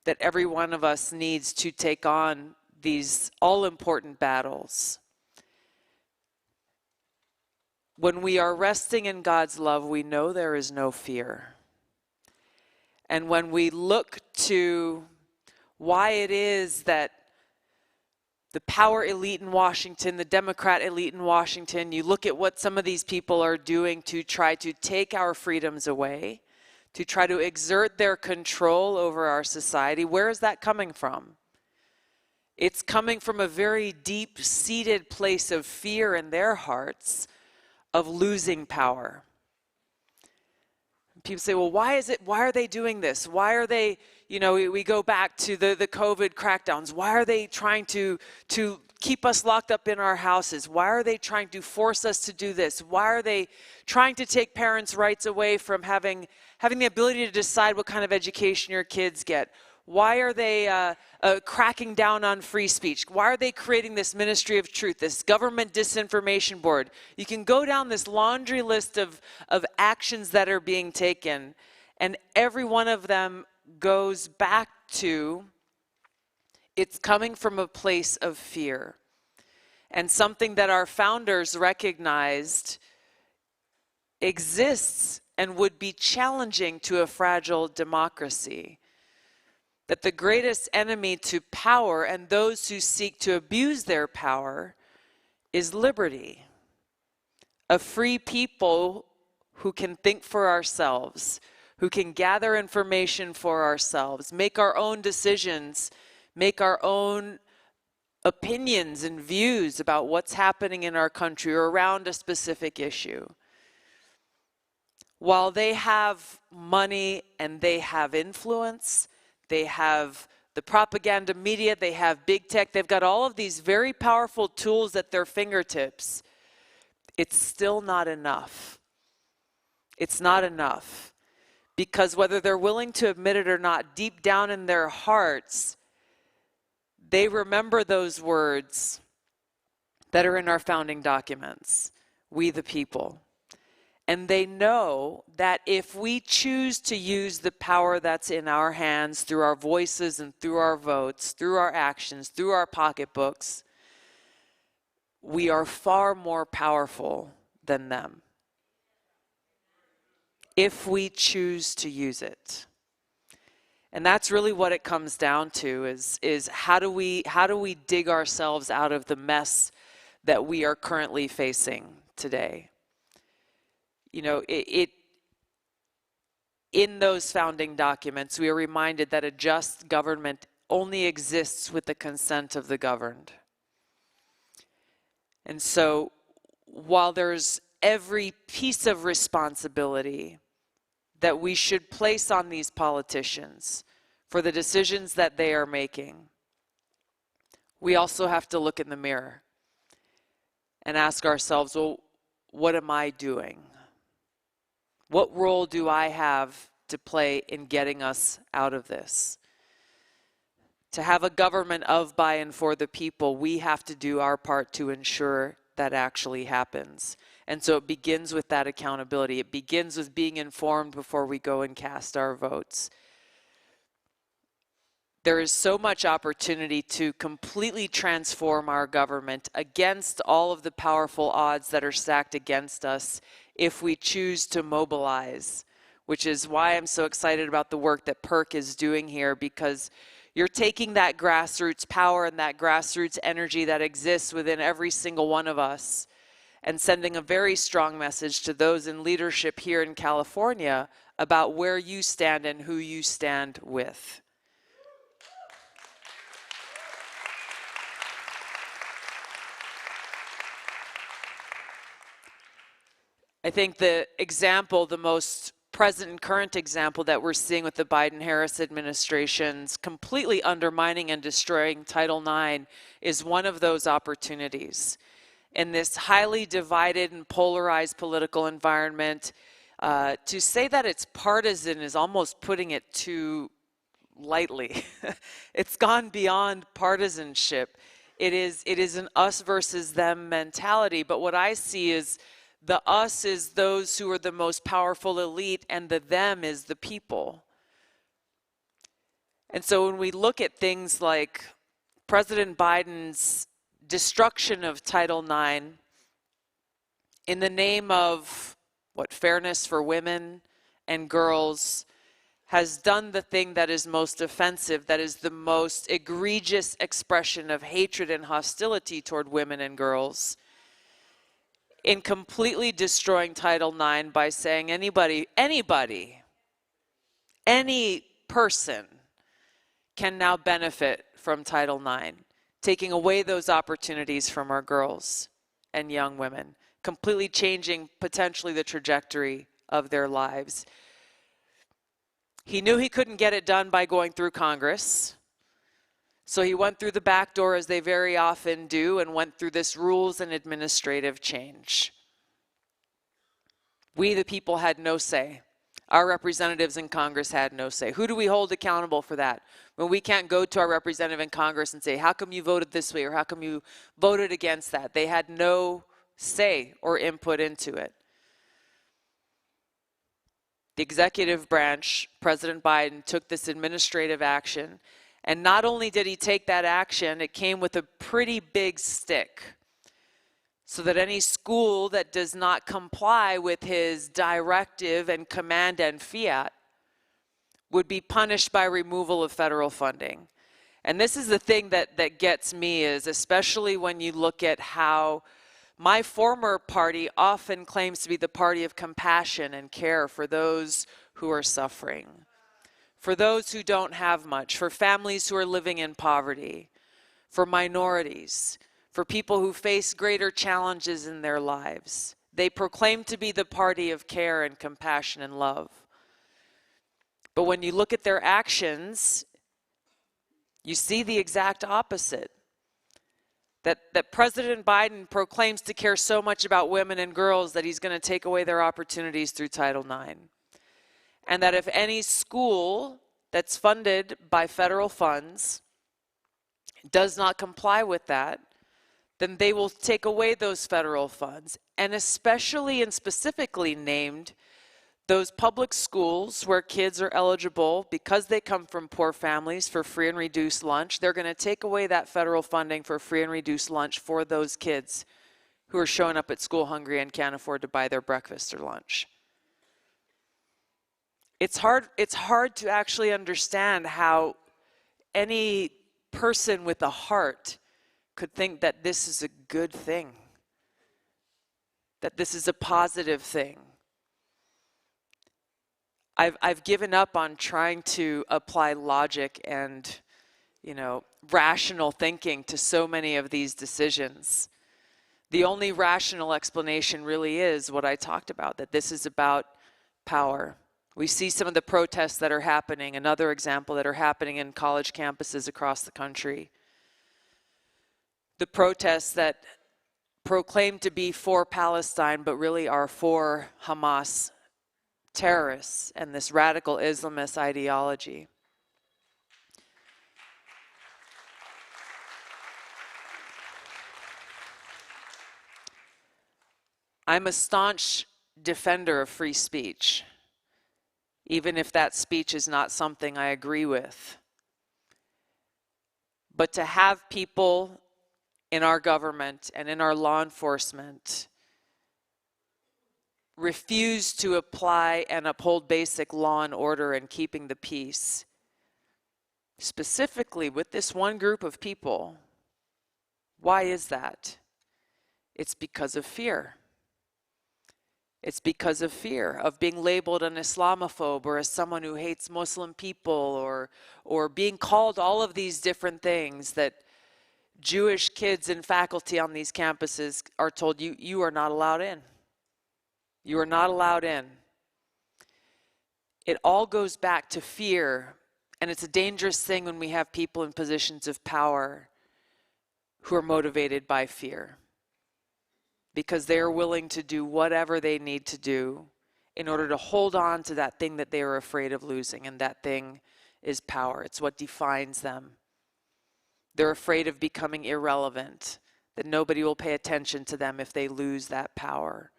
that every one of us needs to take on these all-important battles. When we are resting in God's love, we know there is no fear. And when we look to why it is that the power elite in Washington, the Democrat elite in Washington, you look at what some of these people are doing to try to take our freedoms away, to try to exert their control over our society. Where is that coming from? It's coming from a very deep-seated place of fear in their hearts of losing power. People say, well, why are they doing this? Why are they, we go back to the COVID crackdowns. Why are they trying to keep us locked up in our houses? Why are they trying to force us to do this? Why are they trying to take parents' rights away from having the ability to decide what kind of education your kids get? Why are they cracking down on free speech? Why are they creating this Ministry of Truth, this government disinformation board? You can go down this laundry list of actions that are being taken, and every one of them goes back to, it's coming from a place of fear. And something that our founders recognized exists and would be challenging to a fragile democracy. That the greatest enemy to power and those who seek to abuse their power is liberty. A free people who can think for ourselves, who can gather information for ourselves, make our own decisions, make our own opinions and views about what's happening in our country or around a specific issue. While they have money and they have influence, they have the propaganda media, they have big tech, they've got all of these very powerful tools at their fingertips. It's still not enough. It's not enough. Because whether they're willing to admit it or not, deep down in their hearts, they remember those words that are in our founding documents, we the people. And they know that if we choose to use the power that's in our hands through our voices and through our votes, through our actions, through our pocketbooks, we are far more powerful than them. If we choose to use it. And that's really what it comes down to is how do we dig ourselves out of the mess that we are currently facing today? In those founding documents, we are reminded that a just government only exists with the consent of the governed. And so, while there's every piece of responsibility that we should place on these politicians for the decisions that they are making, we also have to look in the mirror and ask ourselves, well, what am I doing? What role do I have to play in getting us out of this? To have a government of, by, and for the people, we have to do our part to ensure that actually happens. And so it begins with that accountability. It begins with being informed before we go and cast our votes. There is so much opportunity to completely transform our government against all of the powerful odds that are stacked against us if we choose to mobilize, which is why I'm so excited about the work that PERK is doing here, because you're taking that grassroots power and that grassroots energy that exists within every single one of us and sending a very strong message to those in leadership here in California about where you stand and who you stand with. I think the example, the most present and current example that we're seeing with the Biden-Harris administration's completely undermining and destroying Title IX is one of those opportunities. In this highly divided and polarized political environment, to say that it's partisan is almost putting it too lightly. It's gone beyond partisanship. It is an us versus them mentality, but what I see is the us is those who are the most powerful elite, and the them is the people. And so when we look at things like President Biden's destruction of Title IX in the name of, fairness for women and girls, has done the thing that is most offensive, that is the most egregious expression of hatred and hostility toward women and girls, in completely destroying Title IX by saying any person can now benefit from Title IX, taking away those opportunities from our girls and young women, completely changing potentially the trajectory of their lives. He knew he couldn't get it done by going through Congress, so he went through the back door, as they very often do, and went through this rules and administrative change. We, the people, had no say. Our representatives in Congress had no say. Who do we hold accountable for that? When we can't go to our representative in Congress and say, how come you voted this way, or how come you voted against that? They had no say or input into it. The executive branch, President Biden, took this administrative action, and not only did he take that action, it came with a pretty big stick, so that any school that does not comply with his directive and command and fiat would be punished by removal of federal funding. And this is the thing that gets me, is especially when you look at how my former party often claims to be the party of compassion and care for those who are suffering, for those who don't have much, for families who are living in poverty, for minorities, for people who face greater challenges in their lives. They proclaim to be the party of care and compassion and love. But when you look at their actions, you see the exact opposite. That President Biden proclaims to care so much about women and girls that he's going to take away their opportunities through Title IX. And that if any school that's funded by federal funds does not comply with that, then they will take away those federal funds, and especially and specifically named those public schools where kids are eligible, because they come from poor families, for free and reduced lunch. They're going to take away that federal funding for free and reduced lunch for those kids who are showing up at school hungry and can't afford to buy their breakfast or lunch. It's hard to actually understand how any person with a heart could think that this is a good thing, that this is a positive thing. I've given up on trying to apply logic and, rational thinking to so many of these decisions. The only rational explanation really is what I talked about, that this is about power. We see some of the protests that are happening, another example, that are happening in college campuses across the country. The protests that proclaim to be for Palestine, but really are for Hamas terrorists and this radical Islamist ideology. I'm a staunch defender of free speech, even if that speech is not something I agree with. But to have people in our government and in our law enforcement refuse to apply and uphold basic law and order and keeping the peace, specifically with this one group of people, why is that? It's because of fear. It's because of fear of being labeled an Islamophobe, or as someone who hates Muslim people, or being called all of these different things that Jewish kids and faculty on these campuses are told, you are not allowed in. You are not allowed in. It all goes back to fear, and it's a dangerous thing when we have people in positions of power who are motivated by fear, because they are willing to do whatever they need to do in order to hold on to that thing that they are afraid of losing, and that thing is power. It's what defines them. They're afraid of becoming irrelevant, that nobody will pay attention to them if they lose that power.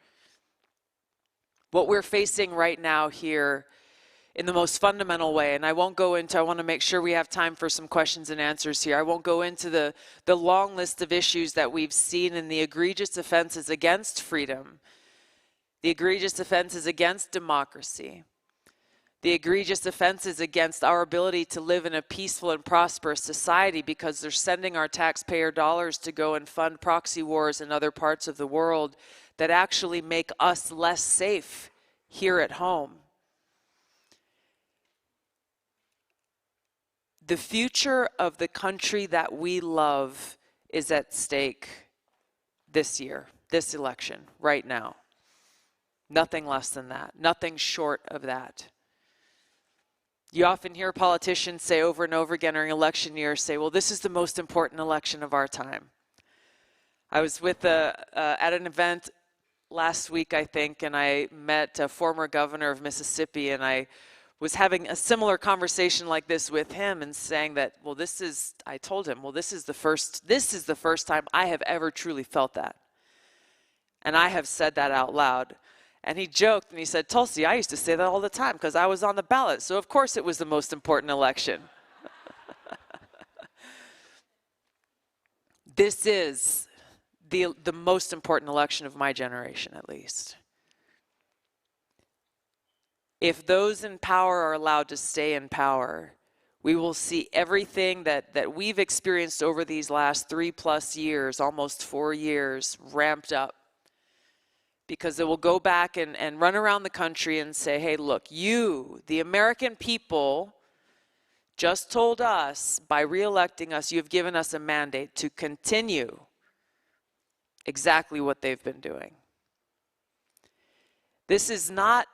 What we're facing right now here in the most fundamental way, and I want to make sure we have time for some questions and answers here. I won't go into the long list of issues that we've seen in the egregious offenses against freedom, the egregious offenses against democracy. the egregious offenses against our ability to live in a peaceful and prosperous society, because they're sending our taxpayer dollars to go and fund proxy wars in other parts of the world that actually make us less safe here at home. The future of the country that we love is at stake this year, this election, right now. Nothing less than that, nothing short of that. You often hear politicians say over and over again during election years, say, well, this is the most important election of our time. I was with at an event last week, I think, and I met a former governor of Mississippi, and I was having a similar conversation like this with him and saying that, well, I told him, well, this is the first time I have ever truly felt that. And I have said that out loud. And he joked and he said, Tulsi, I used to say that all the time because I was on the ballot. So of course it was the most important election. This is the most important election of my generation, at least. If those in power are allowed to stay in power, we will see everything that we've experienced over these last 3+ years, almost 4 years, ramped up. Because it will go back and run around the country and say, hey, look, you, the American people, just told us by re-electing us, you've given us a mandate to continue exactly what they've been doing. This is not,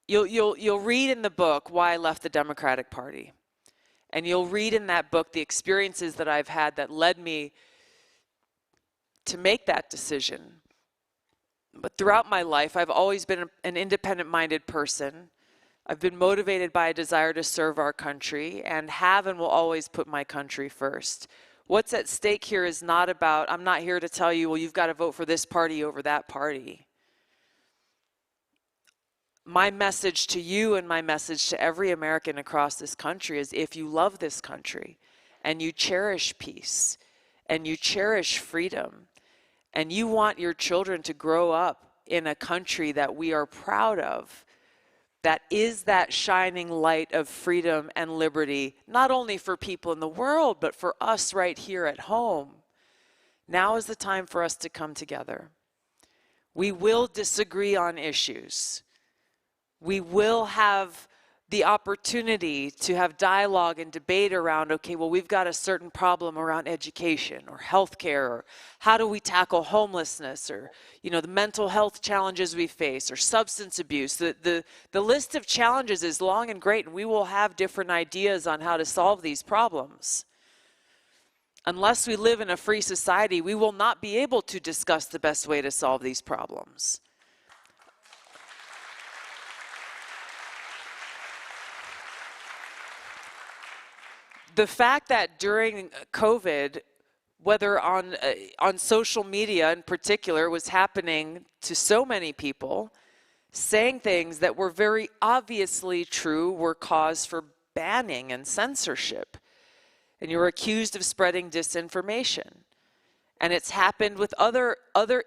you'll read in the book why I left the Democratic Party. And you'll read in that book the experiences that I've had that led me to make that decision. But throughout my life, I've always been an independent-minded person. I've been motivated by a desire to serve our country and have and will always put my country first. What's at stake here is not about, I'm not here to tell you, well, you've got to vote for this party over that party. My message to you and my message to every American across this country is if you love this country and you cherish peace and you cherish freedom, and you want your children to grow up in a country that we are proud of, that is that shining light of freedom and liberty, not only for people in the world, but for us right here at home. Now is the time for us to come together. We will disagree on issues. We will have the opportunity to have dialogue and debate around, okay, well, we've got a certain problem around education or healthcare, or how do we tackle homelessness, or, you know, the mental health challenges we face, or substance abuse. The list of challenges is long and great, and we will have different ideas on how to solve these problems. Unless we live in a free society, we will not be able to discuss the best way to solve these problems. The fact that during COVID, whether on social media in particular, was happening to so many people, saying things that were very obviously true were cause for banning and censorship. And you were accused of spreading disinformation. And it's happened with other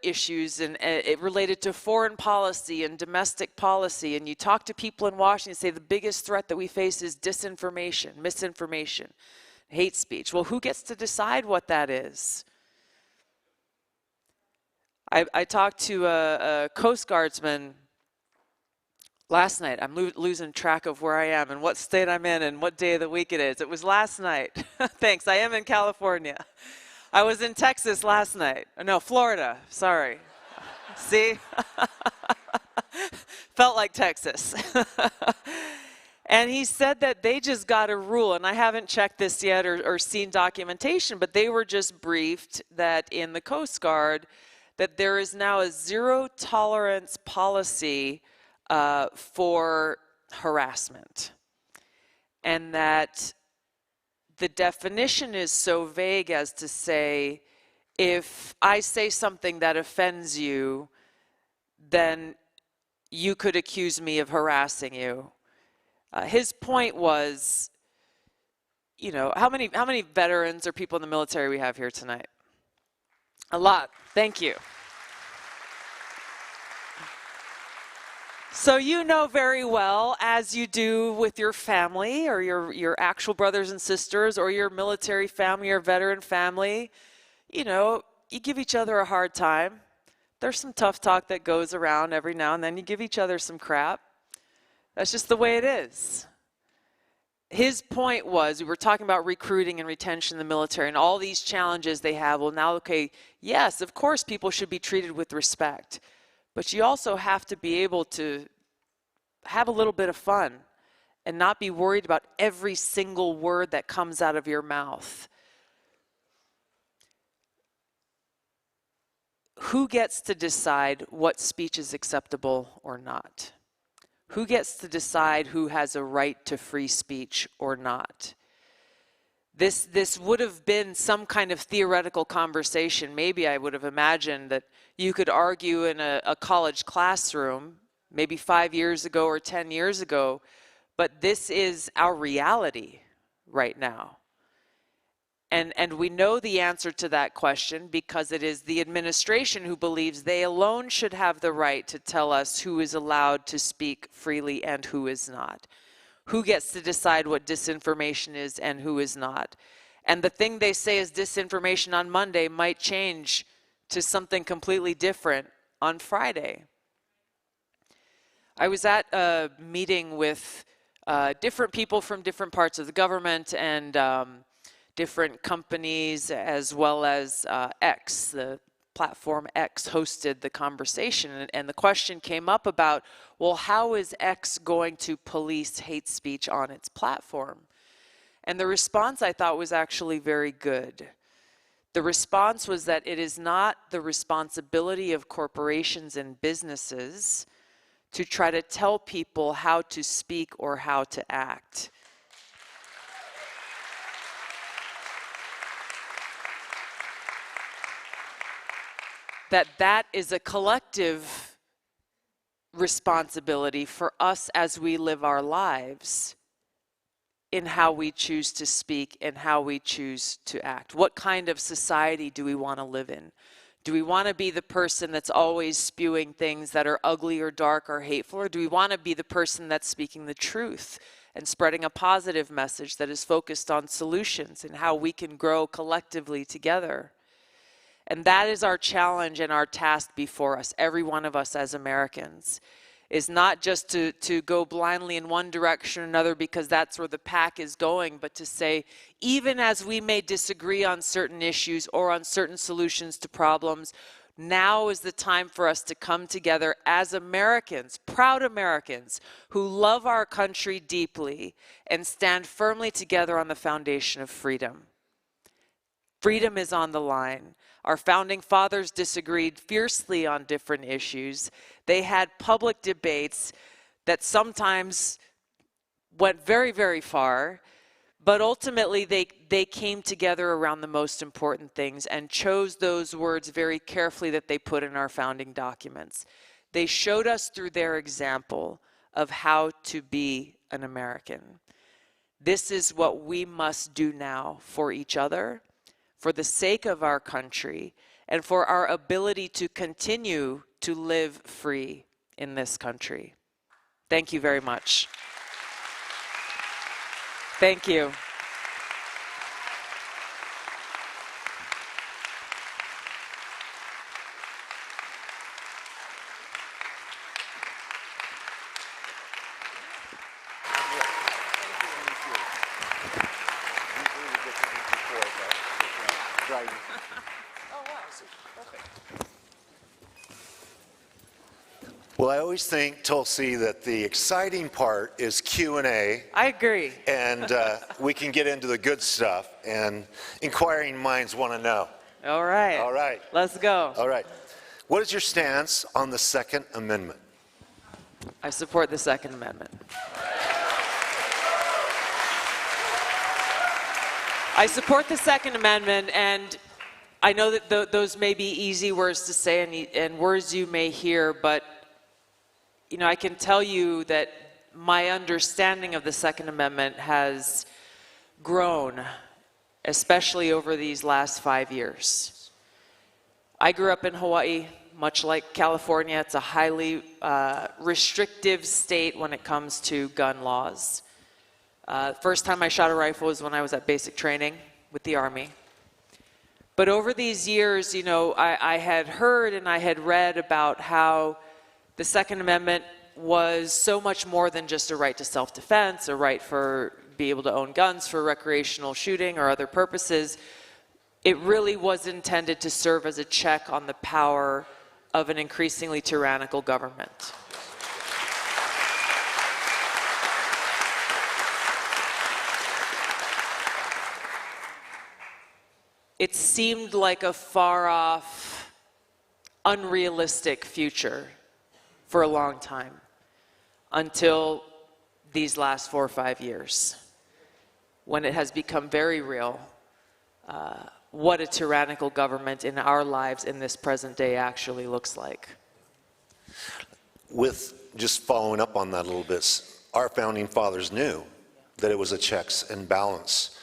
issues, and it related to foreign policy and domestic policy. And you talk to people in Washington and say the biggest threat that we face is disinformation, misinformation, hate speech. Well, who gets to decide what that is? I talked to a Coast Guardsman last night. I'm losing track of where I am and what state I'm in and what day of the week it is. It was last night. Thanks, I am in California. I was in Texas last night. No, Florida, sorry. See? Felt like Texas. And he said that they just got a rule, and I haven't checked this yet or seen documentation, but they were just briefed that in the Coast Guard that there is now a zero-tolerance policy for harassment. And that the definition is so vague as to say, if I say something that offends you, then you could accuse me of harassing you. His point was, you know, how many veterans or people in the military we have here tonight? A lot. Thank you. So you know very well, as you do with your family or your actual brothers and sisters or your military family or veteran family, you know, you give each other a hard time. There's some tough talk that goes around every now and then. You give each other some crap. That's just the way it is. His point was, we were talking about recruiting and retention in the military and all these challenges they have. Well, now, okay, yes, of course people should be treated with respect. But you also have to be able to have a little bit of fun and not be worried about every single word that comes out of your mouth. Who gets to decide what speech is acceptable or not? Who gets to decide who has a right to free speech or not? This would have been some kind of theoretical conversation. Maybe I would have imagined that you could argue in a college classroom, maybe 5 years ago or 10 years ago, but this is our reality right now. And we know the answer to that question because it is the administration who believes they alone should have the right to tell us who is allowed to speak freely and who is not. Who gets to decide what disinformation is and who is not. And the thing they say is disinformation on Monday might change to something completely different on Friday. I was at a meeting with different people from different parts of the government and different companies, as well as X, the platform X hosted the conversation, and the question came up about, well, how is X going to police hate speech on its platform? And the response I thought was actually very good. The response was that it is not the responsibility of corporations and businesses to try to tell people how to speak or how to act. That is a collective responsibility for us as we live our lives in how we choose to speak and how we choose to act. What kind of society do we want to live in? Do we want to be the person that's always spewing things that are ugly or dark or hateful, or do we want to be the person that's speaking the truth and spreading a positive message that is focused on solutions and how we can grow collectively together? And that is our challenge and our task before us, every one of us as Americans, is not just to go blindly in one direction or another because that's where the pack is going, but to say, even as we may disagree on certain issues or on certain solutions to problems, now is the time for us to come together as Americans, proud Americans, who love our country deeply and stand firmly together on the foundation of freedom. Freedom is on the line. Our founding fathers disagreed fiercely on different issues. They had public debates that sometimes went very, very far, but ultimately they came together around the most important things and chose those words very carefully that they put in our founding documents. They showed us through their example of how to be an American. This is what we must do now for each other, for the sake of our country, and for our ability to continue to live free in this country. Thank you very much. Thank you. Well, I always think, Tulsi, that the exciting part is Q&A. I agree. And we can get into the good stuff, and inquiring minds want to know. All right. All right. Let's go. All right. What is your stance on the Second Amendment? I support the Second Amendment. I support the Second Amendment, and I know that those may be easy words to say and words you may hear, but you know, I can tell you that my understanding of the Second Amendment has grown, especially over these last 5 years. I grew up in Hawaii. much like California, it's a highly restrictive state when it comes to gun laws. First time I shot a rifle was when I was at basic training with the Army. But over these years, you know, I had heard and I had read about how the Second Amendment was so much more than just a right to self-defense, a right for be able to own guns for recreational shooting or other purposes. It really was intended to serve as a check on the power of an increasingly tyrannical government. It seemed like a far-off, unrealistic future for a long time, until these last 4 or 5 years, when it has become very real what a tyrannical government in our lives in this present day actually looks like. With just following up on that a little bit, our founding fathers knew that it was a checks and balance,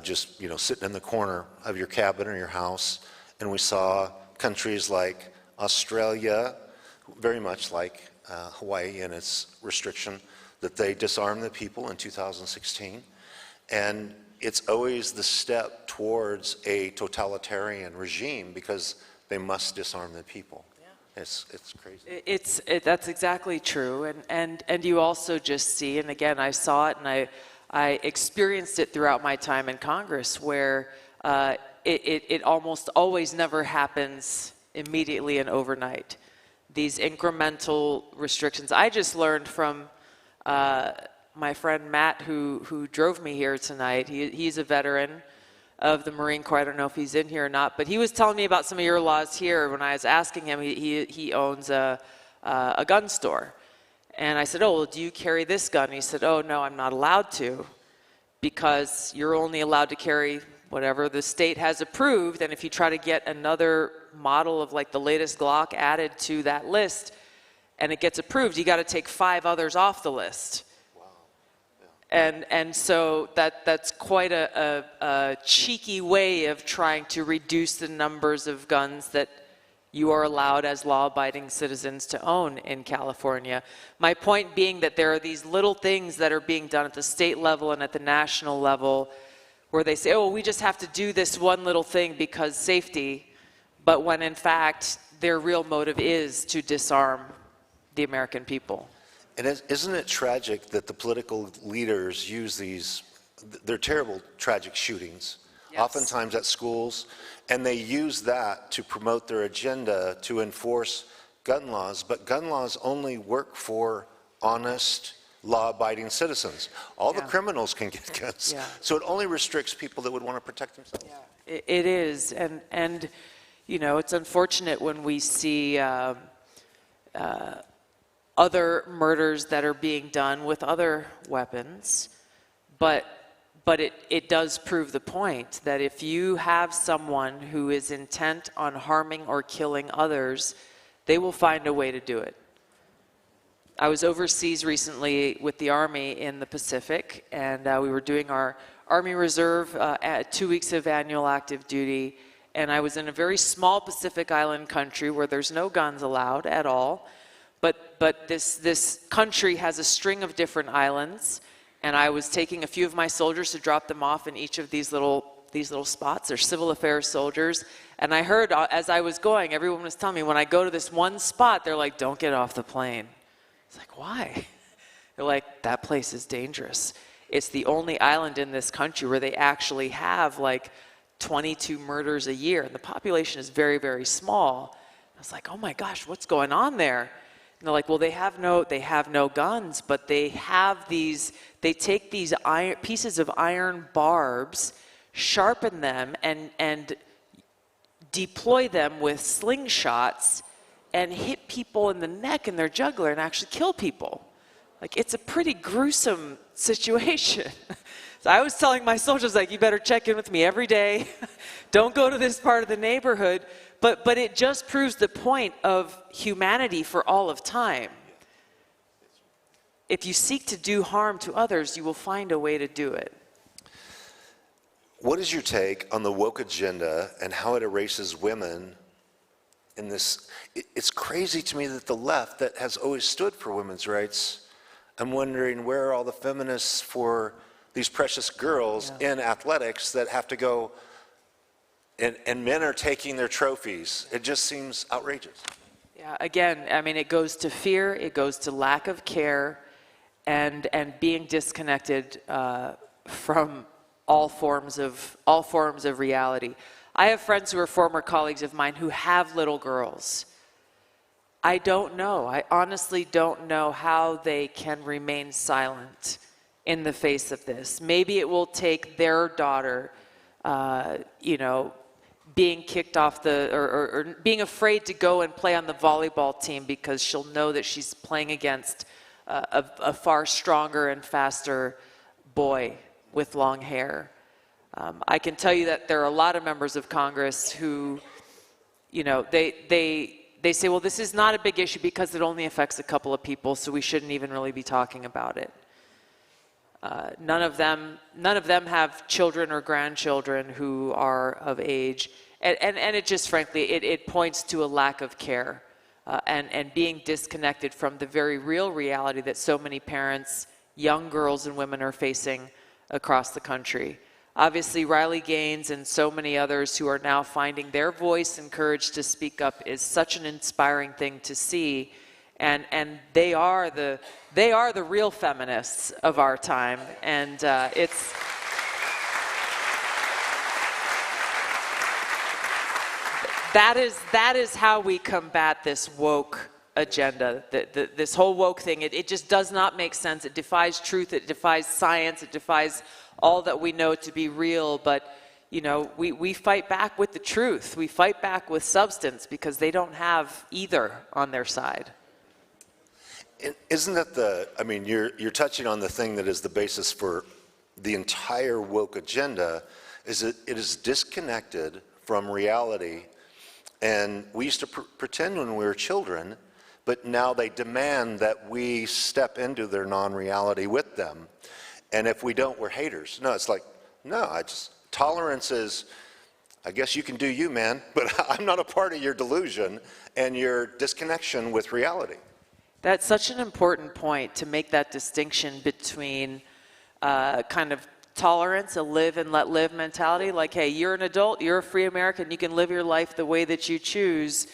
just, you know, sitting in the corner of your cabin or your house, and we saw countries like Australia, very much like Hawaii in its restriction, that they disarmed the people in 2016, and it's always the step towards a totalitarian regime because they must disarm the people. Yeah. It's crazy. That's exactly true, and you also just see, and again, I saw it and I experienced it throughout my time in Congress, where it almost always never happens immediately and overnight. These incremental restrictions. I just learned from my friend Matt, who drove me here tonight. He's a veteran of the Marine Corps. I don't know if he's in here or not, but he was telling me about some of your laws here. When I was asking him, he owns a gun store. And I said, oh, well, do you carry this gun? And he said, oh, no, I'm not allowed to, because you're only allowed to carry whatever the state has approved. And if you try to get another model of like the latest Glock added to that list and it gets approved, you got to take 5 others off the list. Wow. Yeah. And so that's quite a cheeky way of trying to reduce the numbers of guns that you are allowed as law-abiding citizens to own in California. My point being that there are these little things that are being done at the state level and at the national level where they say, oh, we just have to do this one little thing because safety, but when in fact their real motive is to disarm the American people. And isn't it tragic that the political leaders use they're terrible, tragic shootings, yes, oftentimes at schools, and they use that to promote their agenda to enforce gun laws, but gun laws only work for honest, law-abiding citizens. All the criminals can get guns, so it only restricts people that would want to protect themselves. Yeah. It is, and you know, it's unfortunate when we see other murders that are being done with other weapons, but it does prove the point that if you have someone who is intent on harming or killing others, they will find a way to do it. I was overseas recently with the Army in the Pacific, and we were doing our Army Reserve 2 weeks of annual active duty, and I was in a very small Pacific Island country where there's no guns allowed at all, but this country has a string of different islands, and I was taking a few of my soldiers to drop them off in each of these little spots. They're civil affairs soldiers, and I heard as I was going, everyone was telling me, when I go to this one spot, they're like, don't get off the plane. It's like, why? They're like, that place is dangerous. It's the only island in this country where they actually have like 22 murders a year, and the population is very, very small. I was like, oh my gosh, what's going on there? And they're like, well, they have no guns, but they take these pieces of iron barbs, sharpen them, and deploy them with slingshots and hit people in the neck and their jugular and actually kill people. Like, it's a pretty gruesome situation. So I was telling my soldiers, like, you better check in with me every day. Don't go to this part of the neighborhood. But it just proves the point of humanity for all of time. If you seek to do harm to others, you will find a way to do it. What is your take on the woke agenda and how it erases women in this, it's crazy to me that the left that has always stood for women's rights, I'm wondering where are all the feminists for these precious girls in athletics that have to go, and men are taking their trophies. It just seems outrageous. Yeah, again, I mean, it goes to fear, it goes to lack of care, and being disconnected from all forms of reality. I have friends who are former colleagues of mine who have little girls. I don't know. I honestly don't know how they can remain silent in the face of this. Maybe it will take their daughter, being kicked off or being afraid to go and play on the volleyball team because she'll know that she's playing against a far stronger and faster boy with long hair. I can tell you that there are a lot of members of Congress who, they say, well, this is not a big issue because it only affects a couple of people, so we shouldn't even really be talking about it. None of them have children or grandchildren who are of age, and it just, frankly, it points to a lack of care and being disconnected from the very real reality that so many parents, young girls and women are facing across the country. Obviously, Riley Gaines and so many others who are now finding their voice and courage to speak up is such an inspiring thing to see, and they are the real feminists of our time, and it's that is how we combat this woke agenda. This whole woke thing, it just does not make sense. It defies truth. It defies science. It defies all that we know to be real. But we fight back with the truth. We fight back with substance because they don't have either on their side. Isn't that you're touching on the thing that is the basis for the entire woke agenda, is it is disconnected from reality. And we used to pretend when we were children, but now they demand that we step into their non-reality with them. And if we don't, we're haters. No, it's like, no, tolerance is, I guess you can do you, man, but I'm not a part of your delusion and your disconnection with reality. That's such an important point, to make that distinction between kind of tolerance, a live and let live mentality, like, hey, you're an adult, you're a free American, you can live your life the way that you choose,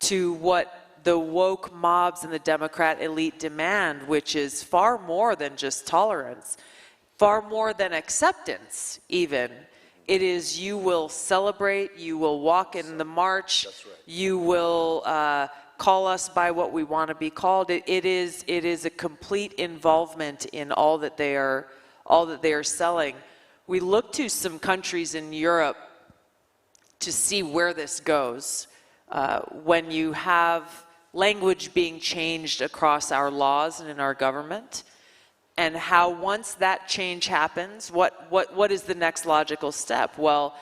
to what the woke mobs and the Democrat elite demand, which is far more than just tolerance, far more than acceptance even. It is, you will celebrate, you will walk in the march, you will call us by what we want to be called. It is a complete involvement in all that they are selling. We look to some countries in Europe to see where this goes. When you have language being changed across our laws and in our government, and how once that change happens, what is the next logical step? Well,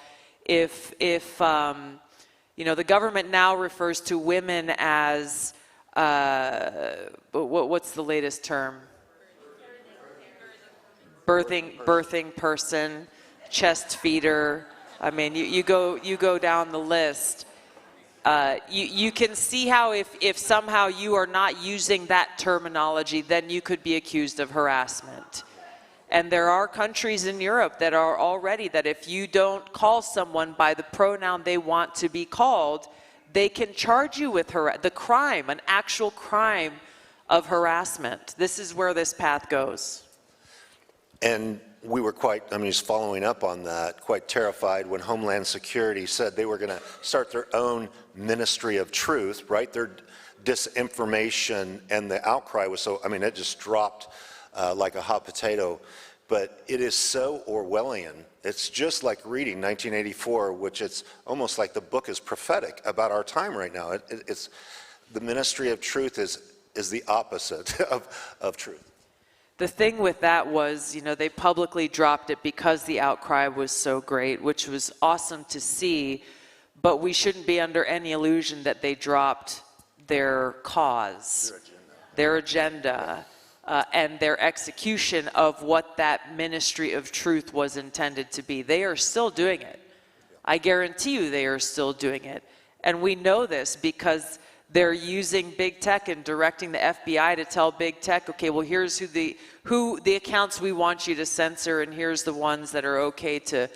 if the government now refers to women as what's the latest term? Birthing person, chest feeder. I mean, you go down the list. You can see how if somehow you are not using that terminology, then you could be accused of harassment. And there are countries in Europe that are already, that if you don't call someone by the pronoun they want to be called, they can charge you with the crime, an actual crime of harassment. This is where this path goes. And we were just following up on that, quite terrified when Homeland Security said they were going to start their own ministry of truth, right? Their disinformation and the outcry was it just dropped like a hot potato. But it is so Orwellian. It's just like reading 1984, which it's almost like the book is prophetic about our time right now. It's the ministry of truth is the opposite of truth. The thing with that was, they publicly dropped it because the outcry was so great, which was awesome to see, but we shouldn't be under any illusion that they dropped their cause, their agenda, and their execution of what that ministry of truth was intended to be. They are still doing it. I guarantee you they are still doing it. And we know this because they're using big tech and directing the FBI to tell big tech, okay, well, here's who the accounts we want you to censor, and here's the ones that are okay to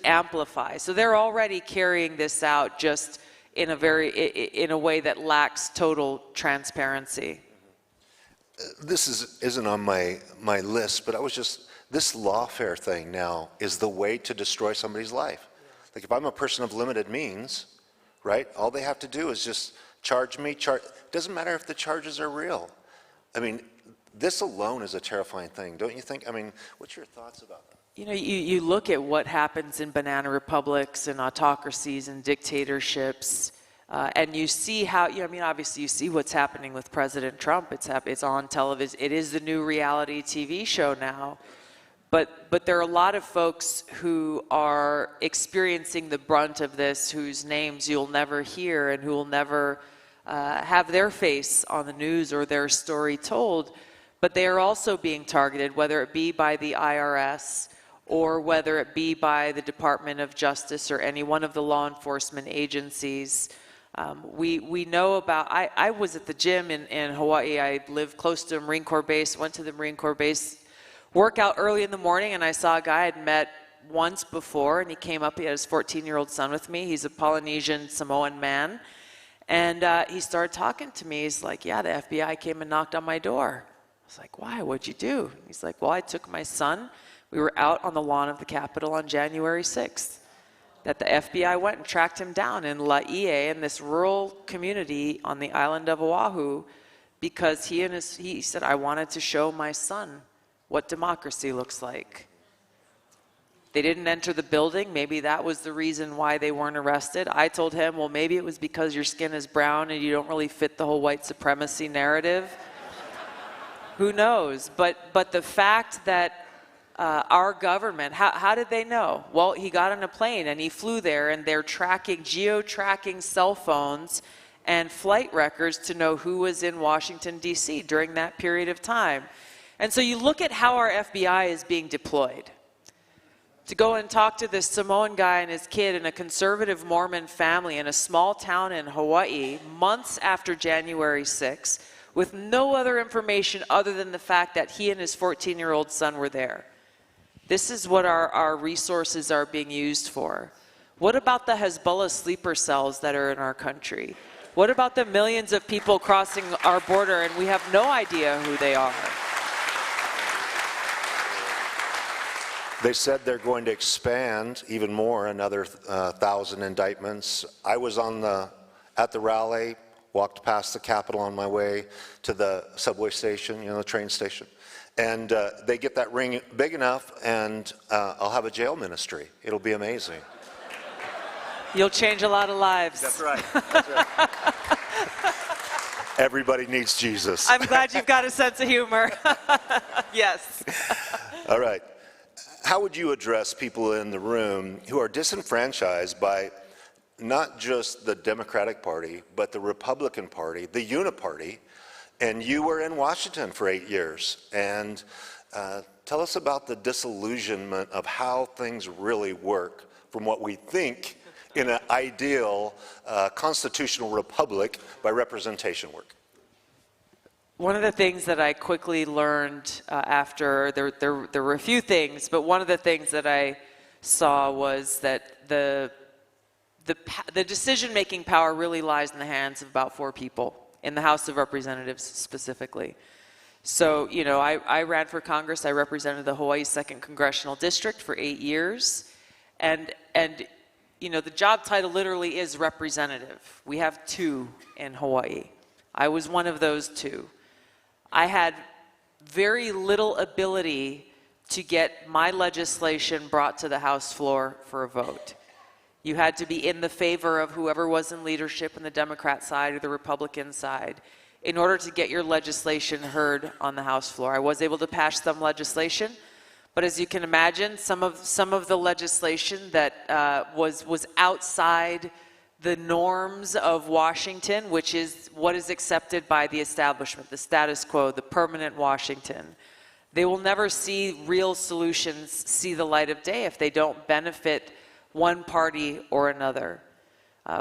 amplify. So they're already carrying this out just in a way that lacks total transparency. This isn't on my list, but this lawfare thing now is the way to destroy somebody's life. Like if I'm a person of limited means, right, all they have to do is just charge me. Doesn't matter if the charges are real. I mean, this alone is a terrifying thing, don't you think? I mean, what's your thoughts about that? You know, you look at what happens in banana republics and autocracies and dictatorships, and you see how, I mean, obviously you see what's happening with President Trump. It's on television. It is the new reality TV show now. But there are a lot of folks who are experiencing the brunt of this, whose names you'll never hear and who will never have their face on the news or their story told. But they are also being targeted, whether it be by the IRS or whether it be by the Department of Justice or any one of the law enforcement agencies. We know about, I was at the gym in Hawaii. I lived close to a Marine Corps base, went to the Marine Corps base, workout early in the morning, and I saw a guy I'd met once before, and he came up, he had his 14-year-old son with me. He's a Polynesian Samoan man. And he started talking to me. He's like, yeah, the FBI came and knocked on my door. I was like, why? What'd you do? He's like, well, I took my son. We were out on the lawn of the Capitol on January 6th. That the FBI went and tracked him down in Laie, in this rural community on the island of Oahu, because he said, I wanted to show my son what democracy looks like. They didn't enter the building. Maybe that was the reason why they weren't arrested. I told him, well, maybe it was because your skin is brown and you don't really fit the whole white supremacy narrative. Who knows? But the fact that our government, how did they know? Well, he got on a plane and he flew there, and they're geo-tracking cell phones and flight records to know who was in Washington, D.C. during that period of time. And so you look at how our FBI is being deployed. To go and talk to this Samoan guy and his kid in a conservative Mormon family in a small town in Hawaii months after January 6th with no other information other than the fact that he and his 14-year-old son were there. This is what our resources are being used for. What about the Hezbollah sleeper cells that are in our country? What about the millions of people crossing our border and we have no idea who they are? They said they're going to expand even more, another 1,000 indictments. I was at the rally, walked past the Capitol on my way to the subway station, the train station. And they get that ring big enough, and I'll have a jail ministry. It'll be amazing. You'll change a lot of lives. That's right. That's right. Everybody needs Jesus. I'm glad you've got a sense of humor. Yes. All right. How would you address people in the room who are disenfranchised by not just the Democratic Party, but the Republican Party, the Uniparty? And you were in Washington for 8 years. And tell us about the disillusionment of how things really work from what we think in an ideal constitutional republic by representation work. One of the things that I quickly learned after, there were a few things, but one of the things that I saw was that the decision-making power really lies in the hands of about 4 people, in the House of Representatives specifically. So, I ran for Congress. I represented the Hawaii 2nd Congressional District for 8 years. And the job title literally is representative. We have 2 in Hawaii. I was one of those 2. I had very little ability to get my legislation brought to the House floor for a vote. You had to be in the favor of whoever was in leadership in the Democrat side or the Republican side in order to get your legislation heard on the House floor. I was able to pass some legislation, but as you can imagine, some of the legislation that was outside the norms of Washington, which is what is accepted by the establishment, the status quo, the permanent Washington. They will never see real solutions see the light of day if they don't benefit one party or another.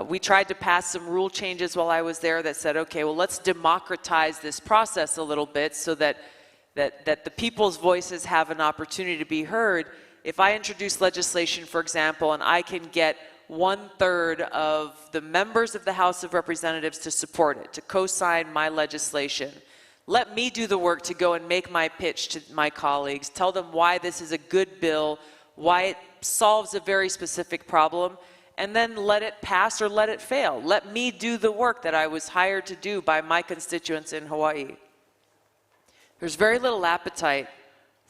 We tried to pass some rule changes while I was there that said, okay, well, let's democratize this process a little bit so that the people's voices have an opportunity to be heard. If I introduce legislation, for example, and I can get 1/3 of the members of the House of Representatives to support it, to co-sign my legislation, let me do the work to go and make my pitch to my colleagues, tell them why this is a good bill, why it solves a very specific problem, and then let it pass or let it fail. Let me do the work that I was hired to do by my constituents in Hawaii. There's very little appetite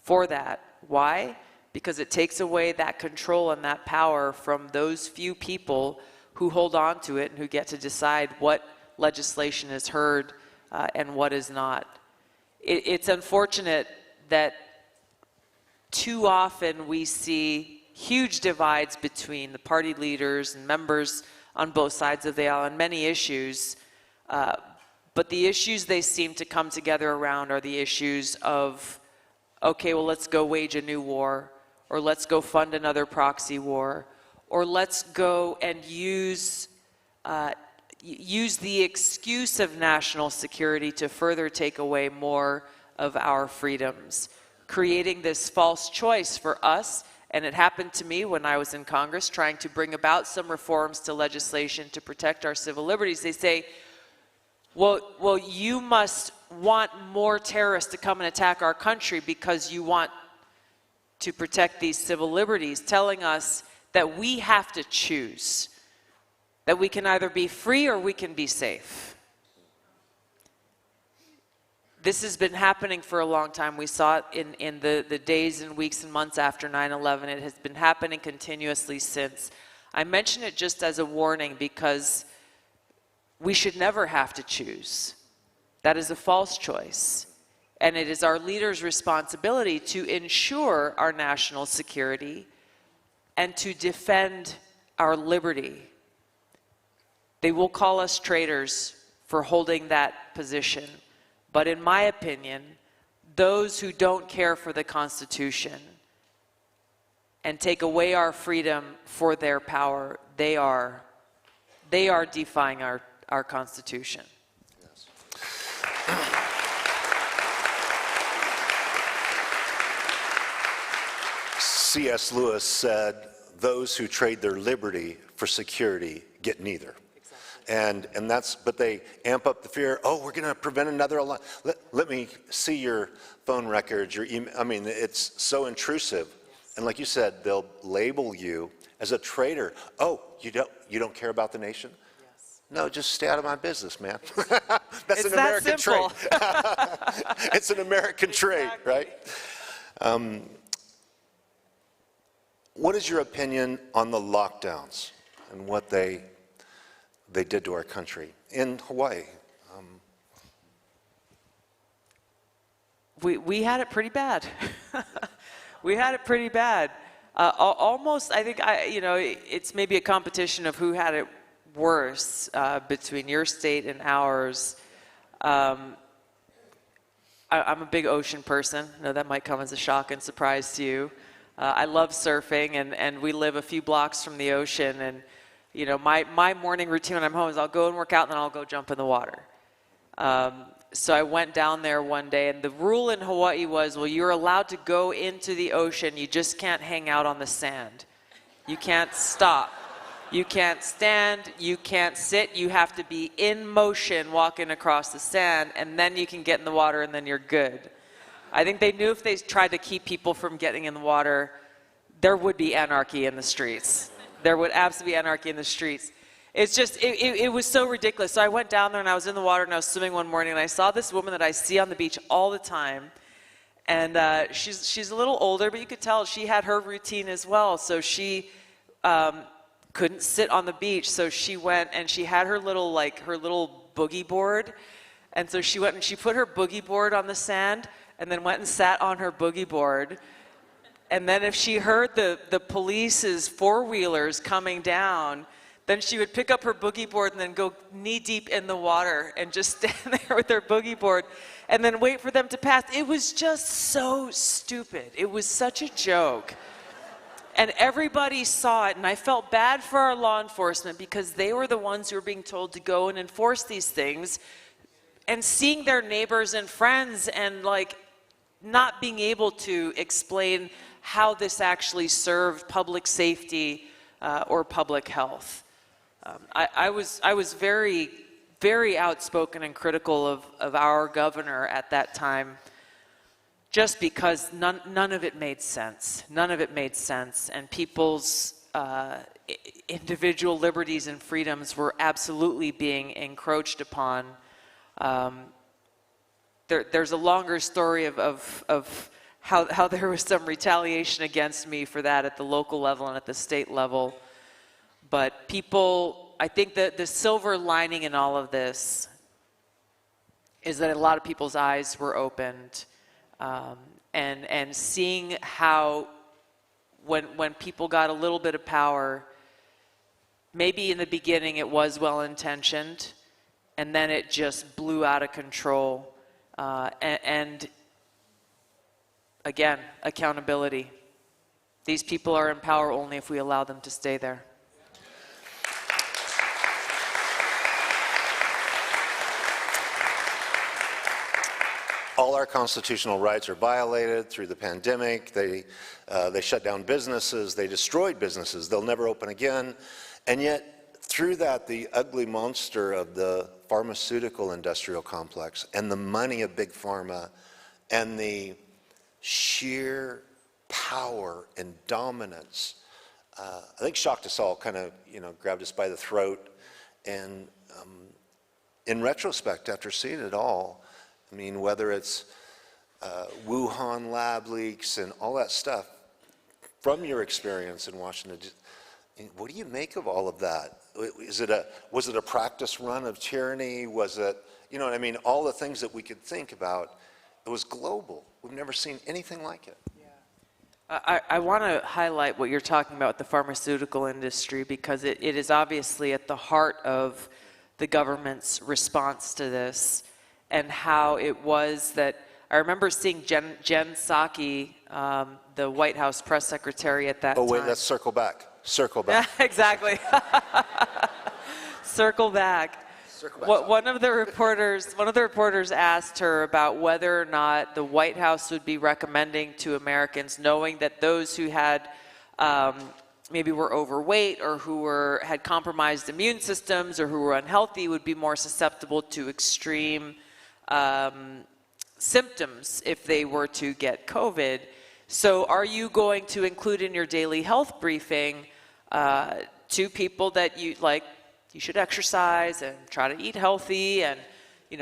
for that. Why? Because it takes away that control and that power from those few people who hold on to it and who get to decide what legislation is heard and what is not. It's unfortunate that too often we see huge divides between the party leaders and members on both sides of the aisle on many issues, but the issues they seem to come together around are the issues of, okay, well, let's go wage a new war, or let's go fund another proxy war, or let's go and use the excuse of national security to further take away more of our freedoms, creating this false choice for us. And it happened to me when I was in Congress trying to bring about some reforms to legislation to protect our civil liberties. They say, well, you must want more terrorists to come and attack our country because you want to protect these civil liberties, telling us that we have to choose, that we can either be free or we can be safe. This has been happening for a long time. We saw it in the days and weeks and months after 9/11. It has been happening continuously since. I mention it just as a warning because we should never have to choose. That is a false choice. And it is our leaders' responsibility to ensure our national security and to defend our liberty. They will call us traitors for holding that position. But in my opinion, those who don't care for the Constitution and take away our freedom for their power, they are defying our Constitution. Yes. C.S. Lewis said, those who trade their liberty for security get neither. And that's, but they amp up the fear. Oh, we're going to prevent another alarm. Let me see your phone records, your email. I mean, it's so intrusive. And like you said, they'll label you as a traitor. Oh, you don't care about the nation? Yes. No, just stay out of my business, man. That's It's an that American simple. trait. It's an American trait, right? What is your opinion on the lockdowns and what they did to our country in Hawaii? We had it pretty bad. We had it pretty bad. Almost, I think, it's maybe a competition of who had it worse between your state and ours. I'm a big ocean person. I know that might come as a shock and surprise to you. I love surfing, and we live a few blocks from the ocean, and my morning routine when I'm home is I'll go and work out and then I'll go jump in the water. So I went down there one day, and the rule in Hawaii was, well, you're allowed to go into the ocean, you just can't hang out on the sand. You can't stop. You can't stand, you can't sit, you have to be in motion walking across the sand, and then you can get in the water and then you're good. I think they knew if they tried to keep people from getting in the water, there would be anarchy in the streets. There would absolutely be anarchy in the streets. It's just, it was so ridiculous. So I went down there and I was in the water and I was swimming one morning and I saw this woman that I see on the beach all the time. And she's a little older, but you could tell she had her routine as well. So she couldn't sit on the beach. So she went and she had her little boogie board. And so she went and she put her boogie board on the sand and then went and sat on her boogie board. And then if she heard the police's four-wheelers coming down, then she would pick up her boogie board and then go knee-deep in the water and just stand there with her boogie board and then wait for them to pass. It was just so stupid. It was such a joke. And everybody saw it, and I felt bad for our law enforcement because they were the ones who were being told to go and enforce these things, and seeing their neighbors and friends and like not being able to explain how this actually served public safety or public health. I was very, very outspoken and critical of our governor at that time, just because none of it made sense. None of it made sense, and people's individual liberties and freedoms were absolutely being encroached upon. There's a longer story of how there was some retaliation against me for that at the local level and at the state level. But people, I think that the silver lining in all of this is that a lot of people's eyes were opened, and seeing how when people got a little bit of power, maybe in the beginning it was well-intentioned, and then it just blew out of control. And again, accountability. These people are in power only if we allow them to stay there. All our constitutional rights are violated through the pandemic. They shut down businesses. They destroyed businesses. They'll never open again. And yet, through that, the ugly monster of the pharmaceutical industrial complex and the money of big pharma and the sheer power and dominance, I think shocked us all, kind of, grabbed us by the throat. And in retrospect, after seeing it all, I mean, whether it's Wuhan lab leaks and all that stuff, from your experience in Washington, what do you make of all of that? Was it a practice run of tyranny? Was it, you know what I mean, all the things that we could think about? It was global. We've never seen anything like it. Yeah. I want to highlight what you're talking about with the pharmaceutical industry, because it is obviously at the heart of the government's response to this, and how it was that I remember seeing Jen Psaki, the White House press secretary at that time. Oh wait, let's circle back. Circle back. Exactly. Circle back. One of the reporters asked her about whether or not the White House would be recommending to Americans, knowing that those who had maybe were overweight or who had compromised immune systems or who were unhealthy would be more susceptible to extreme symptoms if they were to get COVID. So are you going to include in your daily health briefing to people that you should exercise and try to eat healthy and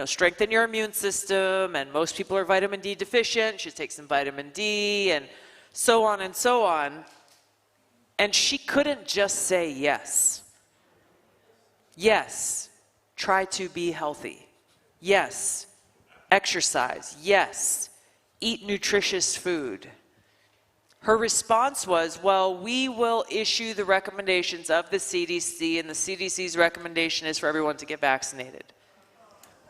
strengthen your immune system, and most people are vitamin D deficient, should take some vitamin D, and so on and so on. And she couldn't just say yes. Yes, try to be healthy. Yes, exercise. Yes, eat nutritious food. Her response was, well, we will issue the recommendations of the CDC, and the CDC's recommendation is for everyone to get vaccinated.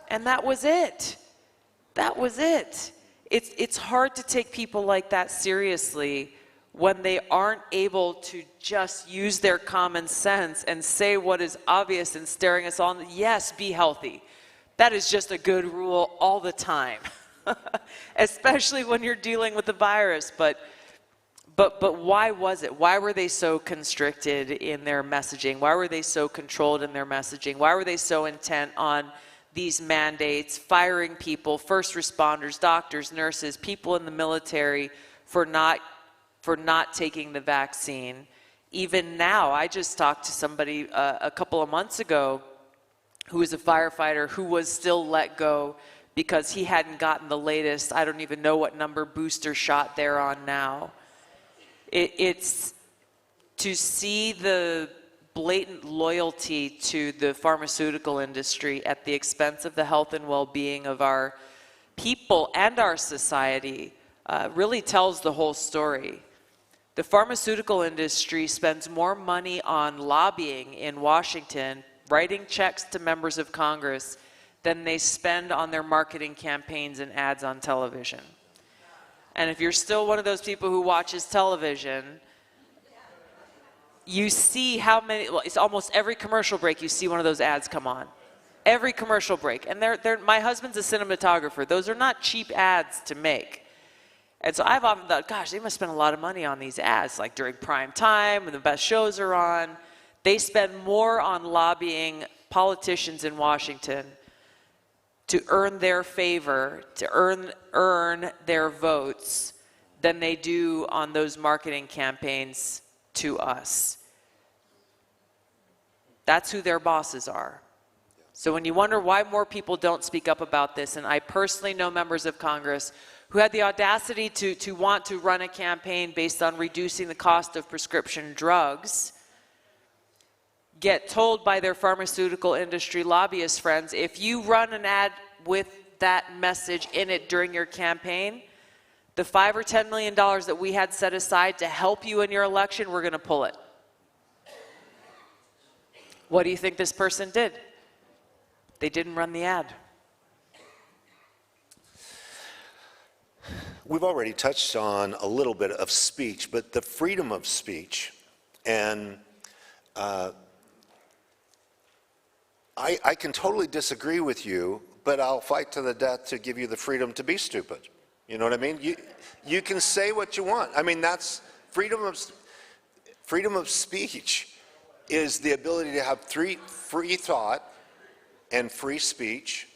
And that was it. That was it. It's hard to take people like that seriously when they aren't able to just use their common sense and say what is obvious and staring us all. Yes, be healthy. That is just a good rule all the time, especially when you're dealing with the virus. But why was it? Why were they so constricted in their messaging? Why were they so controlled in their messaging? Why were they so intent on these mandates, firing people, first responders, doctors, nurses, people in the military for not taking the vaccine? Even now, I just talked to somebody a couple of months ago who was a firefighter who was still let go because he hadn't gotten the latest, I don't even know what number, booster shot they're on now. It's to see the blatant loyalty to the pharmaceutical industry at the expense of the health and well-being of our people and our society really tells the whole story. The pharmaceutical industry spends more money on lobbying in Washington, writing checks to members of Congress, than they spend on their marketing campaigns and ads on television. And if you're still one of those people who watches television, you see how many, well, it's almost every commercial break you see one of those ads come on. Every commercial break. And my husband's a cinematographer. Those are not cheap ads to make. And so I've often thought, gosh, they must spend a lot of money on these ads, like during prime time when the best shows are on. They spend more on lobbying politicians in Washington to earn their favor, to earn their votes, than they do on those marketing campaigns to us. That's who their bosses are. So when you wonder why more people don't speak up about this, and I personally know members of Congress who had the audacity to want to run a campaign based on reducing the cost of prescription drugs, get told by their pharmaceutical industry lobbyist friends, if you run an ad with that message in it during your campaign, the $5 or $10 million that we had set aside to help you in your election, we're going to pull it. What do you think this person did? They didn't run the ad. We've already touched on a little bit of speech, but the freedom of speech. And I can totally disagree with you, but I'll fight to the death to give you the freedom to be stupid. You know what I mean? You can say what you want. I mean, that's freedom of speech is the ability to have free thought and free speech,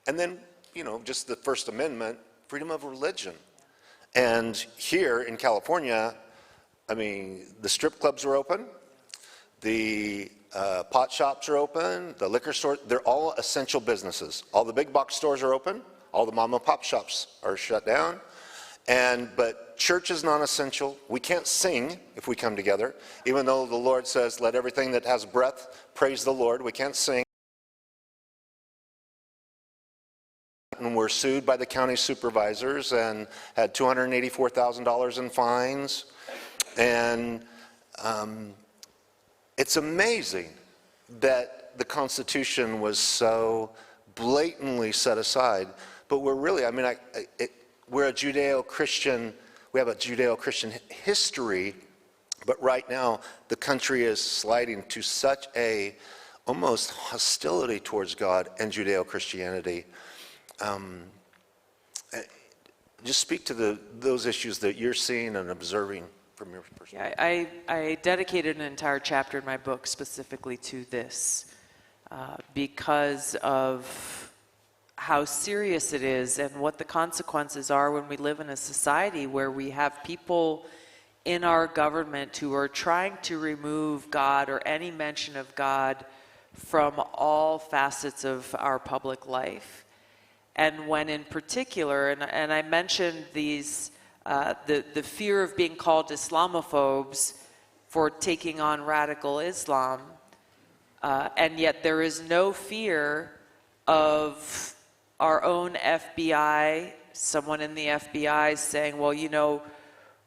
and then, you know, just the First Amendment, freedom of religion. And here in California, I mean, the strip clubs are open, the pot shops are open, the liquor stores, they're all essential businesses. All the big box stores are open, all the mom and pop shops are shut down, but church is non-essential. We can't sing if we come together, even though the Lord says, let everything that has breath praise the Lord. We can't sing. And we're sued by the county supervisors and had $284,000 in fines. And it's amazing that the Constitution was so blatantly set aside. But we're really, I mean, we're a Judeo-Christian, we have a Judeo-Christian history, but right now the country is sliding to such a almost hostility towards God and Judeo-Christianity. Just speak to those issues that you're seeing and observing from your perspective. Yeah, I dedicated an entire chapter in my book specifically to this because of how serious it is and what the consequences are when we live in a society where we have people in our government who are trying to remove God or any mention of God from all facets of our public life. And when in particular, and I mentioned these, the fear of being called Islamophobes for taking on radical Islam, and yet there is no fear of our own FBI, someone in the FBI saying, well, you know,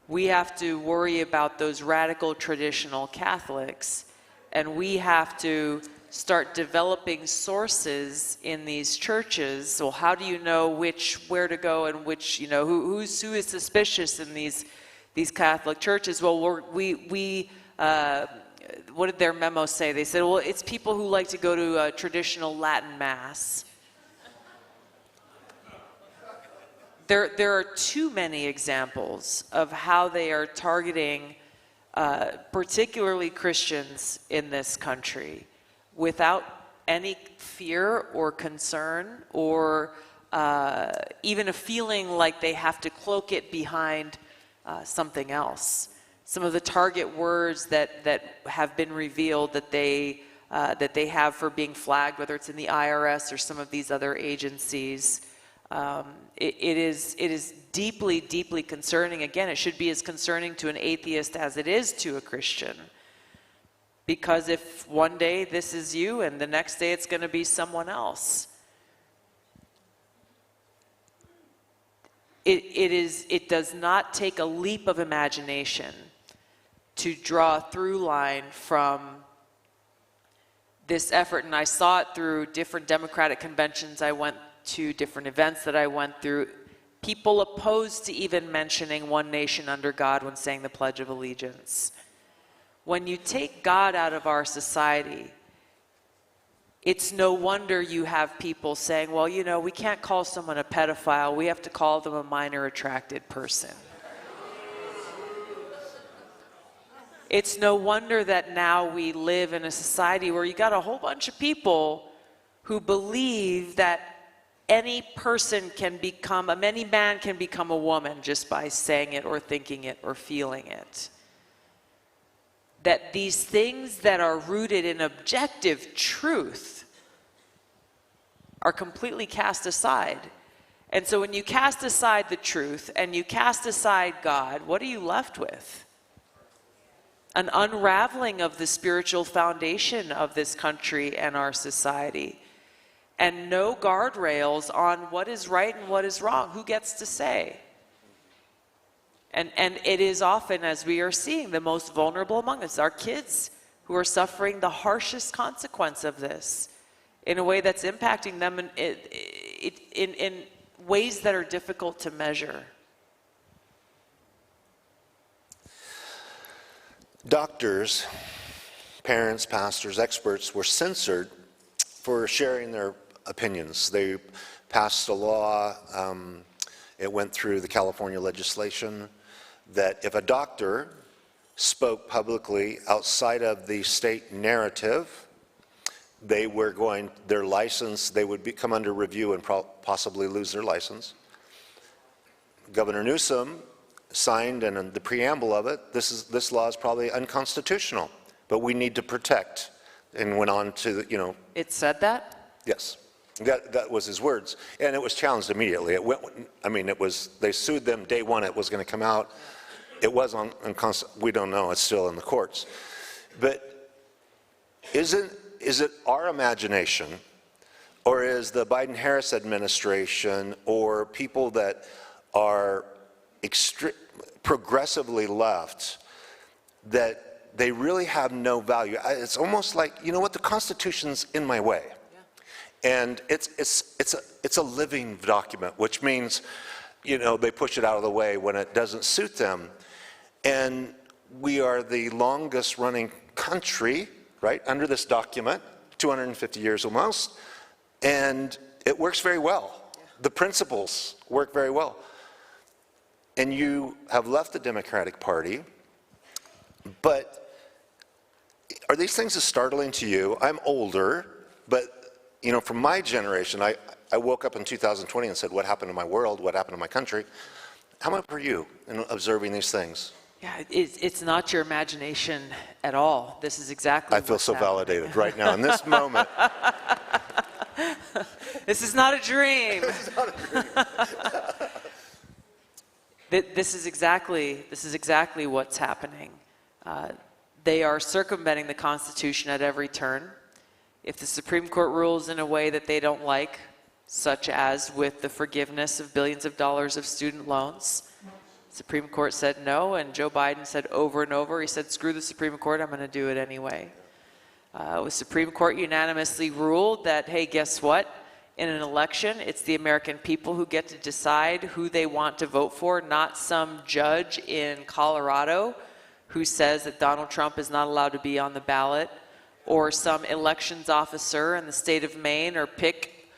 we have to worry about those radical traditional Catholics, and we have to start developing sources in these churches. So how do you know where to go and which, you know, who is suspicious in these Catholic churches? Well, what did their memo say? They said, well, it's people who like to go to a traditional Latin Mass. There are too many examples of how they are targeting particularly Christians in this country without any fear or concern or even a feeling like they have to cloak it behind something else. Some of the target words that have been revealed that they have for being flagged, whether it's in the IRS or some of these other agencies, it is deeply, deeply concerning. Again, it should be as concerning to an atheist as it is to a Christian. Because if one day this is you and the next day it's going to be someone else, it does not take a leap of imagination to draw a through line from this effort. And I saw it through different Democratic conventions I went to, different events that I went through. People opposed to even mentioning one nation under God when saying the Pledge of Allegiance. When you take God out of our society, it's no wonder you have people saying, well, you know, we can't call someone a pedophile, we have to call them a minor attracted person. It's no wonder that now we live in a society where you got a whole bunch of people who believe that any person can become, any man can become a woman just by saying it or thinking it or feeling it. That these things that are rooted in objective truth are completely cast aside. And so when you cast aside the truth and you cast aside God, what are you left with? An unraveling of the spiritual foundation of this country and our society. And no guardrails on what is right and what is wrong. Who gets to say? And it is often, as we are seeing, the most vulnerable among us, our kids, who are suffering the harshest consequence of this in a way that's impacting them in ways that are difficult to measure. Doctors, parents, pastors, experts were censored for sharing their opinions. They passed a law, it went through the California legislation, that if a doctor spoke publicly outside of the state narrative, they were going, their license, they would come under review and possibly lose their license. Governor Newsom signed, and in the preamble of it, this law is probably unconstitutional, but we need to protect, and went on to, you know. It said that? Yes, that was his words, and it was challenged immediately. It went, I mean, it was, they sued them day one, it was going to come out. It was we don't know, it's still in the courts. But is it our imagination, or is the Biden-Harris administration, or people that are progressively left, that they really have no value? It's almost like, you know what, the Constitution's in my way. Yeah. And it's a living document, which means, you know, they push it out of the way when it doesn't suit them. And we are the longest running country, right, under this document, 250 years almost, and it works very well. Yeah. The principles work very well. And you have left the Democratic Party, but are these things as startling to you? I'm older, but, you know, from my generation, I woke up in 2020 and said, what happened to my world? What happened to my country? How much are you in observing these things? Yeah, it's not your imagination at all. This is exactly I feel so validated right now in this moment. This is not a dream. This is not a dream. This is exactly what's happening. They are circumventing the Constitution at every turn. If the Supreme Court rules in a way that they don't like, such as with the forgiveness of billions of dollars of student loans, Supreme Court said no, and Joe Biden said over and over, he said, screw the Supreme Court, I'm going to do it anyway. The Supreme Court unanimously ruled that, hey, guess what? In an election, it's the American people who get to decide who they want to vote for, not some judge in Colorado who says that Donald Trump is not allowed to be on the ballot, or some elections officer in the state of Maine, or pick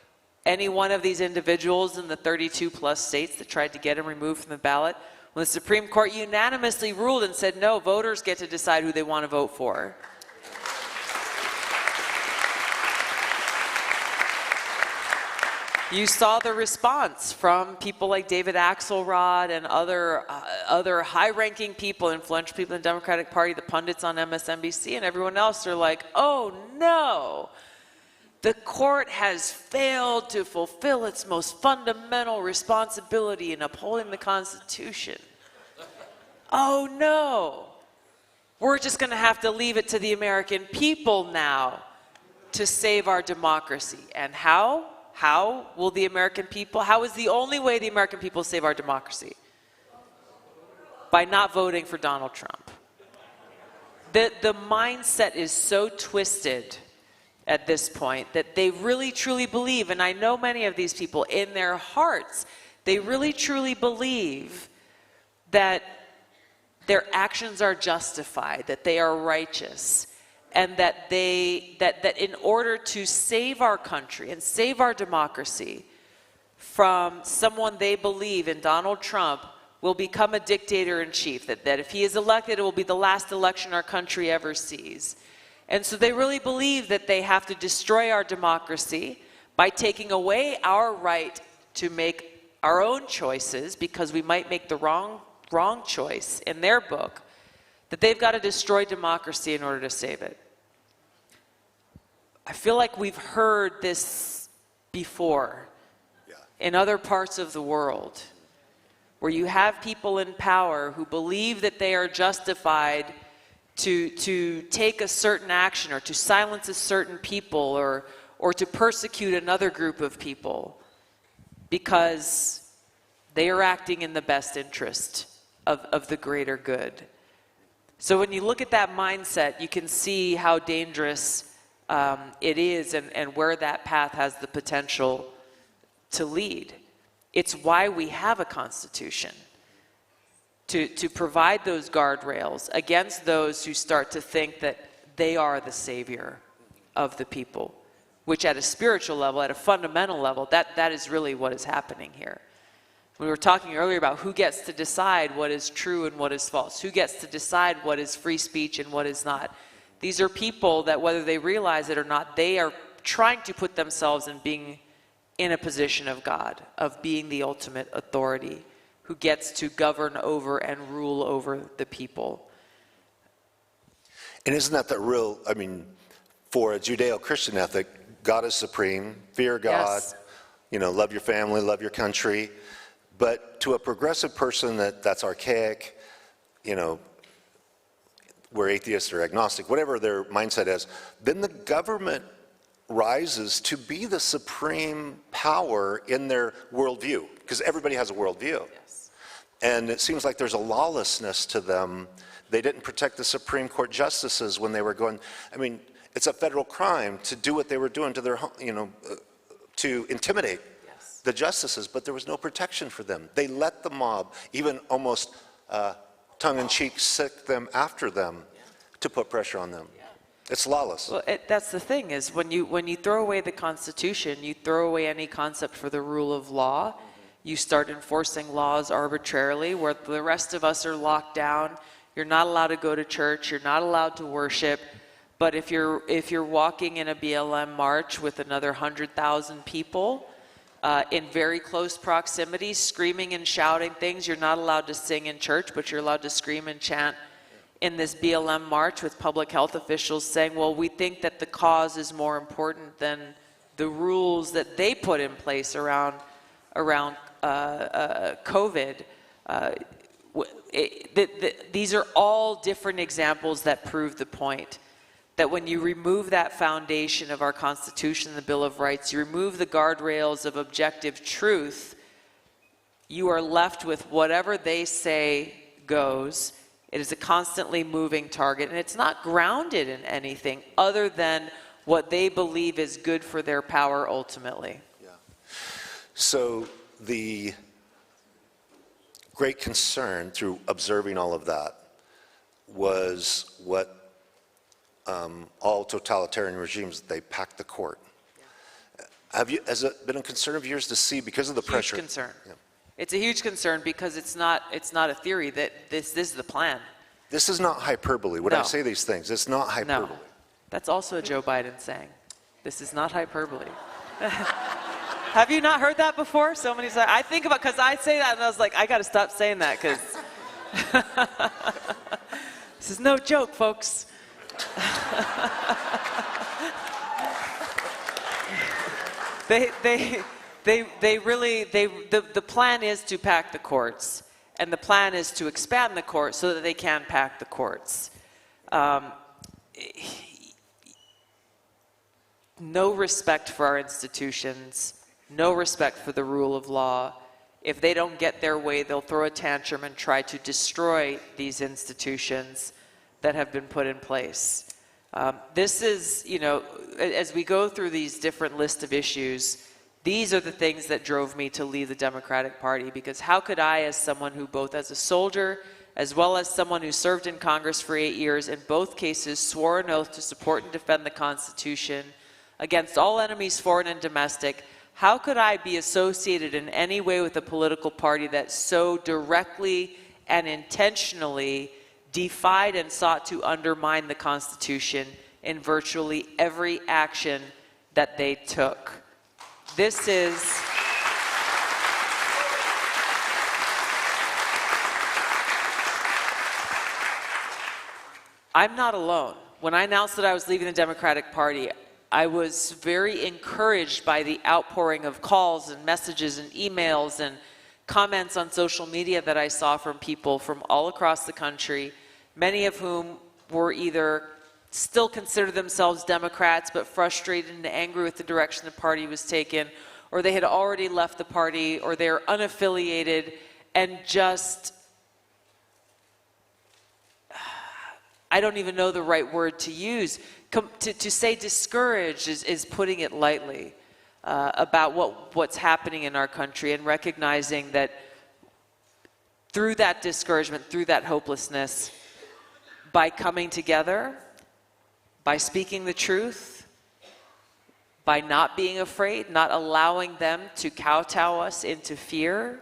any one of these individuals in the 32 plus states that tried to get him removed from the ballot. When the Supreme Court unanimously ruled and said, no, voters get to decide who they want to vote for. You saw the response from people like David Axelrod and other high-ranking people, influential people in the Democratic Party, the pundits on MSNBC and everyone else are like, oh no, the court has failed to fulfill its most fundamental responsibility in upholding the Constitution. Oh no, we're just going to have to leave it to the American people now to save our democracy. And how? How will the American people, how is the only way the American people save our democracy? By not voting for Donald Trump. The mindset is so twisted at this point that they really truly believe, and I know many of these people in their hearts, they really truly believe that their actions are justified, that they are righteous, and that that in order to save our country and save our democracy from someone they believe in, Donald Trump, will become a dictator-in-chief, that if he is elected, it will be the last election our country ever sees. And so they really believe that they have to destroy our democracy by taking away our right to make our own choices, because we might make the wrong choice in their book, that they've got to destroy democracy in order to save it. I feel like we've heard this before in other parts of the world, where you have people in power who believe that they are justified to take a certain action or to silence a certain people or to persecute another group of people because they are acting in the best interest of the greater good. So when you look at that mindset, you can see how dangerous it is and where that path has the potential to lead. It's why we have a constitution, to provide those guardrails against those who start to think that they are the savior of the people, which at a spiritual level, at a fundamental level, that is really what is happening here. We were talking earlier about who gets to decide what is true and what is false, who gets to decide what is free speech and what is not. These are people that, whether they realize it or not, they are trying to put themselves in being in a position of God, of being the ultimate authority, who gets to govern over and rule over the people. And isn't that the real, for a Judeo-Christian ethic, God is supreme, fear God, Yes. Love your family, love your country. But to a progressive person that's archaic, we're atheists or agnostic, whatever their mindset is, then the government rises to be the supreme power in their worldview, because everybody has a worldview. Yes. And it seems like there's a lawlessness to them. They didn't protect the Supreme Court justices when they were going, it's a federal crime to do what they were doing to their, to intimidate the justices, but there was no protection for them. They let the mob, even almost tongue-in-cheek, sick them after them to put pressure on them. It's lawless. Well, that's the thing, is when you throw away the Constitution, you throw away any concept for the rule of law. You start enforcing laws arbitrarily, where the rest of us are locked down. You're not allowed to go to church. You're not allowed to worship. But if you're walking in a BLM march with another 100,000 people in very close proximity, screaming and shouting things, you're not allowed to sing in church, but you're allowed to scream and chant in this BLM march, with public health officials saying, well, we think that the cause is more important than the rules that they put in place around COVID. These are all different examples that prove the point, that when you remove that foundation of our Constitution, the Bill of Rights, you remove the guardrails of objective truth, you are left with whatever they say goes. It is a constantly moving target, and it's not grounded in anything other than what they believe is good for their power ultimately. Yeah. So the great concern through observing all of that was what all totalitarian regimes, they pack the court. Has it been a concern of yours to see, because of the pressure? Huge concern. Yeah. It's a huge concern, because it's not a theory, that this is the plan. This is not hyperbole. When I say these things, it's not hyperbole. No. That's also a Joe Biden saying. This is not hyperbole. Have you not heard that before? So many times. I think about, because I say that and I was like, I got to stop saying that, because this is no joke, folks. The plan is to pack the courts, and the plan is to expand the courts so that they can pack the courts. No respect for our institutions, no respect for the rule of law. If they don't get their way, they'll throw a tantrum and try to destroy these institutions that have been put in place. This is, as we go through these different list of issues, these are the things that drove me to leave the Democratic Party, because how could I, as someone who both as a soldier as well as someone who served in Congress for 8 years, in both cases swore an oath to support and defend the Constitution against all enemies, foreign and domestic, how could I be associated in any way with a political party that so directly and intentionally defied and sought to undermine the Constitution in virtually every action that they took? This is... I'm not alone. When I announced that I was leaving the Democratic Party, I was very encouraged by the outpouring of calls and messages and emails and comments on social media that I saw from people from all across the country, many of whom were either still consider themselves Democrats but frustrated and angry with the direction the party was taken, or they had already left the party, or they're unaffiliated and just, I don't even know the right word to use. To say discouraged is putting it lightly, about what's happening in our country, and recognizing that through that discouragement, through that hopelessness, by coming together, by speaking the truth, by not being afraid, not allowing them to kowtow us into fear,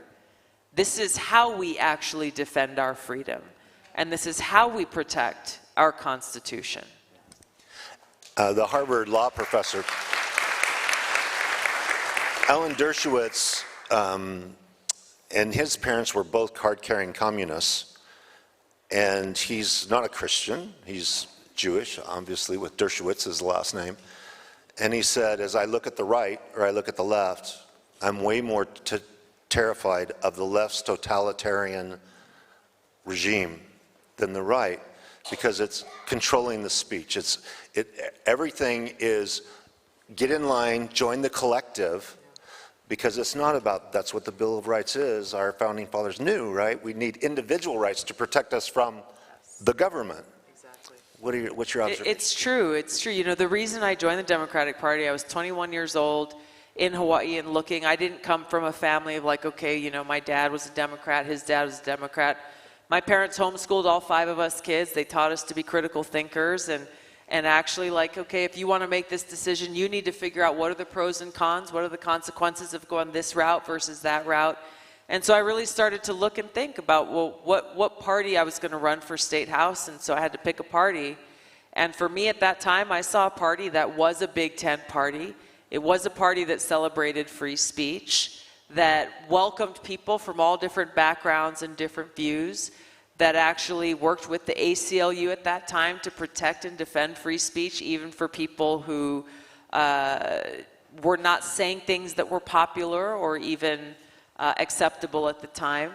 this is how we actually defend our freedom. And this is how we protect our Constitution. The Harvard law professor, Alan Dershowitz, and his parents were both card-carrying communists. And he's not a Christian. He's Jewish, obviously, with Dershowitz as the last name. And he said, as I look at the right or I look at the left, I'm way more terrified of the left's totalitarian regime than the right, because it's controlling the speech. Everything is get in line, join the collective, because it's not about, that's what the Bill of Rights is. Our Founding Fathers knew, right? We need individual rights to protect us from the government. Exactly. What's your observation? It's true. It's true. You know, the reason I joined the Democratic Party, I was 21 years old in Hawaii and looking. I didn't come from a family of like, okay, you know, my dad was a Democrat, his dad was a Democrat. My parents homeschooled all 5 of us kids. They taught us to be critical thinkers and actually like, okay, if you want to make this decision, you need to figure out what are the pros and cons, what are the consequences of going this route versus that route. And so I really started to look and think about, well, what party I was going to run for state house, and so I had to pick a party. And for me at that time, I saw a party that was a Big Tent party. It was a party that celebrated free speech, that welcomed people from all different backgrounds and different views, that actually worked with the ACLU at that time to protect and defend free speech, even for people who were not saying things that were popular or even acceptable at the time.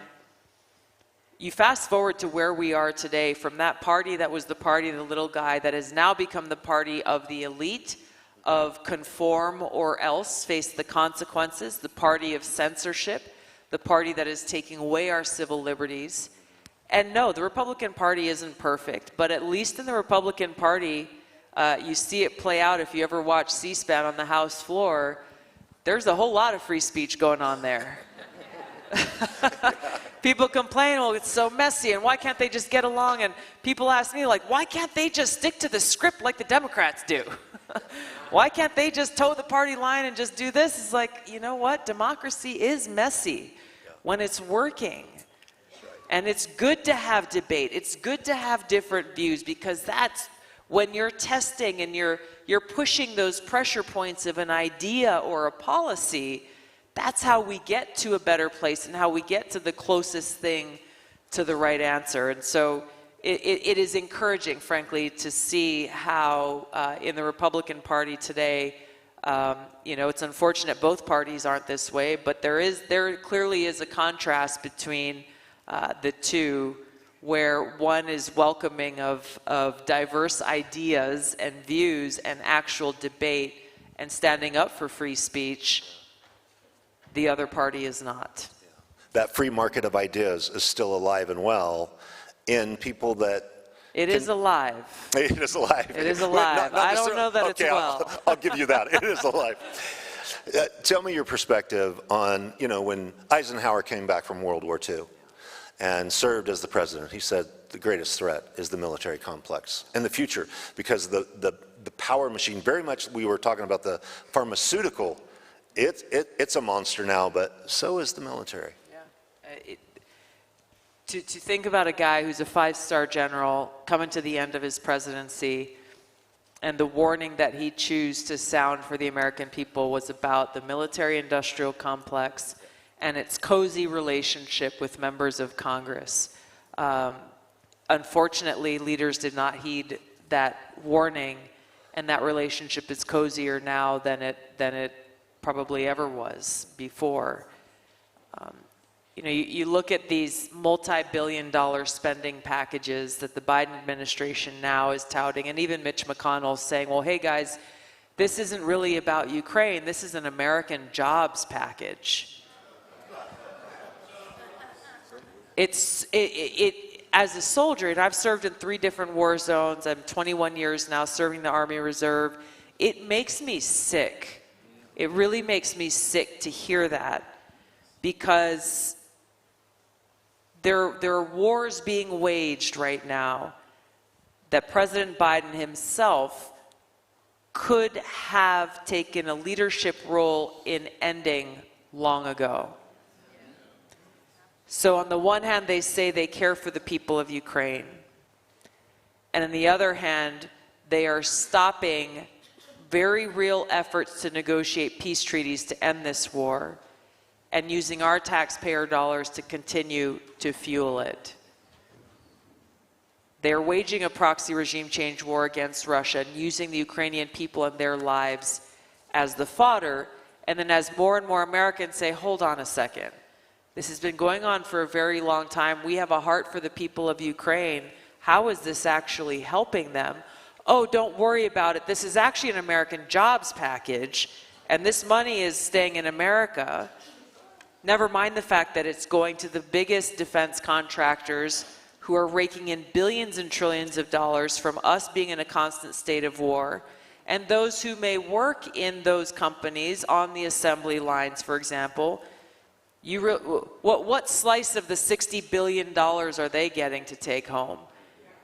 You fast forward to where we are today, from that party that was the party of the little guy that has now become the party of the elite, of conform or else face the consequences, the party of censorship, the party that is taking away our civil liberties. And no, the Republican Party isn't perfect, but at least in the Republican Party, you see it play out if you ever watch C-SPAN on the House floor. There's a whole lot of free speech going on there. People complain, well, it's so messy, and why can't they just get along? And people ask me, like, why can't they just stick to the script like the Democrats do? Why can't they just toe the party line and just do this? It's like, you know what? Democracy is messy when it's working. And it's good to have debate. It's good to have different views, because that's when you're testing and you're pushing those pressure points of an idea or a policy. That's how we get to a better place and how we get to the closest thing to the right answer. And so it is encouraging, frankly, to see how in the Republican Party today, you know, it's unfortunate both parties aren't this way, but there clearly is a contrast between the two, where one is welcoming of diverse ideas and views and actual debate and standing up for free speech. The other party is not. That free market of ideas is still alive and well in people that... It is alive. It is alive. It is alive. I don't know that it's well. I'll give you that. It is alive. Tell me your perspective on, you know, when Eisenhower came back from World War II, and served as the president, he said the greatest threat is the military complex in the future, because the power machine, very much, we were talking about the pharmaceutical, it's a monster now, but so is the military. Yeah. To think about a guy who's a 5-star general coming to the end of his presidency, and the warning that he chose to sound for the American people was about the military-industrial complex and its cozy relationship with members of Congress. Unfortunately, leaders did not heed that warning, and that relationship is cozier now than it probably ever was before. You know, you look at these multi-billion-dollar spending packages that the Biden administration now is touting, and even Mitch McConnell saying, well, hey guys, this isn't really about Ukraine, this is an American jobs package. As a soldier, and I've served in 3 different war zones, I'm 21 years now serving the Army Reserve, it makes me sick. It really makes me sick to hear that, because there are wars being waged right now that President Biden himself could have taken a leadership role in ending long ago. So on the one hand, they say they care for the people of Ukraine. And on the other hand, they are stopping very real efforts to negotiate peace treaties to end this war, and using our taxpayer dollars to continue to fuel it. They're waging a proxy regime change war against Russia and using the Ukrainian people and their lives as the fodder. And then as more and more Americans say, hold on a second, this has been going on for a very long time. We have a heart for the people of Ukraine. How is this actually helping them? Oh, don't worry about it. This is actually an American jobs package, and this money is staying in America. Never mind the fact that it's going to the biggest defense contractors who are raking in billions and trillions of dollars from us being in a constant state of war, and those who may work in those companies on the assembly lines, for example. What slice of the $60 billion are they getting to take home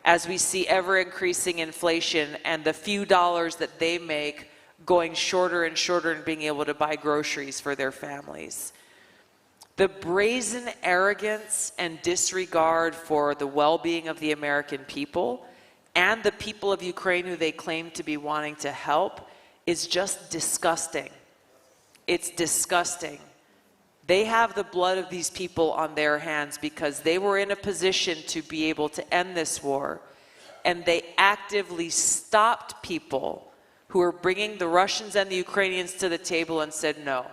as we see ever-increasing inflation and the few dollars that they make going shorter and shorter and being able to buy groceries for their families? The brazen arrogance and disregard for the well-being of the American people and the people of Ukraine who they claim to be wanting to help is just disgusting. It's disgusting. They have the blood of these people on their hands because they were in a position to be able to end this war, and they actively stopped people who were bringing the Russians and the Ukrainians to the table and said, no,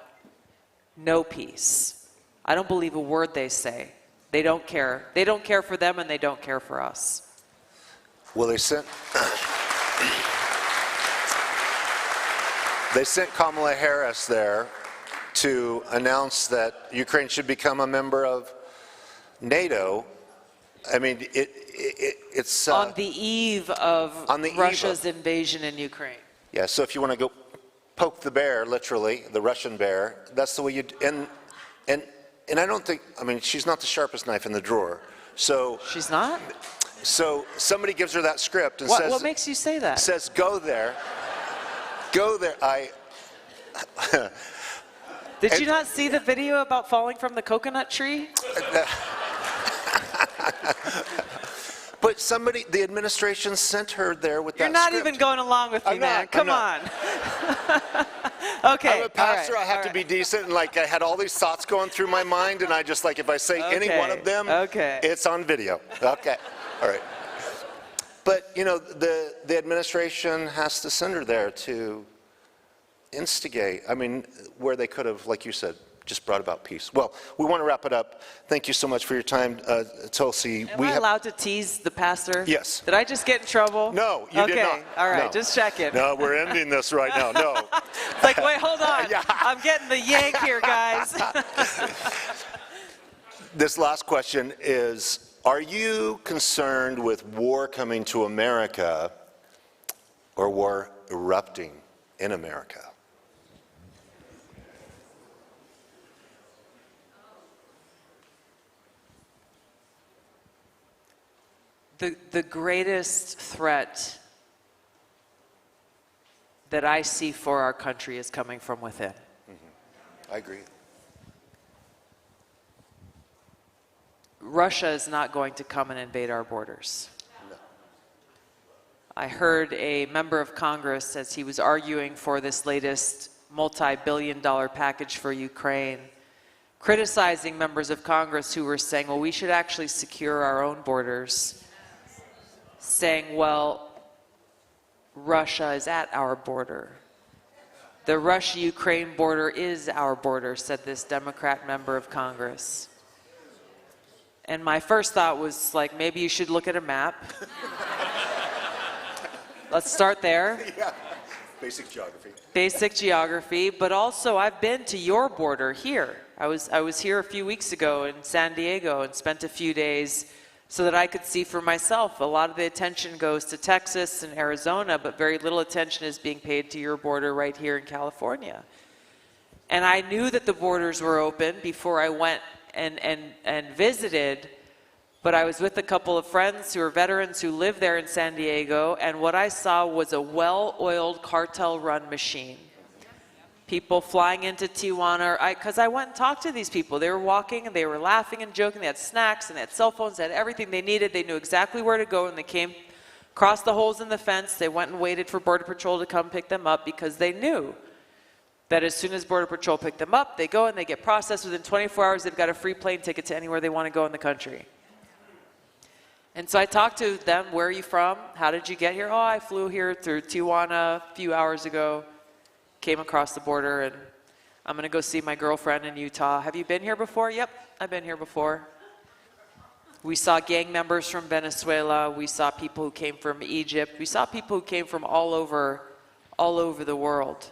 no peace. I don't believe a word they say. They don't care. They don't care for them, and they don't care for us. Well, they sent Kamala Harris there to announce that Ukraine should become a member of NATO. I mean, it's on the eve of Russia's invasion in Ukraine. Yeah, so if you want to go poke the bear, literally, the Russian bear, that's the way you, and I don't think, I mean, she's not the sharpest knife in the drawer. So she's not? So somebody gives her that script and says, what makes you say that? Says, go there. Go there. Did you not see the video about falling from the coconut tree? But somebody, the administration sent her there with that You're not script. even going along with me, man. Come on. Okay. I'm a pastor. Right, I have to be decent, and like I had all these thoughts going through my mind, and I just like if I say any one of them, it's on video. Okay. All right. But you know, the administration has to send her there to instigate. I mean, where they could have, like you said, just brought about peace. Well, we want to wrap it up. Thank you so much for your time, Tulsi. Am I allowed to tease the pastor? Yes. Did I just get in trouble? No, you did not. Okay, all right, No. just checking. No, we're ending this right now. No. It's like, wait, hold on. Yeah. I'm getting the yank here, guys. This last question is, are you concerned with war coming to America or war erupting in America? The greatest threat that I see for our country is coming from within. I agree. Russia is not going to come and invade our borders. No. I heard a member of Congress, as he was arguing for this latest multi-billion-dollar package for Ukraine, criticizing members of Congress who were saying, well, we should actually secure our own borders, saying, well, Russia is at our border. The Russia-Ukraine border is our border, said this Democrat member of Congress. And my first thought was like, maybe you should look at a map. Let's start there. Yeah. Basic geography. Basic geography, but also I've been to your border here. I was here a few weeks ago in San Diego and spent a few days so that I could see for myself. A lot of the attention goes to Texas and Arizona, but very little attention is being paid to your border right here in California. And I knew that the borders were open before I went and visited, but I was with a couple of friends who are veterans who live there in San Diego, and what I saw was a well-oiled cartel-run machine. People flying into Tijuana, because I went and talked to these people. They were walking and they were laughing and joking. They had snacks and they had cell phones, they had everything they needed. They knew exactly where to go, and they came across the holes in the fence. They went and waited for Border Patrol to come pick them up because they knew that as soon as Border Patrol picked them up, they go and they get processed. Within 24 hours, they've got a free plane ticket to anywhere they want to go in the country. And so I talked to them, where are you from? How did you get here? Oh, I flew here through Tijuana a few hours ago, came across the border, and I'm going to go see my girlfriend in Utah. Have you been here before? Yep, I've been here before. We saw gang members from Venezuela. We saw people who came from Egypt. We saw people who came from all over the world.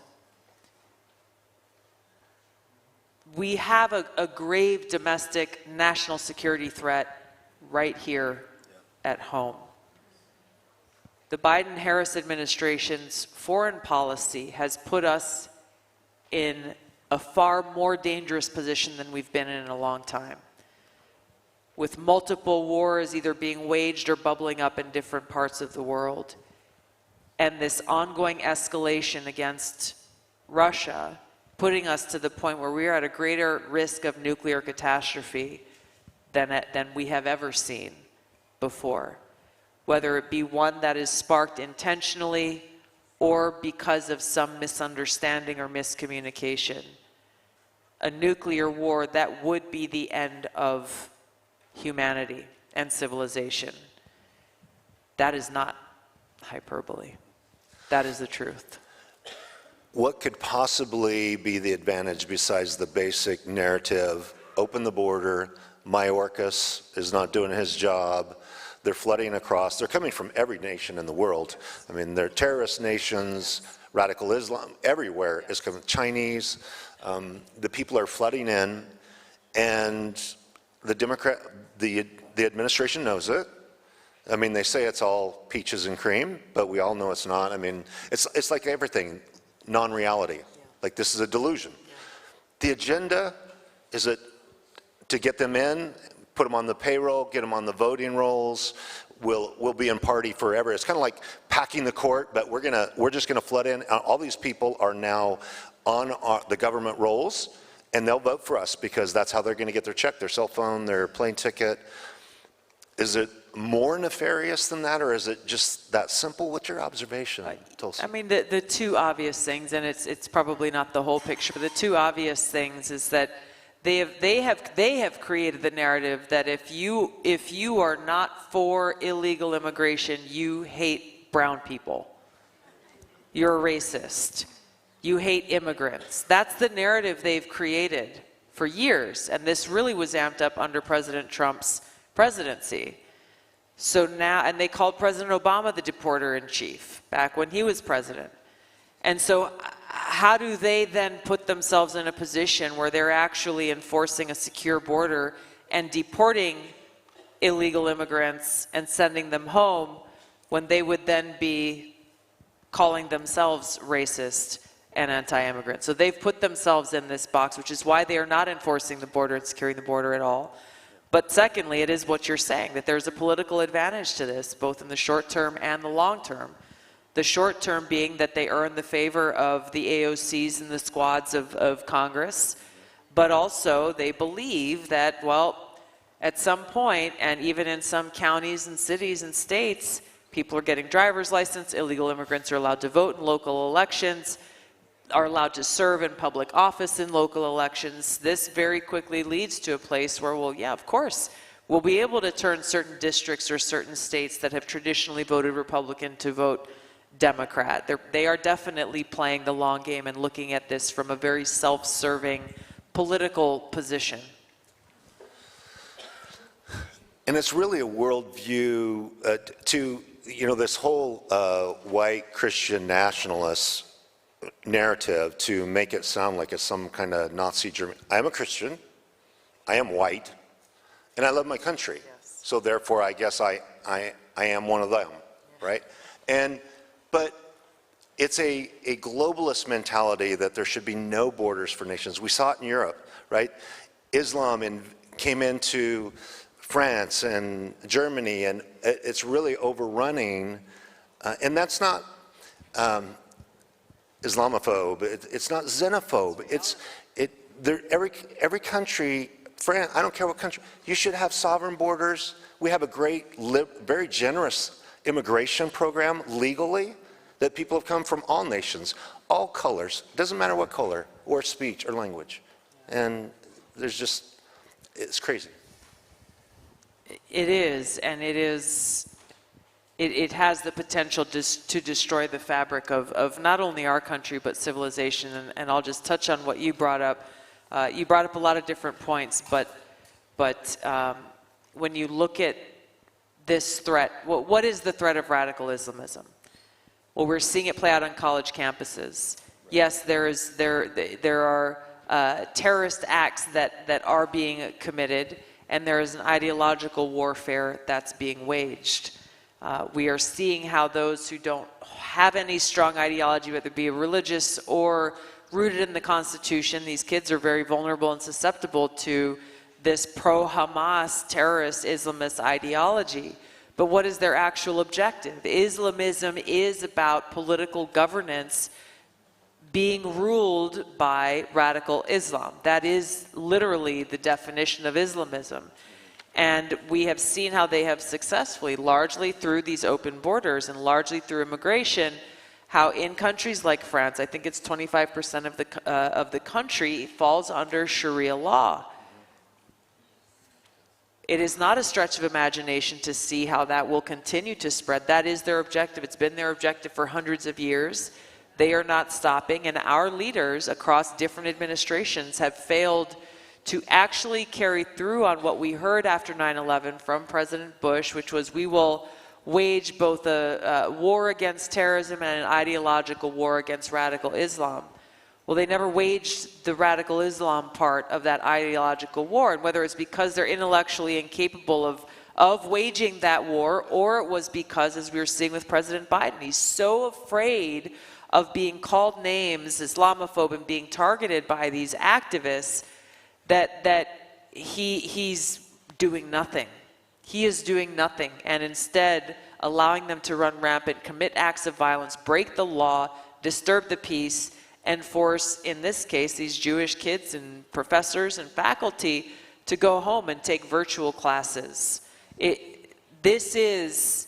We have a grave domestic national security threat right here at home. The Biden-Harris administration's foreign policy has put us in a far more dangerous position than we've been in a long time, with multiple wars either being waged or bubbling up in different parts of the world. And this ongoing escalation against Russia, putting us to the point where we are at a greater risk of nuclear catastrophe than we have ever seen before, whether it be one that is sparked intentionally or because of some misunderstanding or miscommunication. A nuclear war that would be the end of humanity and civilization. That is not hyperbole. That is the truth. What could possibly be the advantage besides the basic narrative? Open the border, Mayorkas is not doing his job, they're flooding across, they're coming from every nation in the world. I mean, they're terrorist nations, radical Islam, everywhere is coming, Chinese. The people are flooding in, and the administration knows it. I mean, they say it's all peaches and cream, but we all know it's not. I mean, it's like everything, non-reality. Like, this is a delusion. The agenda, is it to get them in, put them on the payroll, get them on the voting rolls, we'll be in party forever. It's kind of like packing the court, but we're just gonna flood in. All these people are now on the government rolls, and they'll vote for us because that's how they're gonna get their check, their cell phone, their plane ticket. Is it more nefarious than that, or is it just that simple? What's your observation, Tulsi? I mean, the two obvious things, and it's probably not the whole picture, but the two obvious things is that they have created the narrative that if you are not for illegal immigration, you hate brown people. You're a racist. You hate immigrants. That's the narrative they've created for years, and this really was amped up under President Trump's presidency. So now, and they called President Obama the deporter-in-chief back when he was president. And so how do they then put themselves in a position where they're actually enforcing a secure border and deporting illegal immigrants and sending them home when they would then be calling themselves racist and anti-immigrant? So they've put themselves in this box, which is why they are not enforcing the border and securing the border at all. But secondly, it is what you're saying, that there's a political advantage to this, both in the short term and the long term. The short term being that they earn the favor of the AOCs and the squads of Congress, but also they believe that, well, at some point, and even in some counties and cities and states, people are getting driver's license, illegal immigrants are allowed to vote in local elections, are allowed to serve in public office in local elections. This very quickly leads to a place where, well, yeah, of course, we'll be able to turn certain districts or certain states that have traditionally voted Republican to vote Democrat. They are definitely playing the long game and looking at this from a very self-serving political position. And it's really a worldview to, this whole white Christian nationalist narrative to make it sound like it's some kind of Nazi German. I am a Christian, I am white, and I love my country. Yes. So therefore, I guess I am one of them, right? But it's a globalist mentality that there should be no borders for nations. We saw it in Europe, right? Islam came into France and Germany, and it's really overrunning, and that's not Islamophobe, it's not xenophobe, every country, France, I don't care what country, you should have sovereign borders. We have a great, very generous immigration program legally that people have come from all nations, all colors, doesn't matter what color, or speech or language. And it's crazy. It is, and it has the potential to destroy the fabric of not only our country, but civilization. And I'll just touch on what you brought up. You brought up a lot of different points, but when you look at this threat, what is the threat of radical Islamism? Well, we're seeing it play out on college campuses. Yes, there are terrorist acts that are being committed, and there is an ideological warfare that's being waged. We are seeing how those who don't have any strong ideology, whether it be religious or rooted in the Constitution, these kids are very vulnerable and susceptible to this pro-Hamas terrorist Islamist ideology. But what is their actual objective? Islamism is about political governance being ruled by radical Islam. That is literally the definition of Islamism. And we have seen how they have successfully, largely through these open borders and largely through immigration, how in countries like France, I think it's 25% of the country falls under Sharia law. It is not a stretch of imagination to see how that will continue to spread. That is their objective. It's been their objective for hundreds of years. They are not stopping, and our leaders across different administrations have failed to actually carry through on what we heard after 9/11 from President Bush, which was, we will wage both a war against terrorism and an ideological war against radical Islam. Well, they never waged the radical Islam part of that ideological war, and whether it's because they're intellectually incapable of waging that war, or it was because, as we were seeing with President Biden, he's so afraid of being called names, Islamophobe, and being targeted by these activists, that he's doing nothing. He is doing nothing, and instead allowing them to run rampant, commit acts of violence, break the law, disturb the peace, and force, in this case, these Jewish kids and professors and faculty to go home and take virtual classes. This is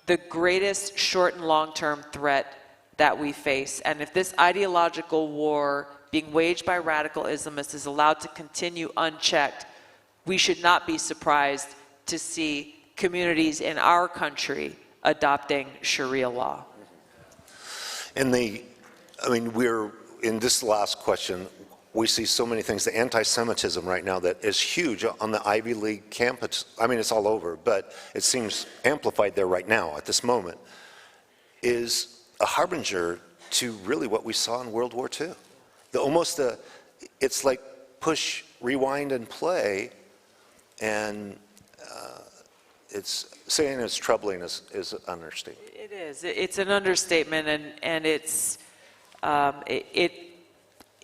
the greatest short and long-term threat that we face. And if this ideological war being waged by radical Islamists is allowed to continue unchecked, we should not be surprised to see communities in our country adopting Sharia law. We're in this last question, we see so many things. The anti-Semitism right now that is huge on the Ivy League campus. I mean, it's all over, but it seems amplified there right now at this moment, is a harbinger to really what we saw in World War II. It's like push, rewind, and play, and saying it's troubling is an understatement. It is. It's an understatement, and it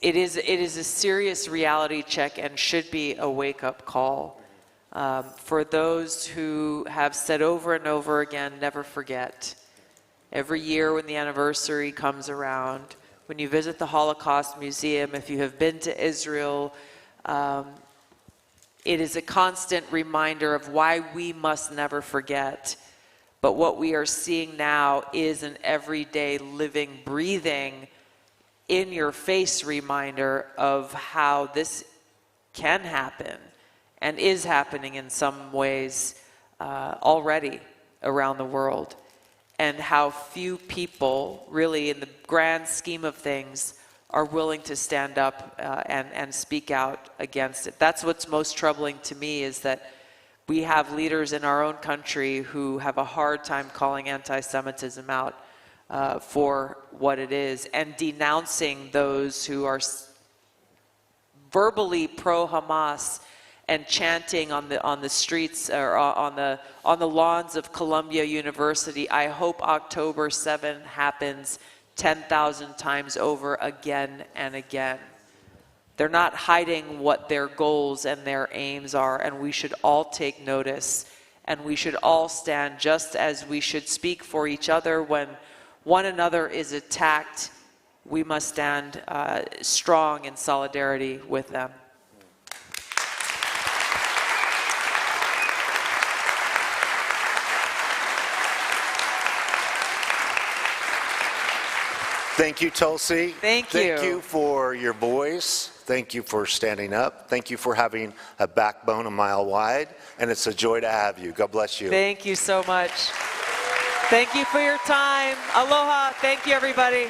is a serious reality check and should be a wake-up call For those who have said over and over again, never forget. Every year when the anniversary comes around, when you visit the Holocaust Museum, if you have been to Israel, it is a constant reminder of why we must never forget. But what we are seeing now is an everyday living, breathing, in your face reminder of how this can happen and is happening in some ways already around the world, and how few people really in the grand scheme of things are willing to stand up and speak out against it. That's what's most troubling to me, is that we have leaders in our own country who have a hard time calling anti-Semitism out for what it is, and denouncing those who are verbally pro-Hamas and chanting on the streets or on the lawns of Columbia University. I hope October 7 happens 10,000 times over again and again. They're not hiding what their goals and their aims are, and we should all take notice, and we should all stand, just as we should speak for each other when one another is attacked. We must stand strong in solidarity with them. Thank you, Tulsi. Thank you. Thank you for your voice. Thank you for standing up. Thank you for having a backbone a mile wide. And it's a joy to have you. God bless you. Thank you so much. Thank you for your time. Aloha. Thank you, everybody.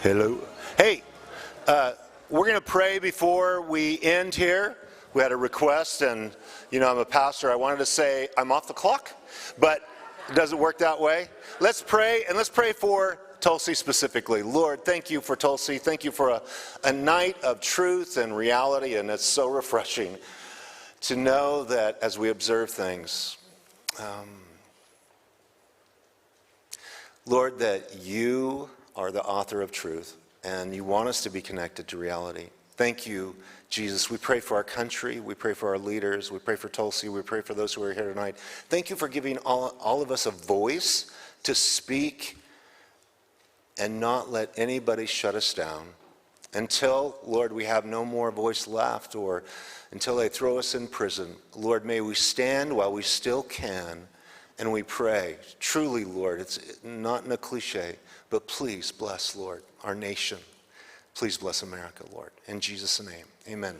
Hello. Hey, we're going to pray before we end here. We had a request, and I'm a pastor. I wanted to say I'm off the clock, but it doesn't work that way. Let's pray, and let's pray for Tulsi specifically. Lord, thank you for Tulsi. Thank you for a night of truth and reality, and it's so refreshing to know that as we observe things, Lord, that you are the author of truth, and you want us to be connected to reality. Thank you, Jesus. We pray for our country. We pray for our leaders. We pray for Tulsi. We pray for those who are here tonight. Thank you for giving all of us a voice to speak and not let anybody shut us down until, Lord, we have no more voice left, or until they throw us in prison. Lord, may we stand while we still can, and we pray. Truly, Lord, it's not in a cliche, but please bless, Lord, our nation. Please bless America, Lord. In Jesus' name, amen.